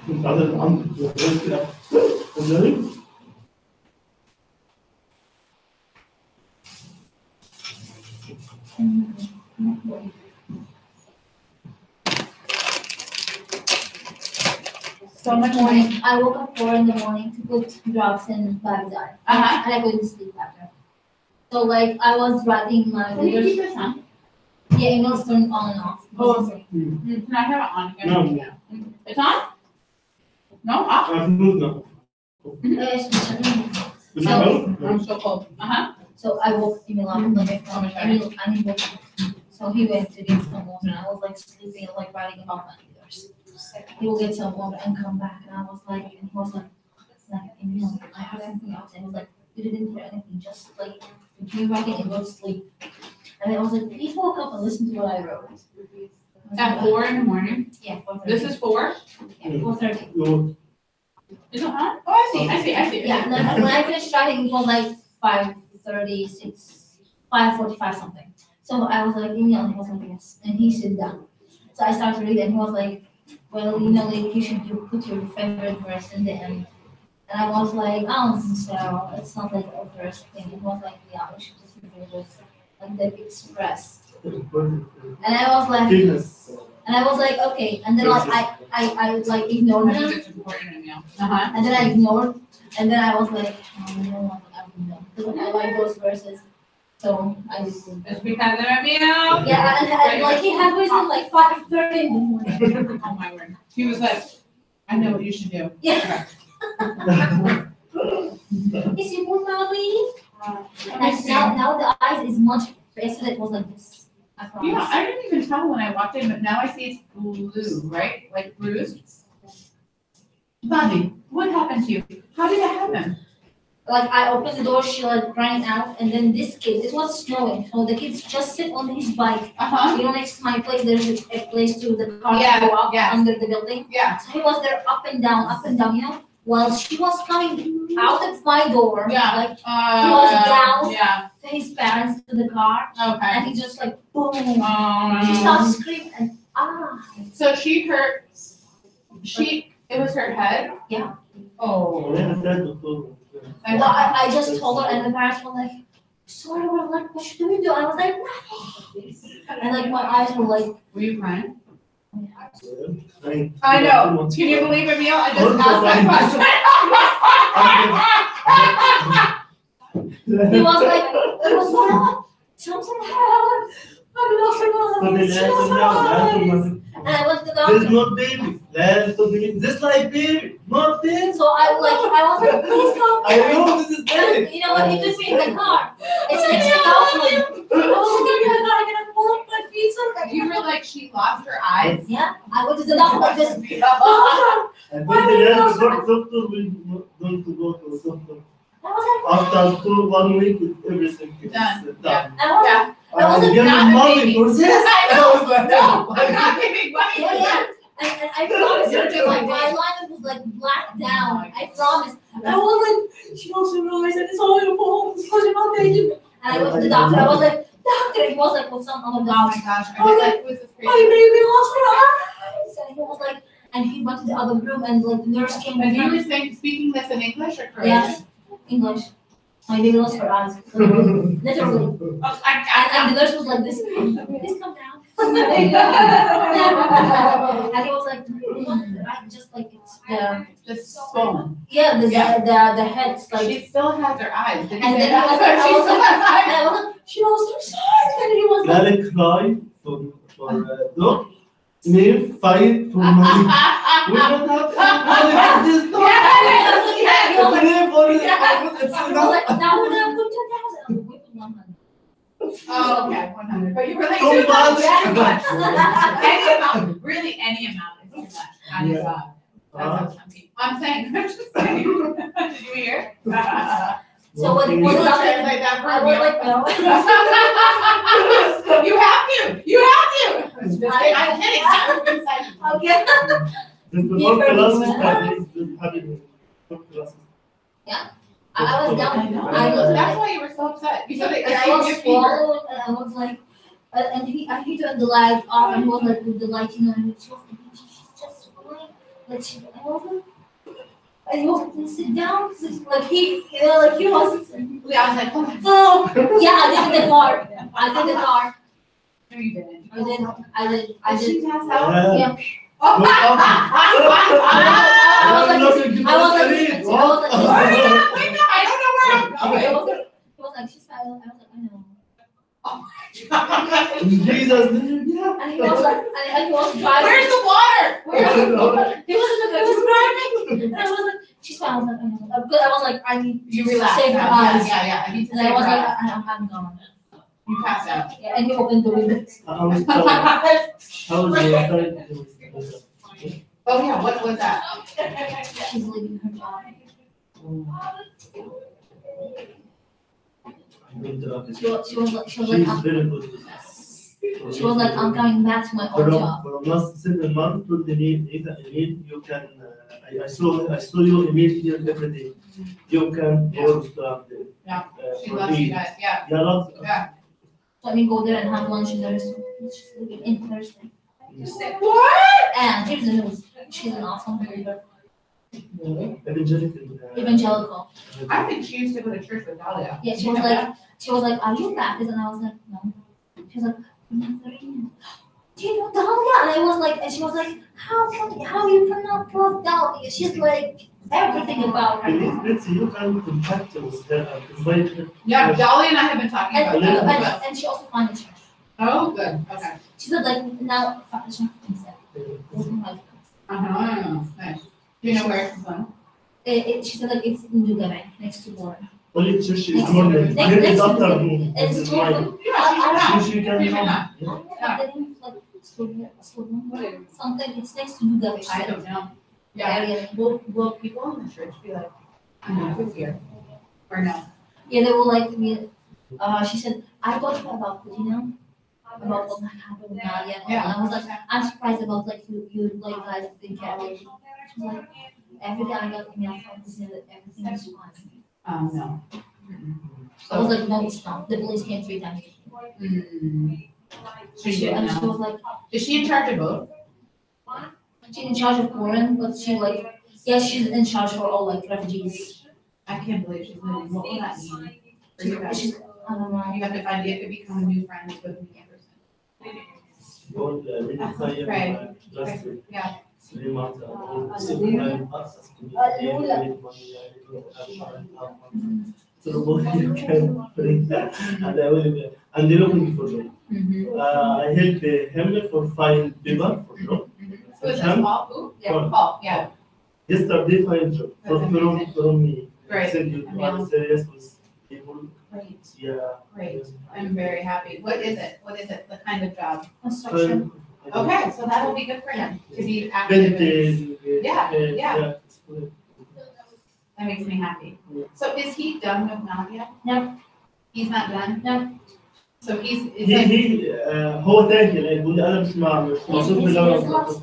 Speaker 5: كنت عدد عندك كده قدامي
Speaker 1: So much
Speaker 3: morning. I woke up 4 in the morning to put drops in Baghdad.
Speaker 1: Uh-huh.
Speaker 3: And I couldn't sleep after. So like I was writing my
Speaker 1: Can you keep
Speaker 3: leaders.
Speaker 1: this on?
Speaker 3: Yeah, emails turn on and off.
Speaker 1: Oh, okay. Can I have it on again?
Speaker 5: No.
Speaker 1: Yeah. It's on? No, off?
Speaker 5: عفنودنا
Speaker 1: I'm so cold. Uh-huh.
Speaker 3: So I woke Emil up like Emil and he woke up. So he went to get some water and I was like sleeping like writing about my leaders. He will get some water and come back and I was like and he was like Emil, I have something else and he was like you didn't hear anything, just like continue writing and go to sleep. And I was like, please woke up and listen to what I wrote.
Speaker 1: At 4 in the morning?
Speaker 3: Yeah, 4:30.
Speaker 1: This is 4?
Speaker 3: Yeah, 4:30.
Speaker 1: Is it on? Oh, I see.
Speaker 3: Yeah, and then when I finished writing, it was like 5:36, 5:45 something. So I was like, Emil, and he was like, yes. And he sit down. So I started reading, and he was like, well, you know, like, you should put your favorite verse in the end. And I was like, I don't think so. It's not like a verse thing. It was like, yeah, we should just read it like the express. And I was like, okay. And then like I like ignored him.
Speaker 1: It's important in now. Uh-huh.
Speaker 3: And then I ignored, and then I was like, oh, you know what, I don't know. Because I like those verses. So I just did
Speaker 1: It's
Speaker 3: that.
Speaker 1: because of me.
Speaker 3: Yeah, and like he had wisdom like 5:30 in the morning.
Speaker 1: Oh my word. He was like, I know what you should do.
Speaker 3: Yeah. Is your book mommy? And now the eyes is much better. It was like this. I promise.
Speaker 1: Yeah, I didn't even tell when I walked in, but now I see it's blue, right? Like bruised. Bobby, what happened to you? How did that happen?
Speaker 3: Like I opened the door, she like crying out, and then this kid, it was snowing, so the kids just sit on his bike.
Speaker 1: Uh-huh.
Speaker 3: You know, next to my place, there's a place to the car
Speaker 1: Yeah,
Speaker 3: to go up
Speaker 1: yeah.
Speaker 3: under the building.
Speaker 1: Yeah.
Speaker 3: So he was there up and down, you know, while she was coming out of my door.
Speaker 1: Yeah.
Speaker 3: Like he was down
Speaker 1: Yeah.
Speaker 3: to his parents to the car,
Speaker 1: Okay.
Speaker 3: and he just like boom.
Speaker 1: Oh,
Speaker 3: She
Speaker 1: no.
Speaker 3: started screaming and
Speaker 1: So she hurt. It was her head.
Speaker 3: Yeah.
Speaker 1: Oh.
Speaker 3: Well, I just told her, and the parents were like, sorry, we're like, what should we do? I was like, nothing. And like my eyes were like,
Speaker 1: Were you crying?
Speaker 5: I
Speaker 1: I know. Can you believe it, Emil? I just asked that question.
Speaker 3: he was like, it was what? Something happened. And I went to the
Speaker 5: There's
Speaker 3: doctor.
Speaker 5: not baby. Let's talk again. This like baby, not baby.
Speaker 3: So I was like, please come.
Speaker 5: I know this is baby.
Speaker 3: And you know what? He took me in the car. It's next to Kaufman. I was like, oh my god, I cannot pull up my feet. So like,
Speaker 1: You were like, she lost her eyes.
Speaker 3: yeah, I went to the doctor like this.
Speaker 5: And then the doctor will going to go to the doctor.
Speaker 3: I was
Speaker 5: After 1 week, everything is
Speaker 1: Done.
Speaker 5: done.
Speaker 3: like, I was like,
Speaker 5: I was
Speaker 3: not
Speaker 5: getting money
Speaker 1: baby.
Speaker 5: for this. I was like,
Speaker 1: No, I'm not giving money
Speaker 3: yeah,
Speaker 1: for
Speaker 3: yeah.
Speaker 1: this.
Speaker 3: And I promised her,
Speaker 1: You're just like
Speaker 3: my
Speaker 1: this.
Speaker 3: line was like black down. I promised. I was like, she also realized that it's all your fault. It's because you're not taking. And I went to the doctor. I was like, doctor. He was like, with some other
Speaker 1: Oh
Speaker 3: doctor.
Speaker 1: my gosh, I
Speaker 3: I was
Speaker 1: was
Speaker 3: like,
Speaker 1: like, was this
Speaker 3: My
Speaker 1: crazy?
Speaker 3: baby lost her eyes. And he was like, and he went to the other room and like the nurse came
Speaker 1: And
Speaker 3: with
Speaker 1: you
Speaker 3: him.
Speaker 1: were saying, speaking this in English or Korean?
Speaker 3: Yes, English. My baby lost her eyes. Literally.
Speaker 1: Oh, I
Speaker 3: And the nurse was like, this, please come down. And he was like, I just like it's
Speaker 1: just swollen.
Speaker 3: yeah,
Speaker 1: Yeah.
Speaker 3: the head's like.
Speaker 1: She still has her eyes. Did you
Speaker 3: And
Speaker 1: say
Speaker 3: then I was
Speaker 1: that?
Speaker 3: like,
Speaker 1: She still has eyes.
Speaker 3: and I was like, she lost her sight. And he was like,
Speaker 5: Malik cry for dog. Name fight for money. We don't have this dog.
Speaker 3: he was like,
Speaker 5: Pay for it.
Speaker 3: he was like, now we're gonna put 2,000. I'm like, we put 100.
Speaker 1: Oh, okay, 100. But you were like,
Speaker 5: Too much.
Speaker 1: too much. Any amount, really any amount is too much. That is,
Speaker 5: Yeah.
Speaker 1: that's what I'm saying. I'm just saying. Did you hear?
Speaker 3: So when
Speaker 1: You
Speaker 3: the
Speaker 1: will
Speaker 3: doctor,
Speaker 1: translate that for
Speaker 3: I
Speaker 1: me.
Speaker 3: was like, no.
Speaker 1: You have to. You have to. I'm kidding.
Speaker 3: Okay.
Speaker 5: The
Speaker 3: Be
Speaker 5: dog
Speaker 3: very
Speaker 5: classes
Speaker 3: well.
Speaker 5: having dog classes.
Speaker 3: I was
Speaker 1: I
Speaker 3: down.
Speaker 1: know.
Speaker 3: I was
Speaker 1: That's why you were so upset. You said
Speaker 3: And
Speaker 1: it
Speaker 3: I was
Speaker 1: gave you fever.
Speaker 3: swallowed, and I was like, and he turned the light off, and he was like, with the light, you know, and she was like, she's just swallowing. Like, I was like, and he was like, sit down, like he, you know, like he was,
Speaker 1: Yeah, I was like, oh,
Speaker 3: oh, yeah, I did the car,
Speaker 1: no, you didn't.
Speaker 3: I
Speaker 1: Did she
Speaker 3: did,
Speaker 1: pass out?
Speaker 3: yeah.
Speaker 1: Oh,
Speaker 3: I was like,
Speaker 5: He
Speaker 3: I was like,
Speaker 1: wait, no, I don't know where I'm
Speaker 3: he
Speaker 1: going.
Speaker 3: was like, she's fine, I was like, I know.
Speaker 5: Jesus, yeah.
Speaker 3: And he was like, and he was driving.
Speaker 1: Where's the water? Where's the water?
Speaker 3: He was driving, and I was like, she's fine, I was like, I know. Because I was like, I need
Speaker 1: You
Speaker 3: to
Speaker 1: relax.
Speaker 3: save her
Speaker 1: Yeah,
Speaker 3: eyes.
Speaker 1: yeah. I need to
Speaker 3: And
Speaker 1: save
Speaker 3: I was
Speaker 1: her
Speaker 3: like,
Speaker 1: eyes.
Speaker 3: I'm gone.
Speaker 1: You passed out.
Speaker 3: Yeah, and he opened the window.
Speaker 5: How was the
Speaker 1: Oh, yeah, what was that?
Speaker 3: She's leaving her job. She was like,
Speaker 5: She's very good.
Speaker 3: I'm coming back to my old job.
Speaker 5: For last 7 months, told me, Ethan, you can, I saw you email here every day. You can go to
Speaker 1: Yeah. She
Speaker 5: for
Speaker 1: loves you
Speaker 5: me.
Speaker 1: guys, yeah.
Speaker 5: Yeah, lots.
Speaker 1: Yeah.
Speaker 3: Let me go there and have lunch in Thursday. She's leaving in Thursday.
Speaker 1: What?
Speaker 3: And here's the news. She's an awesome believer.
Speaker 5: Evangelical.
Speaker 3: Evangelical.
Speaker 1: I think she used to go to church with Dahlia.
Speaker 3: Yeah, she was like, are you Baptist? And I was like, no. She was like, I'm 13. Do you know Dahlia? And I was like, and she was like, how you cannot love Dahlia? She's like everything about her.
Speaker 5: Let's see, you can contact with her and invite her.
Speaker 1: Yeah, Dahlia and I have been talking about that.
Speaker 3: And she also found a church.
Speaker 1: Oh, good, okay.
Speaker 3: She said like now she said.
Speaker 1: Nice. Do you know where she's going?
Speaker 3: She said like it's in Dubai, next to Warren.
Speaker 5: Only church is morning. Maybe it's afternoon.
Speaker 3: It's
Speaker 5: It's
Speaker 3: school.
Speaker 5: mine.
Speaker 1: Yeah,
Speaker 5: She can
Speaker 1: She
Speaker 5: come.
Speaker 1: not.
Speaker 3: Something, it's next to Dubai.
Speaker 1: I don't know. Yeah, will people in the church be like, I'm not with here? Or no?
Speaker 3: Yeah, they will like me. She said, I got about about what happened with Nadia.
Speaker 1: Yeah.
Speaker 3: And I was like, I'm surprised about like you like guys think everything. She was like, every day I got email from to say that everything is fine.
Speaker 1: No.
Speaker 3: I was like, no, it's not. The police came 3 times.
Speaker 1: She
Speaker 3: She,
Speaker 1: didn't
Speaker 3: and she
Speaker 1: know.
Speaker 3: was like,
Speaker 1: Is she in charge of both?
Speaker 3: she's in charge of Warren, but she like, yeah, she's in charge for all like refugees.
Speaker 1: I can't believe she's moving. What will that mean for you guys?
Speaker 3: She's, I don't know.
Speaker 1: You have to find it to become new friends with me, Anderson.
Speaker 5: God, really
Speaker 1: Right.
Speaker 5: last week.
Speaker 1: Yeah.
Speaker 5: 3 months. So the boy can bring that, and I will, and they're looking for job. I helped him for 5 people for job.
Speaker 1: Who is this, Paul? Who? Yeah,
Speaker 5: Paul.
Speaker 1: Paul, yeah.
Speaker 5: Yesterday, find job
Speaker 1: That's amazing.
Speaker 5: from me.
Speaker 1: Great.
Speaker 5: I said you are serious with people
Speaker 1: Great,
Speaker 10: Yeah.
Speaker 1: great. I'm very happy. What is it? What is it? The kind of job?
Speaker 3: Construction.
Speaker 1: Okay, so that'll be good for him to be active. in- Yeah, yeah. That makes me happy. So is he done with Nadia?
Speaker 3: No.
Speaker 1: He's not done?
Speaker 3: No.
Speaker 1: So he's, is
Speaker 10: هي
Speaker 1: it,
Speaker 10: هي هو تاني يعني يقول لي انا مش مش مبسوط
Speaker 3: He's
Speaker 10: باللي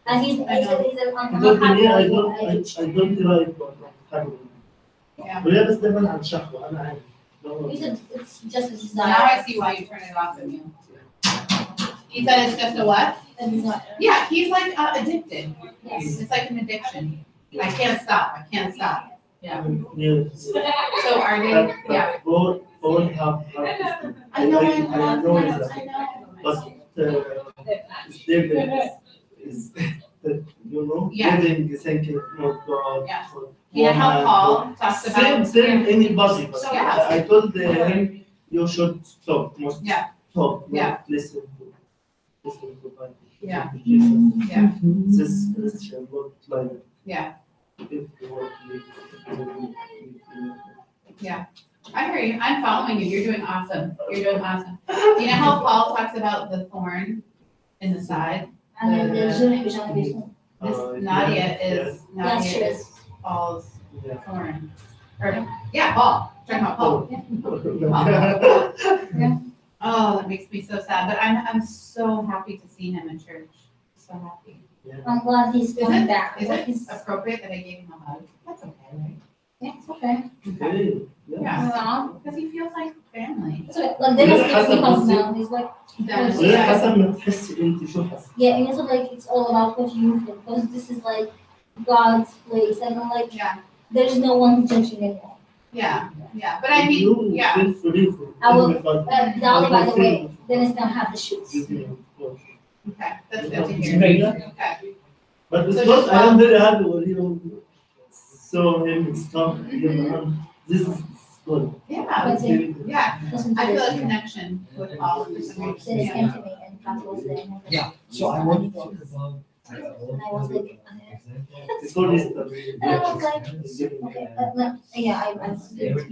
Speaker 3: And he's
Speaker 1: I know.
Speaker 3: I'm
Speaker 10: I don't
Speaker 3: not happy
Speaker 10: I
Speaker 3: with
Speaker 10: don't
Speaker 3: it.
Speaker 10: I don't like حاجة
Speaker 1: yeah.
Speaker 10: وهي بس دايما عن شهوة انا عارف
Speaker 3: He said it's just a
Speaker 1: Now
Speaker 3: desire.
Speaker 1: I see why you turn it off from you. He said it's just a what?
Speaker 3: A desire.
Speaker 1: Yeah, he's like addicted.
Speaker 3: Yes.
Speaker 1: It's like an addiction. I can't stop, I can't stop. Yeah.
Speaker 10: Yes.
Speaker 1: So are they, yeah.
Speaker 10: both have
Speaker 1: I know, I
Speaker 10: I
Speaker 1: know,
Speaker 10: know
Speaker 1: I
Speaker 10: it's
Speaker 1: know.
Speaker 10: but it's different is that you know
Speaker 1: Yeah.
Speaker 10: living thinking not God
Speaker 1: Yeah.
Speaker 10: for
Speaker 1: You know how
Speaker 10: woman,
Speaker 1: Paul talks about.
Speaker 10: same anybody but
Speaker 1: Yeah.
Speaker 10: I told him you should stop must
Speaker 1: Yeah.
Speaker 10: stop
Speaker 1: Yeah.
Speaker 10: not listen to Bible.
Speaker 1: Yeah.
Speaker 10: Jesus.
Speaker 1: Yeah.
Speaker 10: This Christian not like
Speaker 1: Yeah.
Speaker 10: if you want to live.
Speaker 1: I hear you. I'm following you. You're doing awesome. You're doing awesome. You know how Paul talks about the thorn in the side?
Speaker 3: And then there's a vision.
Speaker 1: This
Speaker 10: Yeah.
Speaker 3: Yes,
Speaker 1: Nadia
Speaker 3: she
Speaker 1: is Paul's
Speaker 10: Yeah.
Speaker 1: thorn. Or, yeah, Paul. Talking about Paul. Oh, that makes me so sad. But I'm so happy to see him in church. So happy.
Speaker 3: I'm glad he's
Speaker 1: Is
Speaker 3: coming
Speaker 1: it,
Speaker 3: back.
Speaker 1: is it
Speaker 3: He's-
Speaker 1: appropriate that I gave him a hug? That's okay, right?
Speaker 3: Yeah, it's okay.
Speaker 1: Okay.
Speaker 10: Yeah.
Speaker 1: Yeah, because he feels like family.
Speaker 3: It's okay. Like Dennis
Speaker 10: Yeah,
Speaker 3: gets me
Speaker 10: Hassan
Speaker 3: home
Speaker 10: Basri.
Speaker 3: now. He's like,
Speaker 1: Dennis,
Speaker 10: ولا
Speaker 1: yeah.
Speaker 10: حسب ما تحسي انت شو حاسه
Speaker 3: yeah, and it's like it's all about what you feel because this is like God's place, and I'm like,
Speaker 1: Yeah,
Speaker 3: there's no one judging anyone.
Speaker 1: yeah, yeah. But I mean,
Speaker 10: you
Speaker 1: yeah.
Speaker 10: feel free for
Speaker 3: I will-
Speaker 10: everybody.
Speaker 3: Dolly, by the way, Dennis gonna have the shoots.
Speaker 10: You can, of course.
Speaker 1: Okay, that's good to hear.
Speaker 10: Yeah.
Speaker 1: Okay.
Speaker 10: But it's
Speaker 1: So
Speaker 10: not,
Speaker 1: just
Speaker 10: I am very happy when you saw him stop, you know, this is good.
Speaker 1: Yeah,
Speaker 3: That's it.
Speaker 1: yeah.
Speaker 3: Listen to
Speaker 1: I feel
Speaker 3: this.
Speaker 1: a connection with Paul for some
Speaker 3: Dennis
Speaker 1: reason.
Speaker 3: came to me and Kathy was there. And I was like,
Speaker 4: Yeah, so I want to talk about.
Speaker 3: And I was like,
Speaker 10: It's good is the.
Speaker 3: and I was like, okay, yeah, I was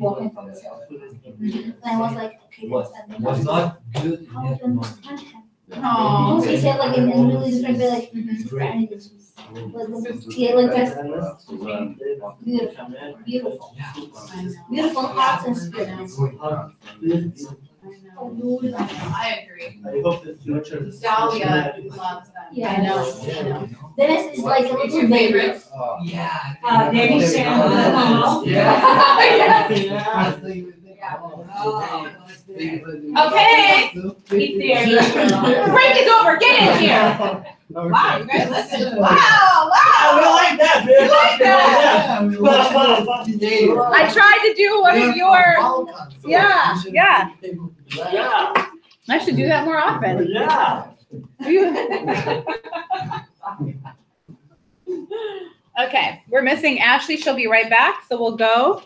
Speaker 3: walking from myself. And I was like, okay,
Speaker 4: Was
Speaker 3: and then
Speaker 4: was not good
Speaker 3: how
Speaker 4: enough.
Speaker 3: can understand him?
Speaker 1: Oh.
Speaker 3: He said like in a really different way, like,
Speaker 1: Mhm.
Speaker 3: yeah, like that's beautiful, beautiful,
Speaker 1: I know.
Speaker 3: beautiful hearts and spirits.
Speaker 1: I know. I agree.
Speaker 10: I hope the future is.
Speaker 1: Dahlia loves them.
Speaker 3: Yeah.
Speaker 1: I know, I know.
Speaker 3: Dennis is like a
Speaker 1: What's
Speaker 3: little
Speaker 1: your
Speaker 3: baby.
Speaker 1: favorite?
Speaker 4: Yeah.
Speaker 9: Danny Sanders, Mama.
Speaker 1: Okay. Keep there. Break is over. Get in here. Wow, you guys listen. Wow, wow.
Speaker 10: like that,
Speaker 1: You like that? I tried to do one of your, yeah.
Speaker 10: Yeah.
Speaker 1: I should do that more often.
Speaker 10: Yeah.
Speaker 1: Okay, we're missing Ashley. She'll be right back, so we'll go.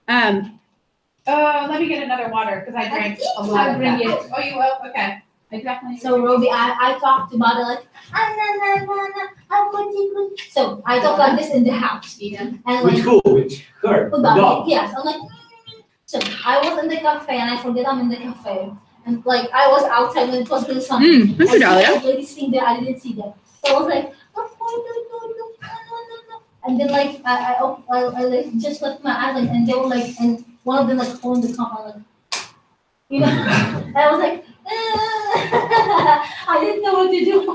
Speaker 1: Let me get another water because I drank a lot of
Speaker 3: Bring
Speaker 1: that.
Speaker 3: it.
Speaker 1: Oh, you will? Okay. I definitely.
Speaker 3: So Roby, I talked about it like, I'm going to. So I talk like this in the house,
Speaker 1: Eden.
Speaker 3: and
Speaker 4: With
Speaker 3: like,
Speaker 4: who? With her?
Speaker 3: with Dog. Yes, I'm like. So I was in the cafe and I forget I'm in the cafe, and like I was outside when it was really sunny.
Speaker 1: Mr.
Speaker 3: And
Speaker 1: Dahlia.
Speaker 3: the lady sitting there, I didn't see them. So I was like, and then like I like just left my eyes like, and they were like, and one of them like holding the cup, like, you know, and I was like, I didn't know what to do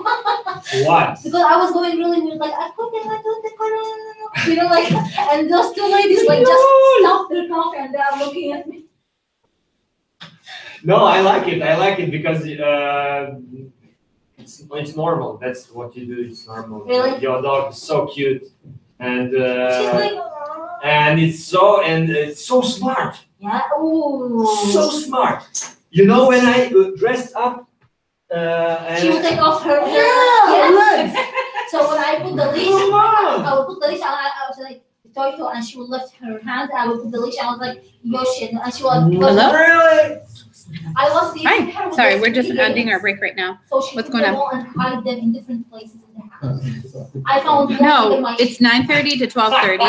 Speaker 4: What?
Speaker 3: because I was going really weird, like I couldn't, you know, like, and those two ladies like just stopped their coffee and they are looking at me.
Speaker 4: No, I like it. I like it because it's normal. That's what you do. It's normal.
Speaker 3: Really?
Speaker 4: Your dog is so cute, and
Speaker 3: She's like,
Speaker 4: and it's so smart.
Speaker 3: yeah, ooh.
Speaker 4: So smart. You know when I dressed up,
Speaker 3: She would
Speaker 4: and
Speaker 3: take off her hair.
Speaker 4: Yeah,
Speaker 3: Yes. So when I put the leash,
Speaker 4: come on.
Speaker 3: I would put the leash on. I was like, Toto, and she would lift her hand. I would put the leash. I was like, Yoshi, and she would.
Speaker 4: Really?
Speaker 3: I was teaching
Speaker 1: Hi.
Speaker 3: her with
Speaker 1: Sorry,
Speaker 3: the
Speaker 1: we're just
Speaker 3: students.
Speaker 1: ending our break right now.
Speaker 3: So she
Speaker 1: What's
Speaker 3: took
Speaker 1: going
Speaker 3: them
Speaker 1: on?
Speaker 3: all and hide them in different places in the house. I found one in
Speaker 1: No,
Speaker 3: my.
Speaker 1: it's 9:30 to 12:30.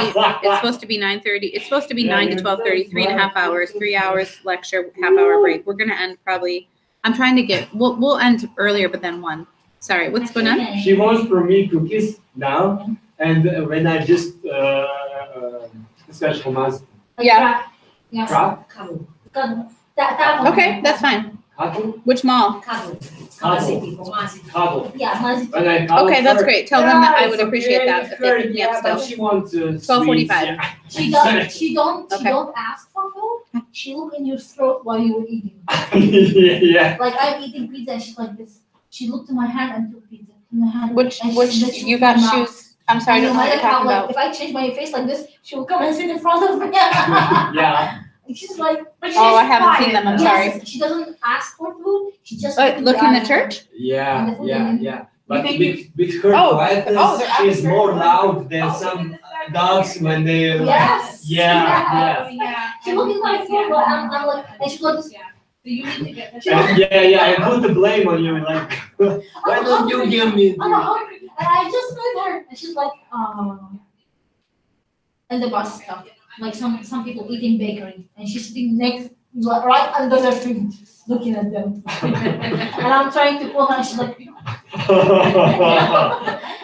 Speaker 1: It's supposed to be 9:30. It's supposed to be 9 to 12:30, 3.5 hours, 3 hours lecture, half-hour break. We're gonna end probably, I'm trying to get, we'll end earlier, but then 1. Sorry, what's going on?
Speaker 4: She wants from me cookies now, and when I just special mask.
Speaker 1: Yeah.
Speaker 3: Yeah.
Speaker 4: Crab?
Speaker 3: That one.
Speaker 1: Okay, that's fine.
Speaker 4: Cuddle?
Speaker 1: Which mall?
Speaker 3: Cuddle.
Speaker 4: Cuddle.
Speaker 3: Yeah, Mazit.
Speaker 4: When I cuddle
Speaker 1: Okay, that's
Speaker 4: her,
Speaker 1: great. Tell them that I
Speaker 4: "Yeah,
Speaker 1: would
Speaker 4: it's
Speaker 1: appreciate
Speaker 4: okay,
Speaker 1: that if they pick me up
Speaker 4: yeah, but
Speaker 1: still.
Speaker 4: she wants
Speaker 1: 12:45.
Speaker 4: yeah.
Speaker 3: She don't, she
Speaker 1: Okay.
Speaker 3: don't ask for food. She look in your throat while you were eating.
Speaker 4: Yeah.
Speaker 3: Like I'm eating pizza and she's like this. She looked to my hand and took pizza in my hand.
Speaker 1: Which,
Speaker 3: and
Speaker 1: which,
Speaker 3: she just
Speaker 1: you
Speaker 3: took
Speaker 1: got
Speaker 3: my mouth.
Speaker 1: shoes? I'm sorry, I
Speaker 3: And
Speaker 1: don't
Speaker 3: no
Speaker 1: know what
Speaker 3: matter
Speaker 1: you're
Speaker 3: how,
Speaker 1: talking
Speaker 3: like,
Speaker 1: about.
Speaker 3: if I change my face like this, she will come and sit in front of me.
Speaker 4: Yeah.
Speaker 3: And she's like,
Speaker 1: Oh, I haven't seen them, I'm sorry.
Speaker 3: yes, she doesn't ask for food. She just
Speaker 1: Look in the
Speaker 3: eyes.
Speaker 1: church?
Speaker 4: Yeah, yeah. But
Speaker 1: think
Speaker 4: with her
Speaker 1: Oh,
Speaker 4: quietness,
Speaker 1: oh, they're
Speaker 4: she's
Speaker 1: after
Speaker 4: more
Speaker 1: her.
Speaker 4: loud than some dogs when they.
Speaker 3: Yes.
Speaker 4: Yeah,
Speaker 1: Yeah.
Speaker 3: She looked in my throat, but I'm like, and she's like,
Speaker 1: So you need to get this.
Speaker 4: Yeah. I put the blame on you, like, why don't you give me?
Speaker 3: I'm hungry. And I just met her, and she's like, and the bus stopped. Like some people eating bakery, and she's sitting next, right under their feet, looking at them. And I'm trying to pull her, and she's like, and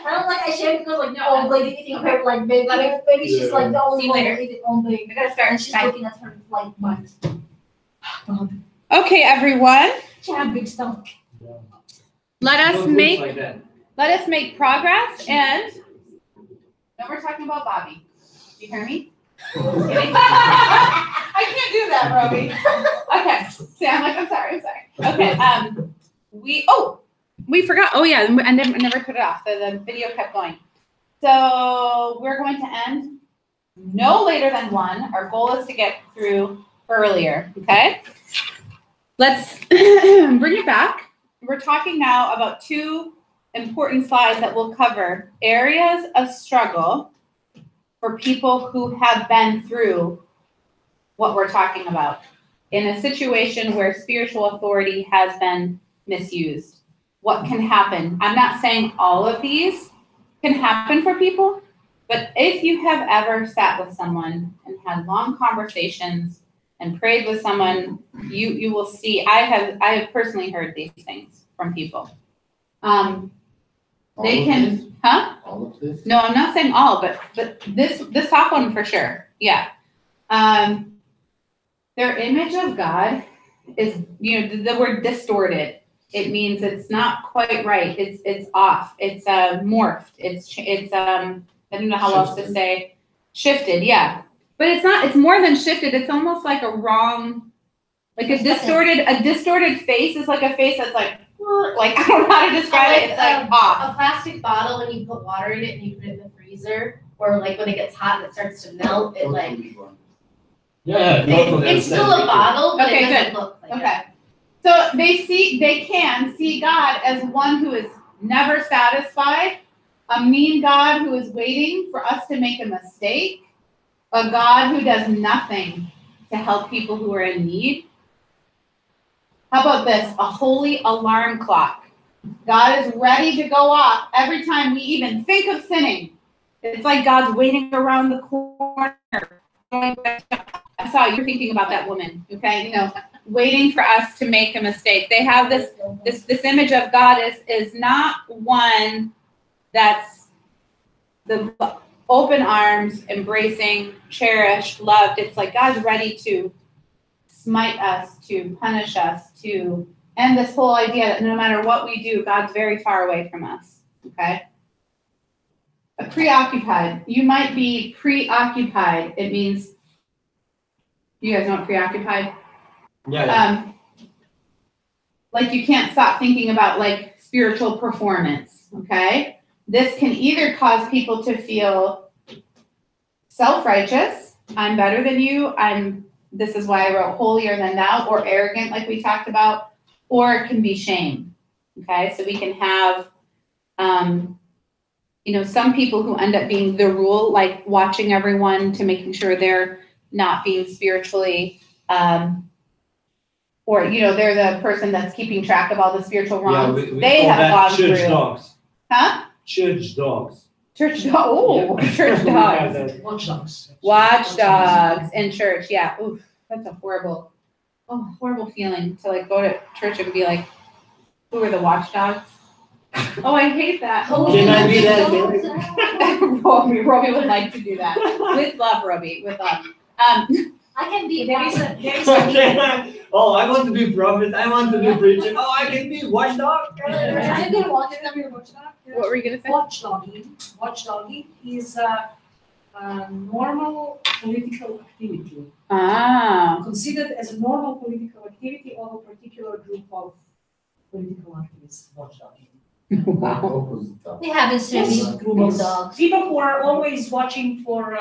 Speaker 3: I'm like, I share because like the old lady eating her like maybe she's like the only one who eating all day.
Speaker 1: I gotta start.
Speaker 3: And she's
Speaker 1: Bye.
Speaker 3: looking at her like, what?
Speaker 1: Okay, everyone,
Speaker 3: She had a big stomach.
Speaker 1: let us
Speaker 4: Don't look
Speaker 1: make
Speaker 4: like that.
Speaker 1: progress and now we're talking about Bobby. You hear me? I can't do that, Roby. Okay, see, I'm sorry. Okay, we forgot. Oh yeah, I never put it off. The video kept going. So we're going to end no later than 1. Our goal is to get through earlier. Okay. Let's bring it back. We're talking now about 2 important slides that will cover areas of struggle for people who have been through what we're talking about in a situation where spiritual authority has been misused. What can happen? I'm not saying all of these can happen for people, but if you have ever sat with someone and had long conversations and prayed with someone, you will see. I have personally heard these things from people. They can, huh?
Speaker 5: All of this?
Speaker 1: No, I'm not saying all, but this top one for sure. Yeah. Their image of God is, the word distorted. It means it's not quite right. It's off. It's morphed. It's I don't know how else to say. Shifted, yeah. But it's not, it's more than shifted. It's almost like a wrong, like a distorted face is like a face that's like I don't know how to describe it. It's like off.
Speaker 6: A plastic bottle, when you put water in it and you put it in the freezer, or like when it gets hot and it starts to melt, it like,
Speaker 4: Yeah.
Speaker 6: it's still a bottle, but
Speaker 1: Okay,
Speaker 6: it doesn't look like it.
Speaker 1: Okay. So they can see God as one who is never satisfied, a mean God who is waiting for us to make a mistake, a God who does nothing to help people who are in need. How about this? A holy alarm clock. God is ready to go off every time we even think of sinning. It's like God's waiting around the corner. I saw you thinking about that woman, okay? Waiting for us to make a mistake. They have this image of God is not one that's the open arms, embracing, cherished, loved. It's like God's ready to smite us, to punish us, to end this whole idea that no matter what we do, God's very far away from us, okay? Preoccupied. You might be preoccupied. It means, you guys know what preoccupied?
Speaker 4: Yeah.
Speaker 1: Like you can't stop thinking about like spiritual performance, okay? This can either cause people to feel self-righteous, I'm better than you, this is why I wrote holier than thou, or arrogant like we talked about, or it can be shame, okay? So we can have, some people who end up being the rule, like watching everyone to making sure they're not being spiritually or, you know, they're the person that's keeping track of all the spiritual
Speaker 2: Yeah,
Speaker 1: wrongs.
Speaker 2: we
Speaker 1: They
Speaker 2: call
Speaker 1: have
Speaker 2: that
Speaker 1: gone
Speaker 2: church
Speaker 1: through.
Speaker 2: dogs.
Speaker 1: Huh?
Speaker 2: Church dogs.
Speaker 1: Church dog, oh, church
Speaker 2: We have
Speaker 1: dogs.
Speaker 2: that.
Speaker 9: Watchdogs.
Speaker 1: Watchdogs in church, yeah, oof, that's a horrible feeling to like go to church and be like, who are the watchdogs? Oh, I hate that.
Speaker 2: Can I be that?
Speaker 1: Robbie would like to do that. With love, Robbie, with love.
Speaker 3: I can be.
Speaker 9: There is a
Speaker 2: Okay. Oh, I want to be prophet. I want to be preacher. Oh, I can be watchdog.
Speaker 3: I can watch them.
Speaker 1: What were you gonna say?
Speaker 9: Watchdogging is a normal political activity.
Speaker 1: Ah,
Speaker 9: Considered as a normal political activity of a particular group of political activists, watchdogging.
Speaker 4: Wow.
Speaker 3: We have a certain group of dogs.
Speaker 9: People who are always watching for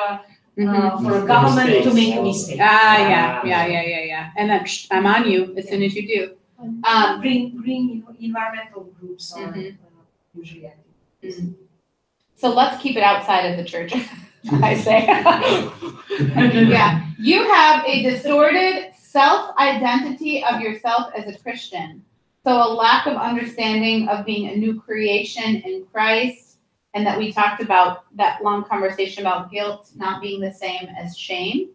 Speaker 1: mhm.
Speaker 9: for a government to
Speaker 2: Mistakes.
Speaker 9: make a mistake.
Speaker 1: Yeah. And then I'm on you as soon as you do.
Speaker 9: Green environmental groups are
Speaker 1: Mhm.
Speaker 9: usually active.
Speaker 1: So let's keep it outside of the church, I say. Yeah, you have a distorted self-identity of yourself as a Christian. So a lack of understanding of being a new creation in Christ, and that we talked about that long conversation about guilt not being the same as shame.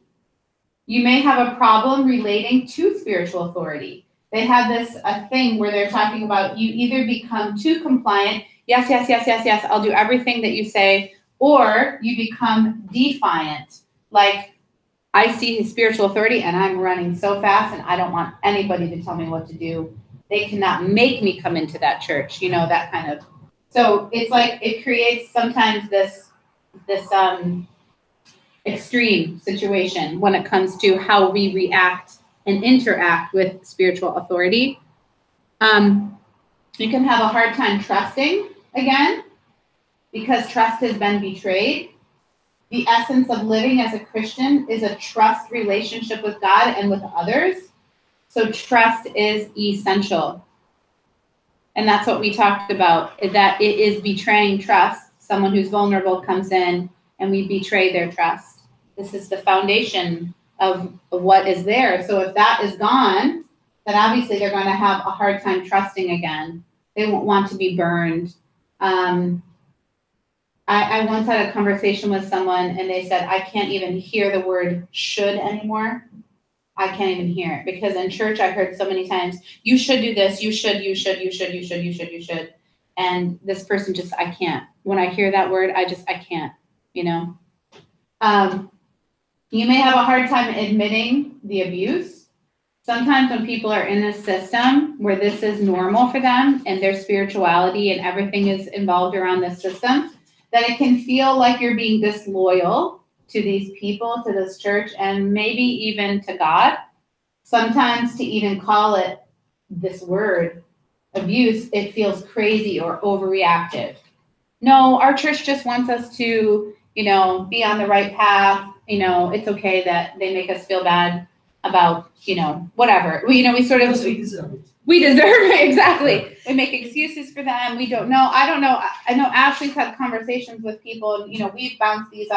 Speaker 1: You may have a problem relating to spiritual authority. They have this a thing where they're talking about you either become too compliant, yes, I'll do everything that you say, or you become defiant, like I see his spiritual authority and I'm running so fast and I don't want anybody to tell me what to do. They cannot make me come into that church, you know, that kind of. So it's like it creates sometimes this extreme situation when it comes to how we react and interact with spiritual authority. You can have a hard time trusting again because trust has been betrayed. The essence of living as a Christian is a trust relationship with God and with others. So trust is essential. And that's what we talked about, that it is betraying trust. Someone who's vulnerable comes in and we betray their trust. This is the foundation of what is there. So if that is gone, then obviously they're going to have a hard time trusting again. They won't want to be burned. I once had a conversation with someone and they said, I can't even hear the word should anymore. I can't even hear it because in church I heard so many times, you should do this, you should. And this person just, I can't. When I hear that word, I can't, you know. You may have a hard time admitting the abuse. Sometimes when people are in a system where this is normal for them and their spirituality and everything is involved around this system, that it can feel like you're being disloyal to these people, to this church, and maybe even to God. Sometimes to even call it this word, abuse, it feels crazy or overreactive. No, our church just wants us to, you know, be on the right path. You know, it's okay that they make us feel bad about, you know, whatever. We sort of,
Speaker 10: Because we deserve it.
Speaker 1: we deserve it, exactly. We make excuses for them. We don't know. I don't know. I know Ashley's had conversations with people, and, you know, we've bounced these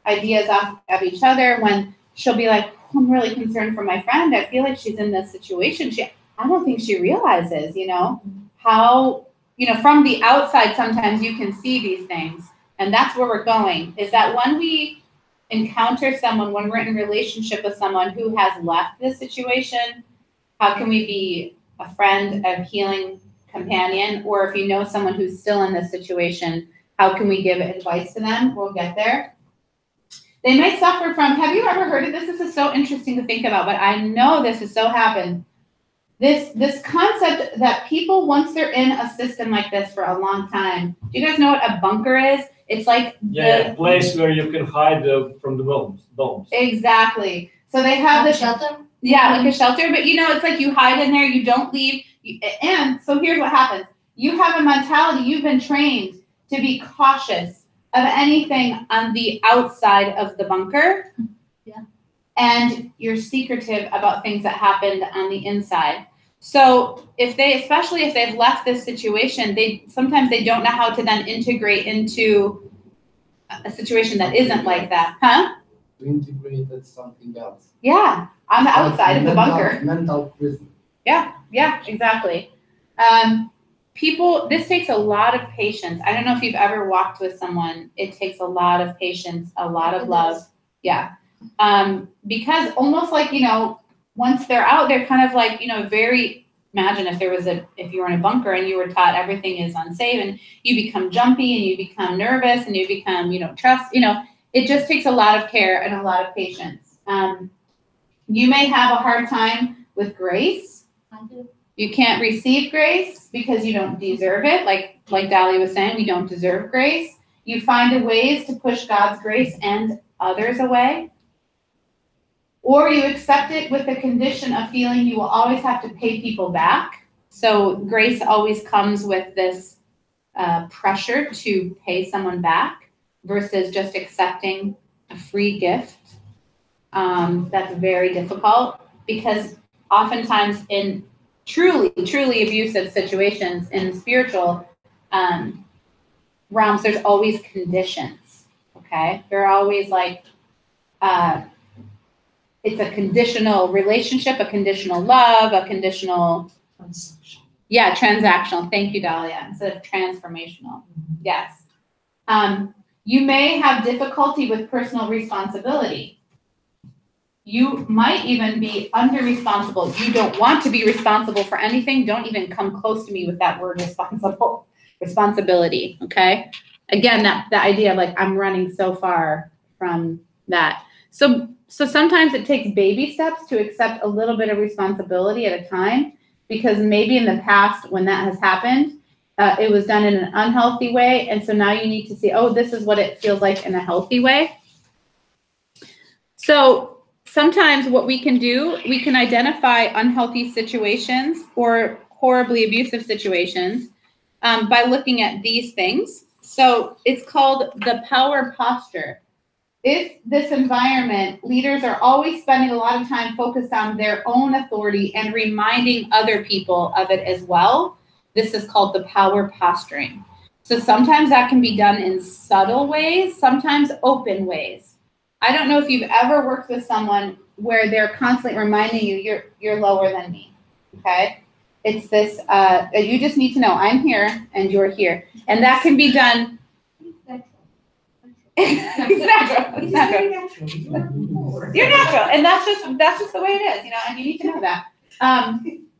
Speaker 1: ideas off of each other when she'll be like, I'm really concerned for my friend. I feel like she's in this situation. I don't think she realizes, you know, how, you know, from the outside, sometimes you can see these things. And that's where we're going, is that when we encounter someone, when we're in a relationship with someone who has left this situation, how can we be a friend, a healing companion? Or if you know someone who's still in this situation, how can we give advice to them? We'll get there. They may suffer from, have you ever heard of this? This is so interesting to think about, but I know this has so happened. This concept that people, once they're in a system like this for a long time, do you guys know what a bunker is? It's like
Speaker 2: Yeah, place where you can hide from the bombs.
Speaker 1: Exactly. So they have this
Speaker 3: shelter.
Speaker 1: Yeah, like a shelter, but you know, it's like you hide in there, you don't leave. And so here's what happens. You have a mentality, you've been trained to be cautious of anything on the outside of the bunker.
Speaker 3: Yeah.
Speaker 1: And you're secretive about things that happened on the inside. So especially if they've left this situation, sometimes they don't know how to then integrate into a situation that isn't like that. Huh?
Speaker 5: To integrate at something else.
Speaker 1: Yeah. On the outside of the bunker.
Speaker 5: Mental prison.
Speaker 1: Yeah, exactly. This takes a lot of patience. I don't know if you've ever walked with someone. It takes a lot of patience, a lot of
Speaker 3: It
Speaker 1: love.
Speaker 3: does.
Speaker 1: Yeah. Because almost like, once they're out, they're kind of like, imagine if you were in a bunker and you were taught everything is unsafe and you become jumpy and you become nervous and you become, trust, it just takes a lot of care and a lot of patience. You may have a hard time with grace.
Speaker 3: I do.
Speaker 1: You can't receive grace because you don't deserve it. Like Dali was saying, we don't deserve grace. You find ways to push God's grace and others away. Or you accept it with the condition of feeling you will always have to pay people back. So grace always comes with this pressure to pay someone back versus just accepting a free gift. That's very difficult because oftentimes in truly abusive situations in spiritual realms, there's always conditions, okay? They're always like, it's a conditional relationship, a conditional love, a conditional, transactional. Thank you, Dahlia, instead of transformational. Yes. You may have difficulty with personal responsibility. You might even be under-responsible. You don't want to be responsible for anything. Don't even come close to me with that word responsibility, okay? Again, the idea of like, I'm running so far from that. So sometimes it takes baby steps to accept a little bit of responsibility at a time, because maybe in the past when that has happened, it was done in an unhealthy way. And so now you need to see, oh, this is what it feels like in a healthy way. So sometimes what we can do, we can identify unhealthy situations or horribly abusive situations by looking at these things. So it's called the power posture. If this environment, leaders are always spending a lot of time focused on their own authority and reminding other people of it as well, this is called the power posturing. So sometimes that can be done in subtle ways, sometimes open ways. I don't know if you've ever worked with someone where they're constantly reminding you, you're lower than me, okay? It's this, you just need to know I'm here and you're here. And that can be done. It's natural. You're natural. And that's just the way it is, and you need to know that.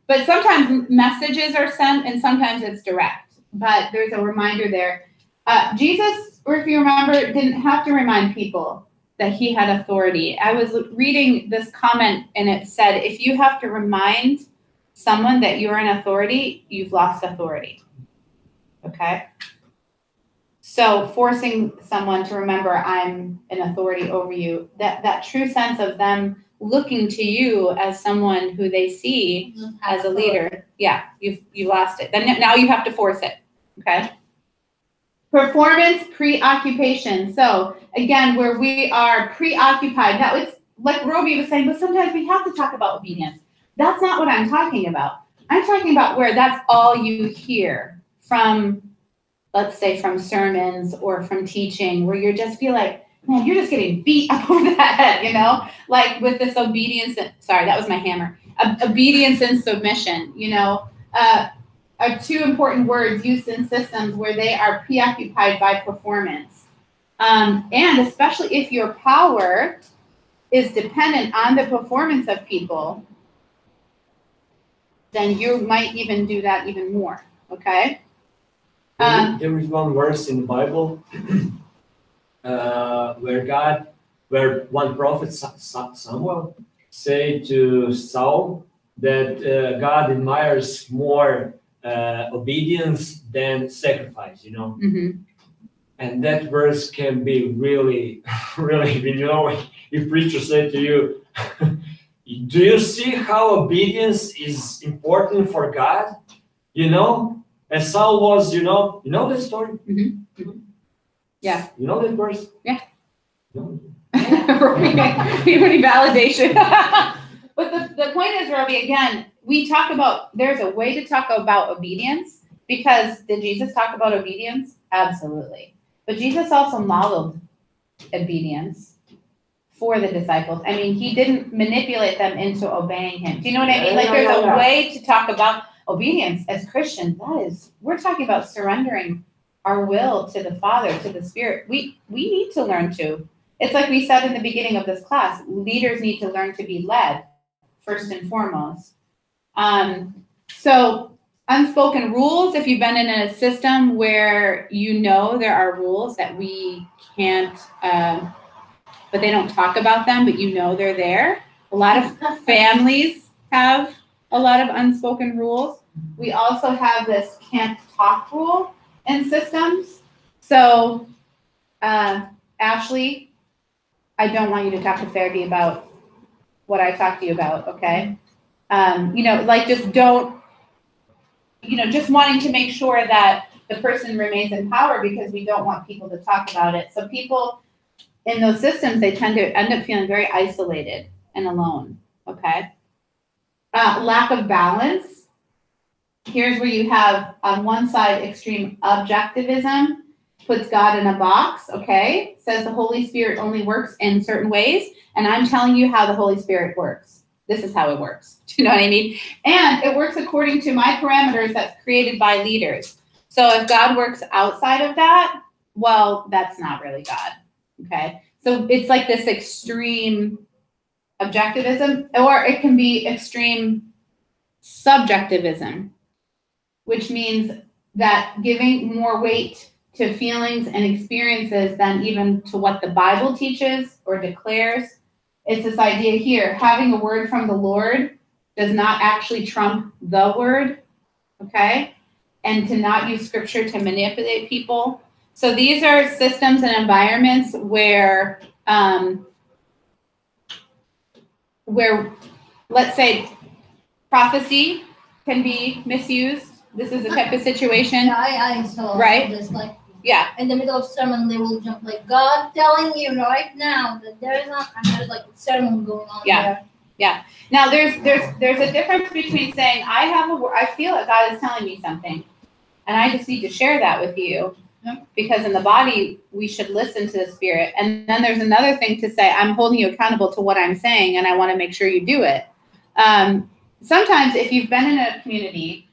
Speaker 1: But sometimes messages are sent and sometimes it's direct, but there's a reminder there. Jesus, or if you remember, didn't have to remind people that he had authority. I was reading this comment and it said, if you have to remind someone that you're in authority, you've lost authority. Okay? So forcing someone to remember I'm an authority over you, that true sense of them looking to you as someone who they see as a leader, you've lost it. Then now you have to force it. Okay? Performance preoccupation. So again, where we are preoccupied. Now it's like Roby was saying, but sometimes we have to talk about obedience. That's not what I'm talking about. I'm talking about where that's all you hear from, let's say from sermons or from teaching, where you just feel like, man, you're just getting beat up over the head, like with this obedience. Sorry, that was my hammer. Obedience and submission, are two important words used in systems where they are preoccupied by performance. And especially if your power is dependent on the performance of people, then you might even do that even more, okay?
Speaker 4: There is one verse in the Bible where one prophet, Samuel, said to Saul that God admires more obedience than sacrifice,
Speaker 1: Mm-hmm.
Speaker 4: And that verse can be really, really, if preacher said to you, do you see how obedience is important for God? As Saul was, you know that story?
Speaker 1: Mm-hmm. Mm-hmm. Yeah.
Speaker 4: You know that verse?
Speaker 1: Yeah.
Speaker 4: No.
Speaker 1: Any validation. But the point is, Robbie, again, we talk about, there's a way to talk about obedience, because did Jesus talk about obedience? Absolutely. But Jesus also modeled obedience for the disciples. I mean, he didn't manipulate them into obeying him. Do you know what I mean?
Speaker 2: Yeah,
Speaker 1: Like
Speaker 2: yeah,
Speaker 1: there's
Speaker 2: yeah,
Speaker 1: a
Speaker 2: yeah.
Speaker 1: way to talk about obedience as Christians. We're talking about surrendering our will to the Father, to the Spirit. We need to learn to. It's like we said in the beginning of this class, leaders need to learn to be led first and foremost. So unspoken rules, if you've been in a system where you know there are rules that we can't, but they don't talk about them, but you know they're there. A lot of families have a lot of unspoken rules. We also have this can't talk rule in systems. So, Ashley, I don't want you to talk to Fergie about what I talked to you about, okay? Like just don't, just wanting to make sure that the person remains in power because we don't want people to talk about it. So people in those systems, they tend to end up feeling very isolated and alone, okay? Lack of balance. Here's where you have on one side extreme objectivism, puts God in a box, okay? Says the Holy Spirit only works in certain ways, and I'm telling you how the Holy Spirit works. This is how it works. Do you know what I mean? And it works according to my parameters that's created by leaders. So if God works outside of that, well, that's not really God, okay? So it's like this extreme objectivism, or it can be extreme subjectivism, which means that giving more weight to feelings and experiences than even to what the Bible teaches or declares. It's this idea here, having a word from the Lord does not actually trump the word, okay? And to not use scripture to manipulate people. So these are systems and environments where let's say prophecy can be misused. This is a type of situation.
Speaker 3: Yeah, I saw
Speaker 1: Right?
Speaker 3: this, like,
Speaker 1: Yeah,
Speaker 3: in the middle of sermon, they will jump like, God telling you right now that there is not, and there's like a sermon going on
Speaker 1: Yeah.
Speaker 3: there.
Speaker 1: now there's a difference between saying I feel that God is telling me something, and I just need to share that with you, because in the body we should listen to the Spirit. And then there's another thing to say, I'm holding you accountable to what I'm saying, and I want to make sure you do it. Sometimes if you've been in a community,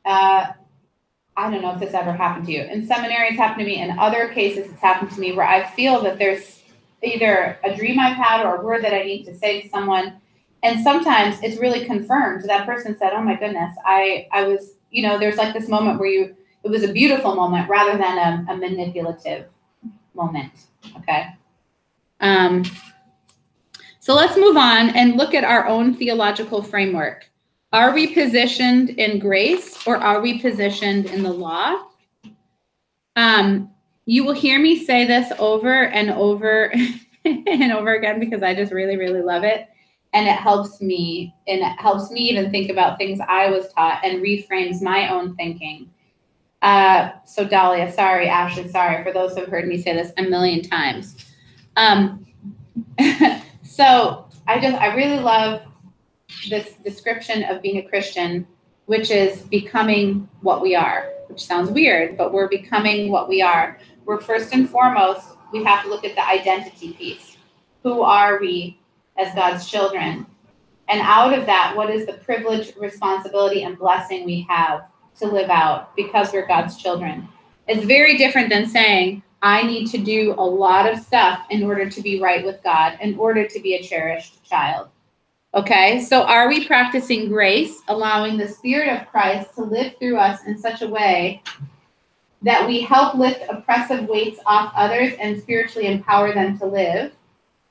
Speaker 1: I don't know if this ever happened to you. In seminary, it's happened to me. In other cases, it's happened to me where I feel that there's either a dream I've had or a word that I need to say to someone. And sometimes it's really confirmed. That person said, oh my goodness, I was, there's like this moment where it was a beautiful moment rather than a manipulative moment. Okay. So let's move on and look at our own theological framework. Are we positioned in grace or are we positioned in the law? You will hear me say this over and over and over again because I just really, really love it. And it helps me, even think about things I was taught and reframes my own thinking. So Dahlia, sorry, Ashley, sorry, for those who have heard me say this a million times. So I really love this description of being a Christian, which is becoming what we are, which sounds weird, but we're becoming what we are. We're first and foremost, we have to look at the identity piece. Who are we as God's children? And out of that, what is the privilege, responsibility, and blessing we have to live out because we're God's children? It's very different than saying, I need to do a lot of stuff in order to be right with God, in order to be a cherished child. Okay, so are we practicing grace, allowing the Spirit of Christ to live through us in such a way that we help lift oppressive weights off others and spiritually empower them to live?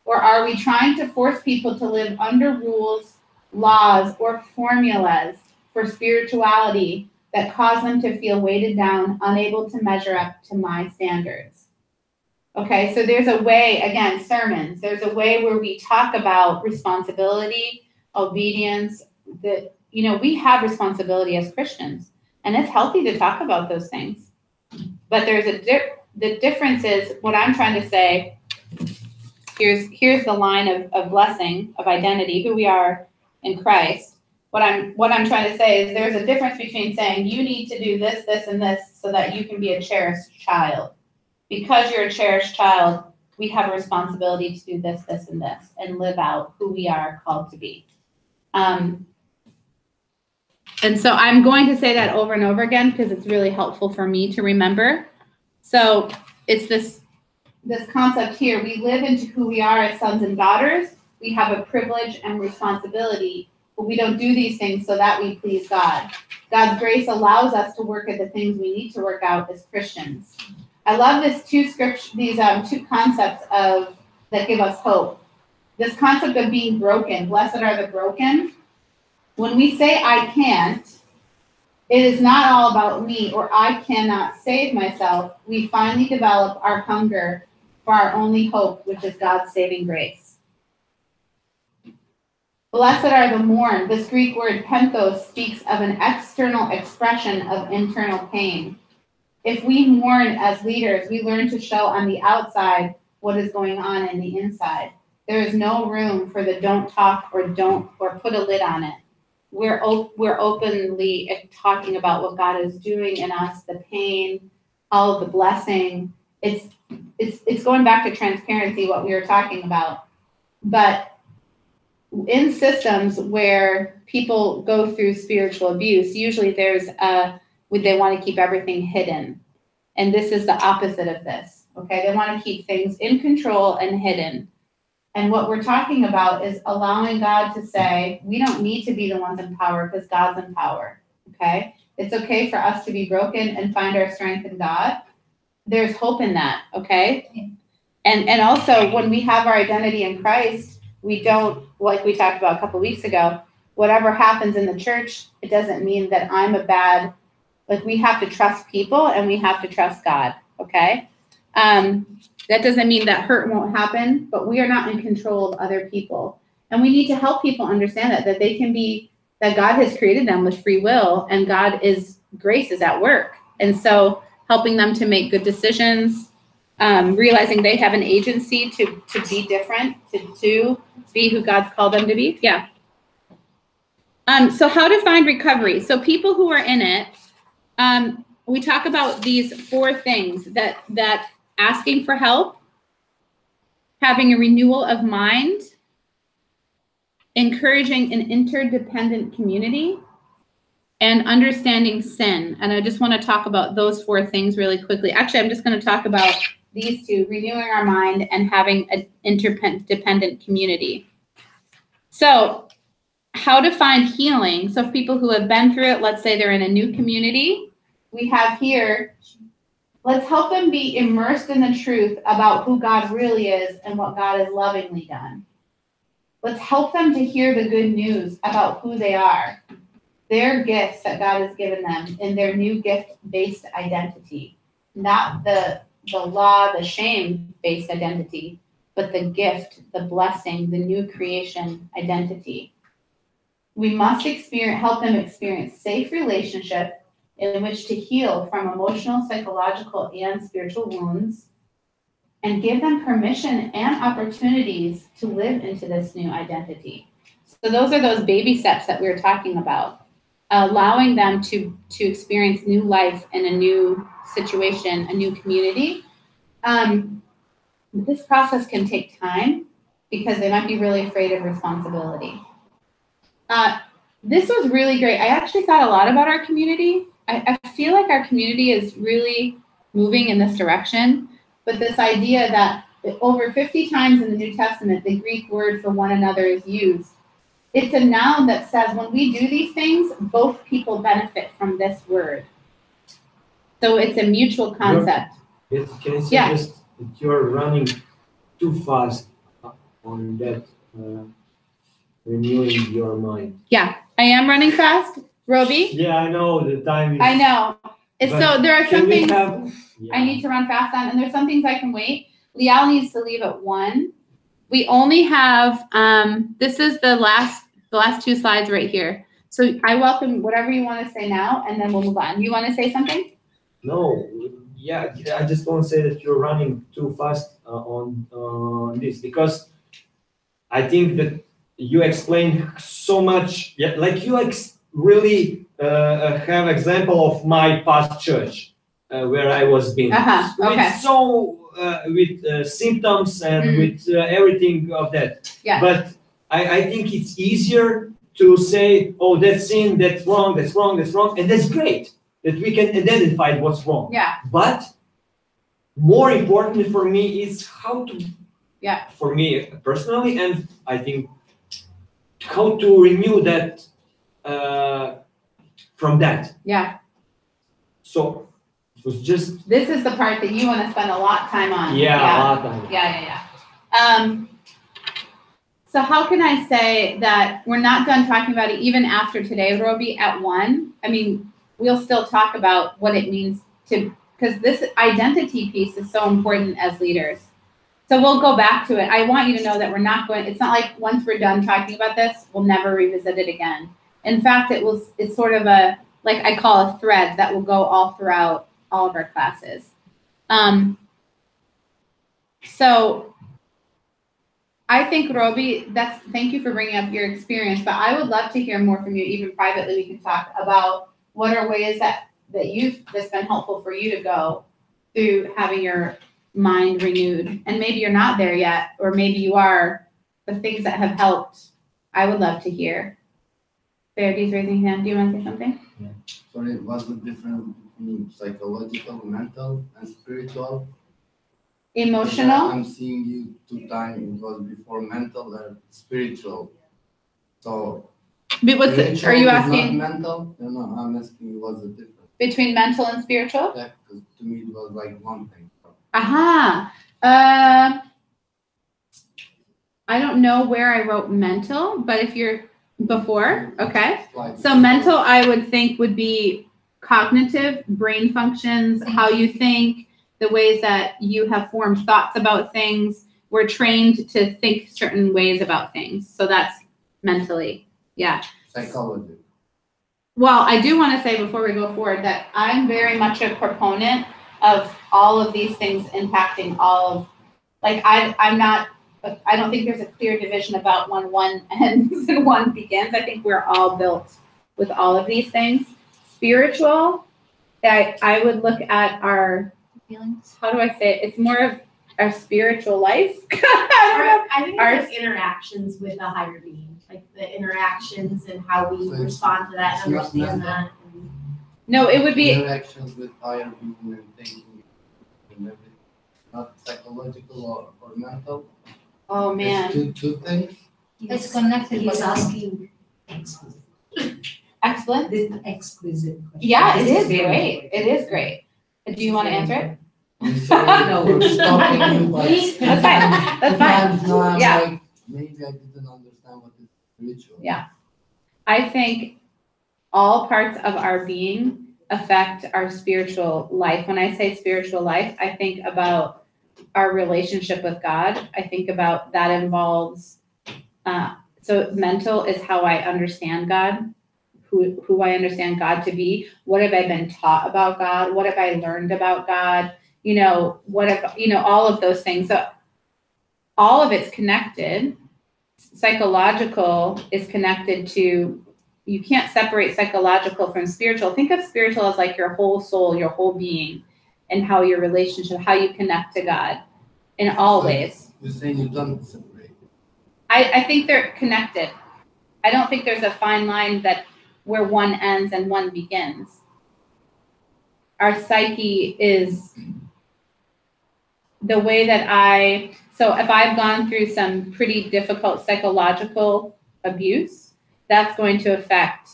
Speaker 1: Or are we trying to force people to live under rules, laws, or formulas for spirituality that cause them to feel weighted down, unable to measure up to my standards? Okay, so there's a way, again, sermons, there's a way where we talk about responsibility, obedience, that, we have responsibility as Christians, and it's healthy to talk about those things. But there's the difference is, what I'm trying to say, here's the line of blessing, of identity, who we are in Christ. What I'm trying to say is there's a difference between saying you need to do this, this, and this so that you can be a cherished child. Because you're a cherished child, we have a responsibility to do this, this, and this, and live out who we are called to be. And so I'm going to say that over and over again because it's really helpful for me to remember. So it's this concept here. We live into who we are as sons and daughters. We have a privilege and responsibility, but we don't do these things so that we please God. God's grace allows us to work at the things we need to work out as Christians. I love these two concepts that give us hope. This concept of being broken. Blessed are the broken. When we say I can't, it is not all about me or I cannot save myself. We finally develop our hunger for our only hope, which is God's saving grace. Blessed are the mourn. This Greek word penthos speaks of an external expression of internal pain. If we mourn as leaders, we learn to show on the outside what is going on in the inside. There is no room for the don't talk or put a lid on it. We're openly talking about what God is doing in us, the pain, all of the blessing. It's going back to transparency, what we were talking about. But in systems where people go through spiritual abuse, usually they want to keep everything hidden. And this is the opposite of this, okay? They want to keep things in control and hidden. And what we're talking about is allowing God to say, we don't need to be the ones in power because God's in power, okay? It's okay for us to be broken and find our strength in God. There's hope in that, okay? And also when we have our identity in Christ, we don't, like we talked about a couple weeks ago, whatever happens in the church, it doesn't mean that I'm a bad, like we have to trust people and we have to trust God, okay? That doesn't mean that hurt won't happen, but we are not in control of other people. And we need to help people understand that they can be, that God has created them with free will and grace is at work. And so helping them to make good decisions, realizing they have an agency to be different, to be who God's called them to be. Yeah. So how to find recovery. So people who are in it, we talk about these 4 things that asking for help, having a renewal of mind, encouraging an interdependent community, and understanding sin. And I just want to talk about those 4 things really quickly. Actually, I'm just going to talk about these 2, renewing our mind and having an interdependent community. So how to find healing. So for people who have been through it, let's say they're in a new community, we have here, let's help them be immersed in the truth about who God really is and what God has lovingly done. Let's help them to hear the good news about who they are, their gifts that God has given them in their new gift-based identity, not the law, the shame-based identity, but the gift, the blessing, the new creation identity. We must help them experience safe relationship in which to heal from emotional, psychological, and spiritual wounds, and give them permission and opportunities to live into this new identity. So those are those baby steps that we were talking about, allowing them to experience new life in a new situation, a new community. This process can take time because they might be really afraid of responsibility. This was really great. I actually thought a lot about our community. I feel like our community is really moving in this direction, but this idea that over 50 times in the New Testament, the Greek word for one another is used. It's a noun that says when we do these things, both people benefit from this word. So it's a mutual concept.
Speaker 4: Yes, can you suggest that you're running too fast on that renewing your mind?
Speaker 1: Yeah, I am running fast. Roby?
Speaker 4: Yeah, I know the time is.
Speaker 1: I know. So there are some things I need
Speaker 4: need
Speaker 1: to run fast on, and there's some things I can wait. Lial needs to leave at 1. We only have, this is the last 2 slides right here. So I welcome whatever you want to say now, and then we'll move on. You want to say something?
Speaker 4: No, yeah, I just want to say that you're running too fast on this because I think that you explained so much. Yeah, like you really have example of my past church where I was being.
Speaker 1: Okay.
Speaker 4: With so symptoms and
Speaker 1: Mhm.
Speaker 4: with everything of that.
Speaker 1: Yeah.
Speaker 4: But I think it's easier to say, oh, that's sin, that's wrong, that's wrong, that's wrong, and that's great that we can identify what's wrong.
Speaker 1: Yeah.
Speaker 4: But more importantly for me is how to,
Speaker 1: Yeah.
Speaker 4: for me personally, and I think how to renew that from that.
Speaker 1: Yeah.
Speaker 4: So it was just
Speaker 1: This is the part that you want to spend a lot of time on.
Speaker 4: a lot of
Speaker 1: Yeah. So how can I say that we're not done talking about it even after today, Roby, at 1? I mean, we'll still talk about what it means to, because this identity piece is so important as leaders. So we'll go back to it. I want you to know that we're not going, it's not like once we're done talking about this, we'll never revisit it again. In fact, it's sort of a, like I call a thread that will go all throughout all of our classes. So I think, Roby, thank you for bringing up your experience, but I would love to hear more from you, even privately, we can talk about what are ways that's been helpful for you to go through having your mind renewed. And maybe you're not there yet, or maybe you are, the things that have helped, I would love to hear. Faridy's raising hand. Do you want to say something?
Speaker 5: Sorry, what's the difference between psychological, mental, and spiritual?
Speaker 1: Emotional?
Speaker 5: I'm seeing you 2 times. It was before mental and spiritual. So.
Speaker 1: But are
Speaker 5: spiritual
Speaker 1: you
Speaker 5: is
Speaker 1: asking
Speaker 5: not mental? No, I'm asking you what's the difference.
Speaker 1: between mental and spiritual?
Speaker 5: Yeah, because to me it was like one thing.
Speaker 1: Aha. I don't know where I wrote mental, but if you're before, okay. So mental, I would think would be cognitive, brain functions, how you think, the ways that you have formed thoughts about things. We're trained to think certain ways about things. So that's mentally, yeah.
Speaker 5: Psychology.
Speaker 1: Well, I do want to say before we go forward that I'm very much a proponent of all of these things impacting all of, like, I don't think there's a clear division about when one ends and one begins. I think we're all built with all of these things. Spiritual, I would look at our
Speaker 3: Feelings.
Speaker 1: how do I say it? It's more of our spiritual life.
Speaker 6: I think
Speaker 1: Our-
Speaker 6: it's like interactions with a higher being, like the interactions and how we
Speaker 5: So
Speaker 6: respond to that,
Speaker 5: it's
Speaker 6: and
Speaker 5: not
Speaker 6: understand
Speaker 5: mental.
Speaker 6: that. and-
Speaker 1: No, it would be,
Speaker 5: Interactions with higher being and thinking and everything. Not psychological or mental.
Speaker 1: oh man,
Speaker 5: It's two things.
Speaker 3: It's connected,
Speaker 9: He's
Speaker 3: but
Speaker 9: asking exquisite.
Speaker 1: excellent.
Speaker 9: This is an exquisite question.
Speaker 1: Yeah, it
Speaker 9: This
Speaker 1: is
Speaker 9: very
Speaker 1: great.
Speaker 9: important.
Speaker 1: It is great. Do you want to answer it?
Speaker 5: I'm sorry
Speaker 9: No.
Speaker 5: for stopping you, but
Speaker 1: That's fine. That's fine.
Speaker 5: sometimes now I'm
Speaker 1: Yeah.
Speaker 5: like, maybe I didn't understand what is spiritual.
Speaker 1: Yeah. I think all parts of our being affect our spiritual life. When I say spiritual life, I think about our relationship with God. I think about that involves, so mental is how I understand God, who I understand God to be. What have I been taught about God? What have I learned about God? All of those things. So all of it's connected. Psychological is connected to, you can't separate psychological from spiritual. Think of spiritual as like your whole soul, your whole being, and how your relationship, how you connect to God in all ways.
Speaker 5: You're saying you don't separate.
Speaker 1: I think they're connected. I don't think there's a fine line that where one ends and one begins. Our psyche is the way that so if I've gone through some pretty difficult psychological abuse, that's going to affect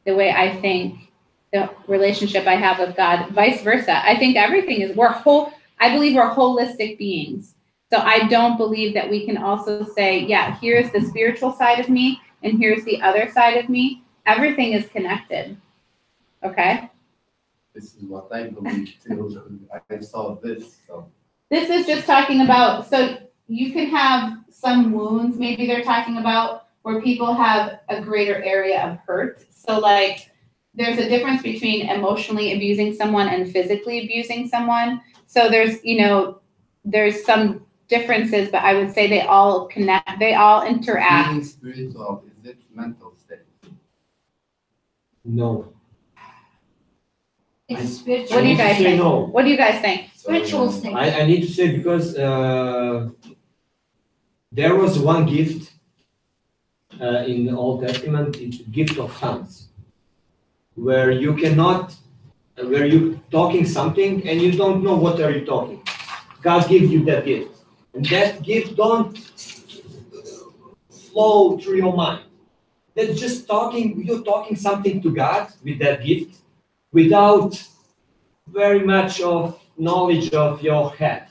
Speaker 1: the way I think, the relationship I have with God, vice versa. I think everything is, I believe we're holistic beings. So I don't believe that we can also say, yeah, here's the spiritual side of me and here's the other side of me. Everything is connected. Okay?
Speaker 5: This is what I believe too. I saw this, so.
Speaker 1: This is just talking about, so you can have some wounds, maybe they're talking about, where people have a greater area of hurt. So like, there's a difference between emotionally abusing someone and physically abusing someone. So there's some differences, but I would say they all connect, they all interact.
Speaker 5: Being spiritual, is it mental state?
Speaker 4: No.
Speaker 3: It's
Speaker 4: I
Speaker 3: spiritual.
Speaker 1: What do you
Speaker 4: need to
Speaker 1: guys
Speaker 4: say
Speaker 1: think?
Speaker 4: no.
Speaker 1: What do you guys think?
Speaker 3: Spiritual thing.
Speaker 4: I need to say because there was one gift in the Old Testament, it's gift of tongues, where you cannot, where you talking something and you don't know what are you talking. God gives you that gift, and that gift don't flow through your mind. That's just talking. You're talking something to God with that gift, without very much of knowledge of your head.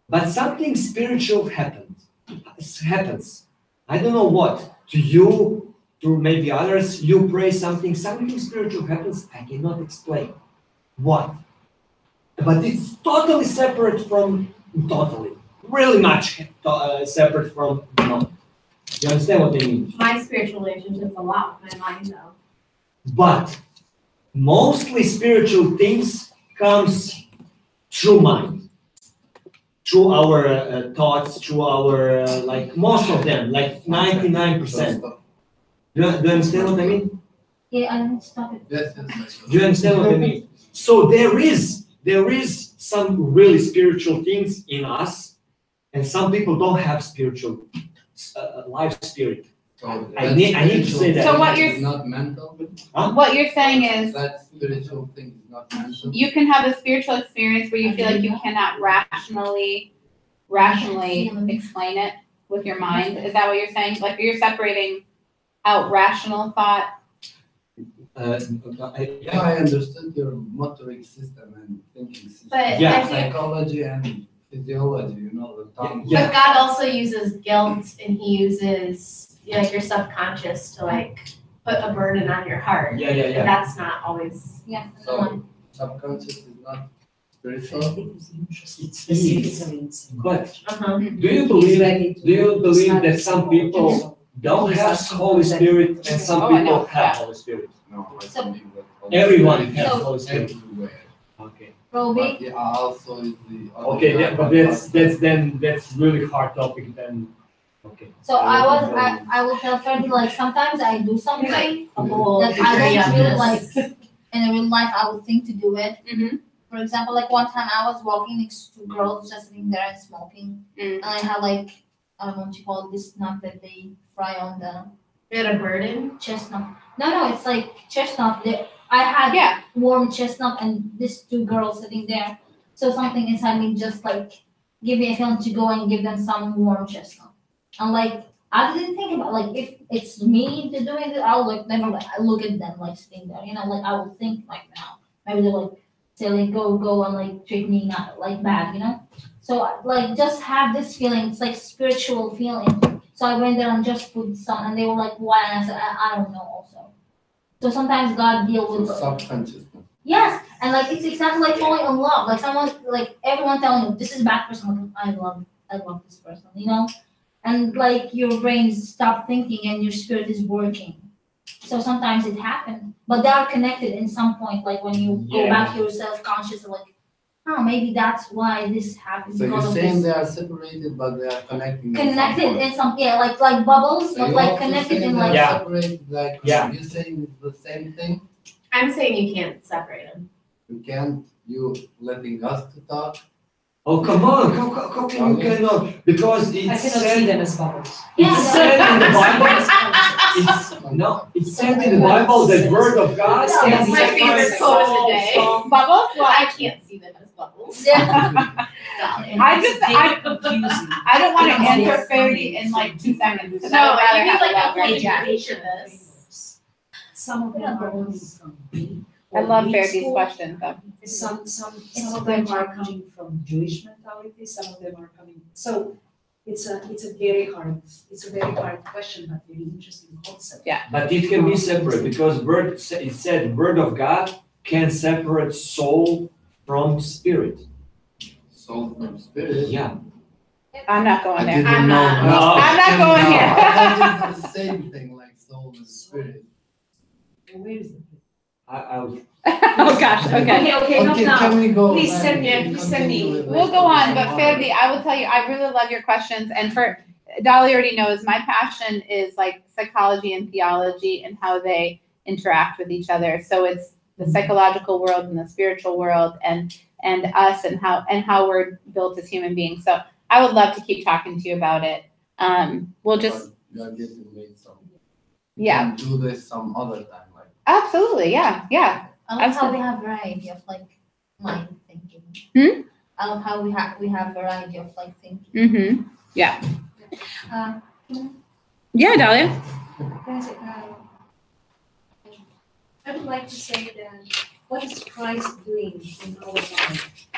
Speaker 4: But something spiritual happens. I don't know what. To you, to maybe others, you pray something spiritual happens. I cannot explain what. But it's totally separate from, really much separate from the mind. You understand what I mean?
Speaker 6: My spiritual relationship's a lot with my mind though.
Speaker 4: But mostly spiritual things comes through mind, through our thoughts, through our like most of them, like 99%. Do you understand what I mean?
Speaker 3: Yeah, I didn't stop it.
Speaker 5: Yes.
Speaker 4: Do you understand what I mean? So there is some really spiritual things in us, and some people don't have spiritual life spirit.
Speaker 5: So
Speaker 4: I need to say that.
Speaker 1: So what you're-
Speaker 5: It's not mental.
Speaker 1: What you're saying is
Speaker 5: That spiritual thing is not mental.
Speaker 1: you can have a spiritual experience where you feel like you cannot rationally explain it with your mind. Is that what you're saying? Like you're separating out rational thought?
Speaker 5: Yeah, I understood your motoric system and thinking system.
Speaker 6: But
Speaker 4: Yeah.
Speaker 6: I think,
Speaker 5: Psychology and physiology, the tongue.
Speaker 4: Yeah.
Speaker 6: but God also uses guilt and he uses like your subconscious to like put a burden on your heart.
Speaker 4: Yeah.
Speaker 6: And that's not always,
Speaker 3: Yeah.
Speaker 5: So subconscious is not spiritual.
Speaker 4: But
Speaker 6: uh-huh.
Speaker 4: do you believe that some people don't have Holy Spirit and some
Speaker 1: Oh, I know,
Speaker 4: people have
Speaker 1: yeah.
Speaker 4: Holy Spirit?
Speaker 5: No, I
Speaker 3: So-
Speaker 5: believe that
Speaker 4: Everyone has
Speaker 3: So-
Speaker 4: Holy Spirit.
Speaker 5: everywhere.
Speaker 4: Okay.
Speaker 3: Roby,
Speaker 5: But yeah, also is the. other
Speaker 4: Okay,
Speaker 5: part,
Speaker 4: but that's really hard topic then. Okay.
Speaker 3: so I will tell Ferdy, like, sometimes I do something that I don't really like, in real life, I would think to do it.
Speaker 1: Mm-hmm.
Speaker 3: For example, like one time I was walking next to girls just sitting there and smoking.
Speaker 1: Mm.
Speaker 3: And I had like, I don't know what you call it, this nut that they fry on the
Speaker 6: You had a burden.
Speaker 3: chestnut. No, it's like chestnut. I had
Speaker 1: Yeah.
Speaker 3: warm chestnut and these two girls sitting there. So something inside me just like give me a feeling to go and give them some warm chestnut. And like I didn't think about like if it's me to doing it, I'll like never like I look at them like sitting there, like I would think like now. Maybe they're like say like go and like treat me not like bad, So like just have this feeling, it's like spiritual feeling. So I went there and just put some and they were like, why? And I said, I don't know also. So sometimes God deals
Speaker 5: So
Speaker 3: with
Speaker 5: subconscious.
Speaker 3: yes, and like it's exactly like falling in love. Like someone, like everyone telling you this is a bad person. Like, I love this person, and like your brain stop thinking and your spirit is working. So sometimes it happens, but they are connected in some point. Like when you go
Speaker 4: Yeah.
Speaker 3: back to your self-conscious, like, oh, maybe that's why this happened
Speaker 5: So
Speaker 3: because
Speaker 5: you're
Speaker 3: of
Speaker 5: saying
Speaker 3: this.
Speaker 5: they are separated, but they are connecting. at some
Speaker 3: Connected
Speaker 5: point.
Speaker 3: in some like bubbles,
Speaker 5: So
Speaker 3: but
Speaker 5: you
Speaker 3: like
Speaker 5: also
Speaker 3: connected
Speaker 5: saying
Speaker 3: in
Speaker 5: they are
Speaker 3: like
Speaker 4: Yeah.
Speaker 5: separated, like
Speaker 4: Yeah.
Speaker 5: you saying it's the same thing.
Speaker 6: I'm saying you can't separate them.
Speaker 5: You can't. You letting us to talk.
Speaker 4: Oh, come on, how can you cannot? Because
Speaker 9: I
Speaker 4: it's
Speaker 9: cannot see
Speaker 4: said,
Speaker 9: them as bubbles.
Speaker 3: Yeah,
Speaker 4: it's
Speaker 3: the-
Speaker 4: said in the Bible, it's said in the Bible that word of God.
Speaker 3: That's
Speaker 4: can
Speaker 6: my favorite
Speaker 4: separate
Speaker 6: quote of the
Speaker 4: soul
Speaker 6: day.
Speaker 4: from-
Speaker 1: Bubbles?
Speaker 6: Well,
Speaker 1: What?
Speaker 6: I can't see them as bubbles.
Speaker 3: yeah.
Speaker 1: I don't want to answer Fairy in like 2 seconds. Because I
Speaker 6: No,
Speaker 1: would rather
Speaker 6: you need
Speaker 1: have
Speaker 6: like
Speaker 1: a
Speaker 6: a
Speaker 1: longer
Speaker 6: whole
Speaker 1: chat.
Speaker 6: duration of this.
Speaker 9: Some of them are coming from me.
Speaker 1: I love
Speaker 9: or
Speaker 1: Fairy's
Speaker 9: school.
Speaker 1: questions though.
Speaker 9: Some of them are coming from Jewish mentality, some of them are coming, so it's a very hard question, but very interesting concept.
Speaker 4: But it can be separate because it said word of God can separate soul from spirit.
Speaker 5: Soul from spirit.
Speaker 4: Yeah.
Speaker 1: I'm not
Speaker 5: I
Speaker 1: going there.
Speaker 5: didn't
Speaker 6: I'm
Speaker 5: know.
Speaker 6: not.
Speaker 4: No.
Speaker 1: I'm not going
Speaker 5: No,
Speaker 1: here.
Speaker 5: I thought it's the same thing like soul and spirit.
Speaker 9: Where is it?
Speaker 4: I was.
Speaker 1: Oh gosh, okay.
Speaker 9: Okay, not now.
Speaker 5: Can we go?
Speaker 9: Please
Speaker 5: back
Speaker 9: send me-
Speaker 5: and
Speaker 9: please send me.
Speaker 5: continue with
Speaker 1: We'll
Speaker 5: this
Speaker 1: go on,
Speaker 5: some
Speaker 1: but
Speaker 5: other-
Speaker 1: Ferdi, I will tell you, I really love your questions. And for Dolly already knows my passion is like psychology and theology and how they interact with each other. So it's the psychological world and the spiritual world and us and how we're built as human beings. So I would love to keep talking to you about it. We'll just,
Speaker 5: You are getting late, so.
Speaker 1: yeah,
Speaker 5: Do this some other time, like.
Speaker 1: absolutely. Yeah. Yeah.
Speaker 3: I love how
Speaker 1: Absolutely.
Speaker 3: we have variety of like mind thinking.
Speaker 1: Hmm?
Speaker 3: I love how we have variety of like thinking.
Speaker 1: Mm-hmm. Yeah.
Speaker 3: Uh,
Speaker 1: Yeah, Dahlia.
Speaker 9: Guys, I would like to say that what is Christ doing in our life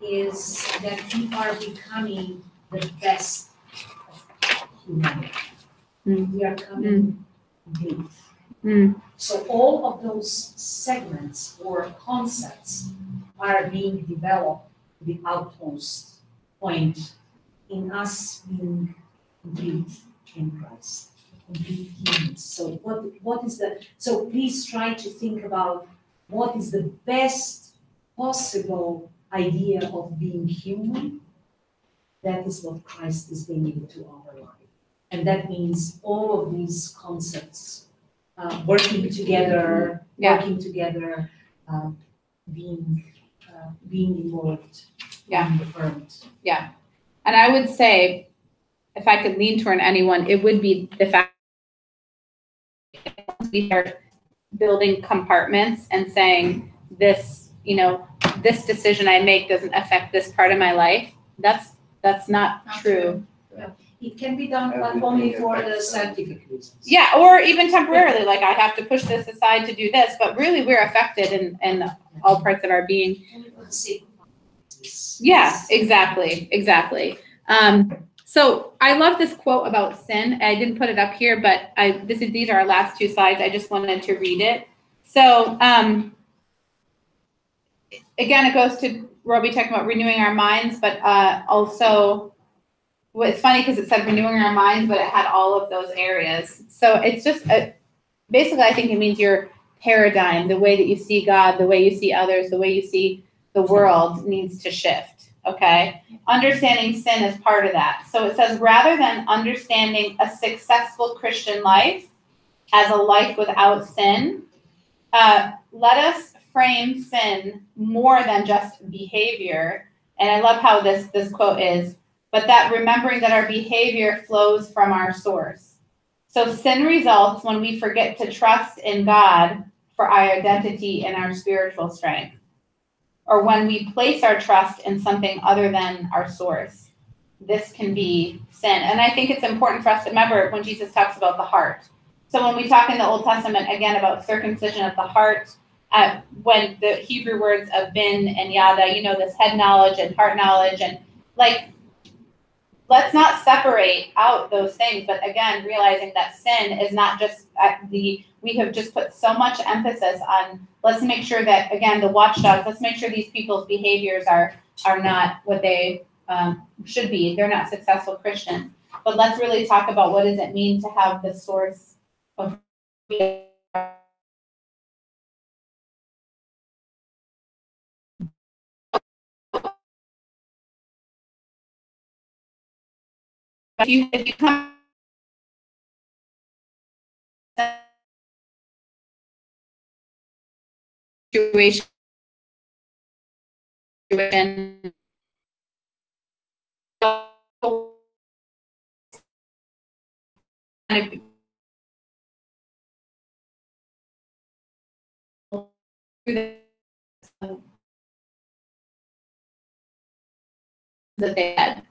Speaker 9: is that we are becoming the best of humanity. We are coming deep.
Speaker 1: Mm.
Speaker 9: So all of those segments or concepts are being developed to the utmost point in us being complete in Christ, complete humans. So what is so please try to think about what is the best possible idea of being human. That is what Christ is bringing to our life. And that means all of these concepts working together,
Speaker 1: Yeah.
Speaker 9: being involved,
Speaker 1: Yeah.
Speaker 9: being affirmed.
Speaker 1: And I would say, if I could lean toward anyone, it would be the fact that we start building compartments and saying this, this decision I make doesn't affect this part of my life. That's not true.
Speaker 9: It can be done, but only for the scientific reasons.
Speaker 1: Yeah, or even temporarily, like I have to push this aside to do this, but really we're affected in all parts of our being.
Speaker 9: Only for the sake of this.
Speaker 1: Yeah, exactly. So I love this quote about sin. I didn't put it up here, but these are our last two slides. I just wanted to read it. So again, it goes to Roby talking about renewing our minds, but also, well, it's funny because it said renewing our minds, but it had all of those areas. So it's just basically, I think it means your paradigm, the way that you see God, the way you see others, the way you see the world needs to shift. Okay. Understanding sin is part of that. So it says, rather than understanding a successful Christian life as a life without sin, let us frame sin more than just behavior. And I love how this quote is, but that remembering that our behavior flows from our source. So sin results when we forget to trust in God for our identity and our spiritual strength, or when we place our trust in something other than our source. This can be sin. And I think it's important for us to remember when Jesus talks about the heart. So when we talk in the Old Testament, again, about circumcision of the heart, when the Hebrew words of bin and yada, this head knowledge and heart knowledge, and let's not separate out those things, but again, realizing that sin is not just we have just put so much emphasis on, let's make sure that, again, the watchdogs, let's make sure these people's behaviors are not what they should be. They're not successful Christians. But let's really talk about what does it mean to have the source of if you come situation that they had.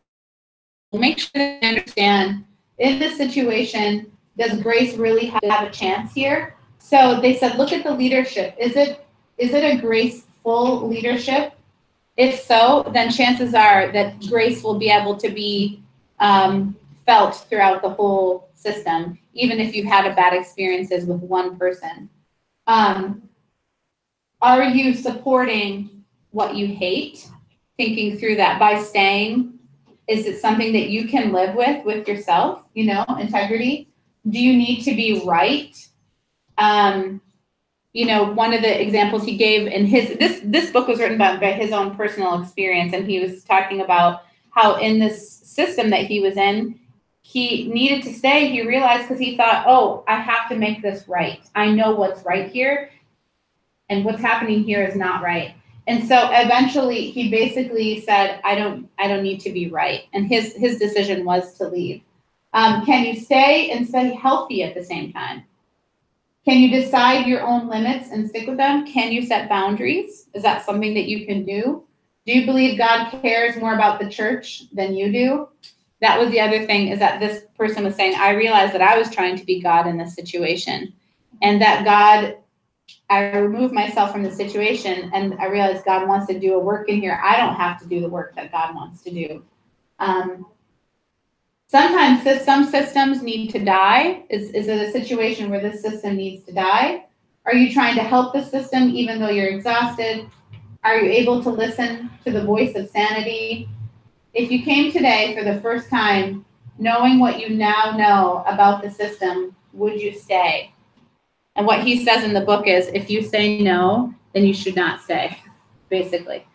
Speaker 1: Make sure they understand in this situation, does grace really have a chance here? So they said, look at the leadership. Is it a graceful leadership? If so, then chances are that grace will be able to be felt throughout the whole system, even if you've had a bad experiences with one person. Are you supporting what you hate? Thinking through that by staying. Is it something that you can live with yourself, integrity? Do you need to be right? One of the examples he gave in this book was written by his own personal experience, and he was talking about how in this system that he was in, he needed to stay. He realized because he thought, oh, I have to make this right. I know what's right here. and what's happening here is not right. And so eventually he basically said, I don't need to be right. And his decision was to leave. Can you stay and stay healthy at the same time? Can you decide your own limits and stick with them? Can you set boundaries? Is that something that you can do? Do you believe God cares more about the church than you do? That was the other thing, is that this person was saying, I realized that I was trying to be God in this situation, and that God, I removed myself from the situation, and I realized God wants to do a work in here. I don't have to do the work that God wants to do. Sometimes some systems need to die. Is it a situation where this system needs to die? Are you trying to help the system even though you're exhausted? Are you able to listen to the voice of sanity? If you came today for the first time, knowing what you now know about the system, would you stay? And what he says in the book is, if you say no, then you should not stay, basically.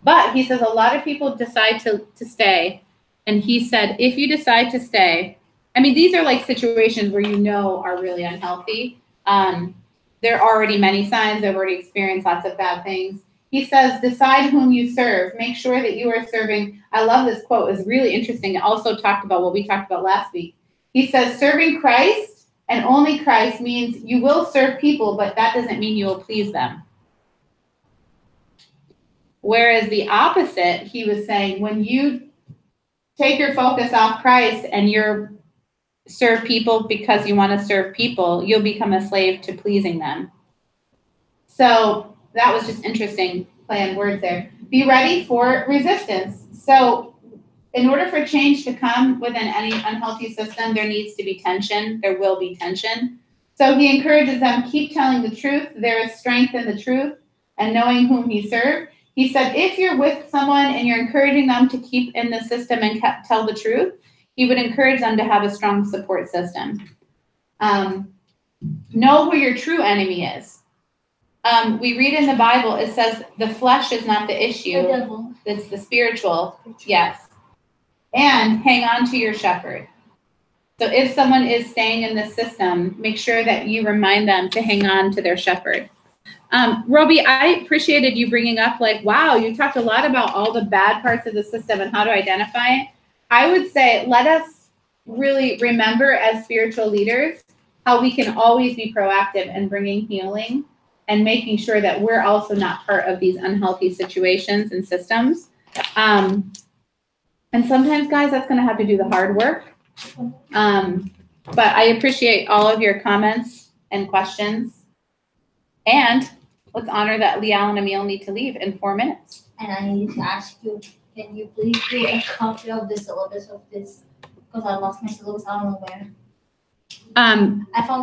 Speaker 1: But he says a lot of people decide to stay. And he said, if you decide to stay, I mean, these are like situations where you know are really unhealthy. There are already many signs. They've already experienced lots of bad things. He says, decide whom you serve. Make sure that you are serving. I love this quote. It's really interesting. It also talked about what we talked about last week. He says, serving Christ and only Christ means you will serve people, but that doesn't mean you will please them. Whereas the opposite, he was saying, when you take your focus off Christ and you're serve people because you want to serve people, you'll become a slave to pleasing them. So that was just interesting play on words there. Be ready for resistance. So in order for change to come within any unhealthy system, there needs to be tension. There will be tension. So he encourages them, keep telling the truth. There is strength in the truth and knowing whom he served. He said, if you're with someone and you're encouraging them to keep in the system and tell the truth, he would encourage them to have a strong support system. Know who your true enemy is. We read in the Bible, it says the flesh is not the issue.
Speaker 3: The devil.
Speaker 1: It's the spiritual. Yes. And hang on to your shepherd. So if someone is staying in this system, make sure that you remind them to hang on to their shepherd. Roby, I appreciated you bringing up, like, wow, you talked a lot about all the bad parts of the system and how to identify it. I would say let us really remember as spiritual leaders how we can always be proactive in bringing healing and making sure that we're also not part of these unhealthy situations and systems. And sometimes, guys, that's going to have to do the hard work. But I appreciate all of your comments and questions. And let's honor that Lial and Emil need to leave in 4 minutes.
Speaker 3: And I need to ask you, can you please do a copy of the syllabus of this? Because I lost my syllabus, I don't know where.
Speaker 1: I
Speaker 3: found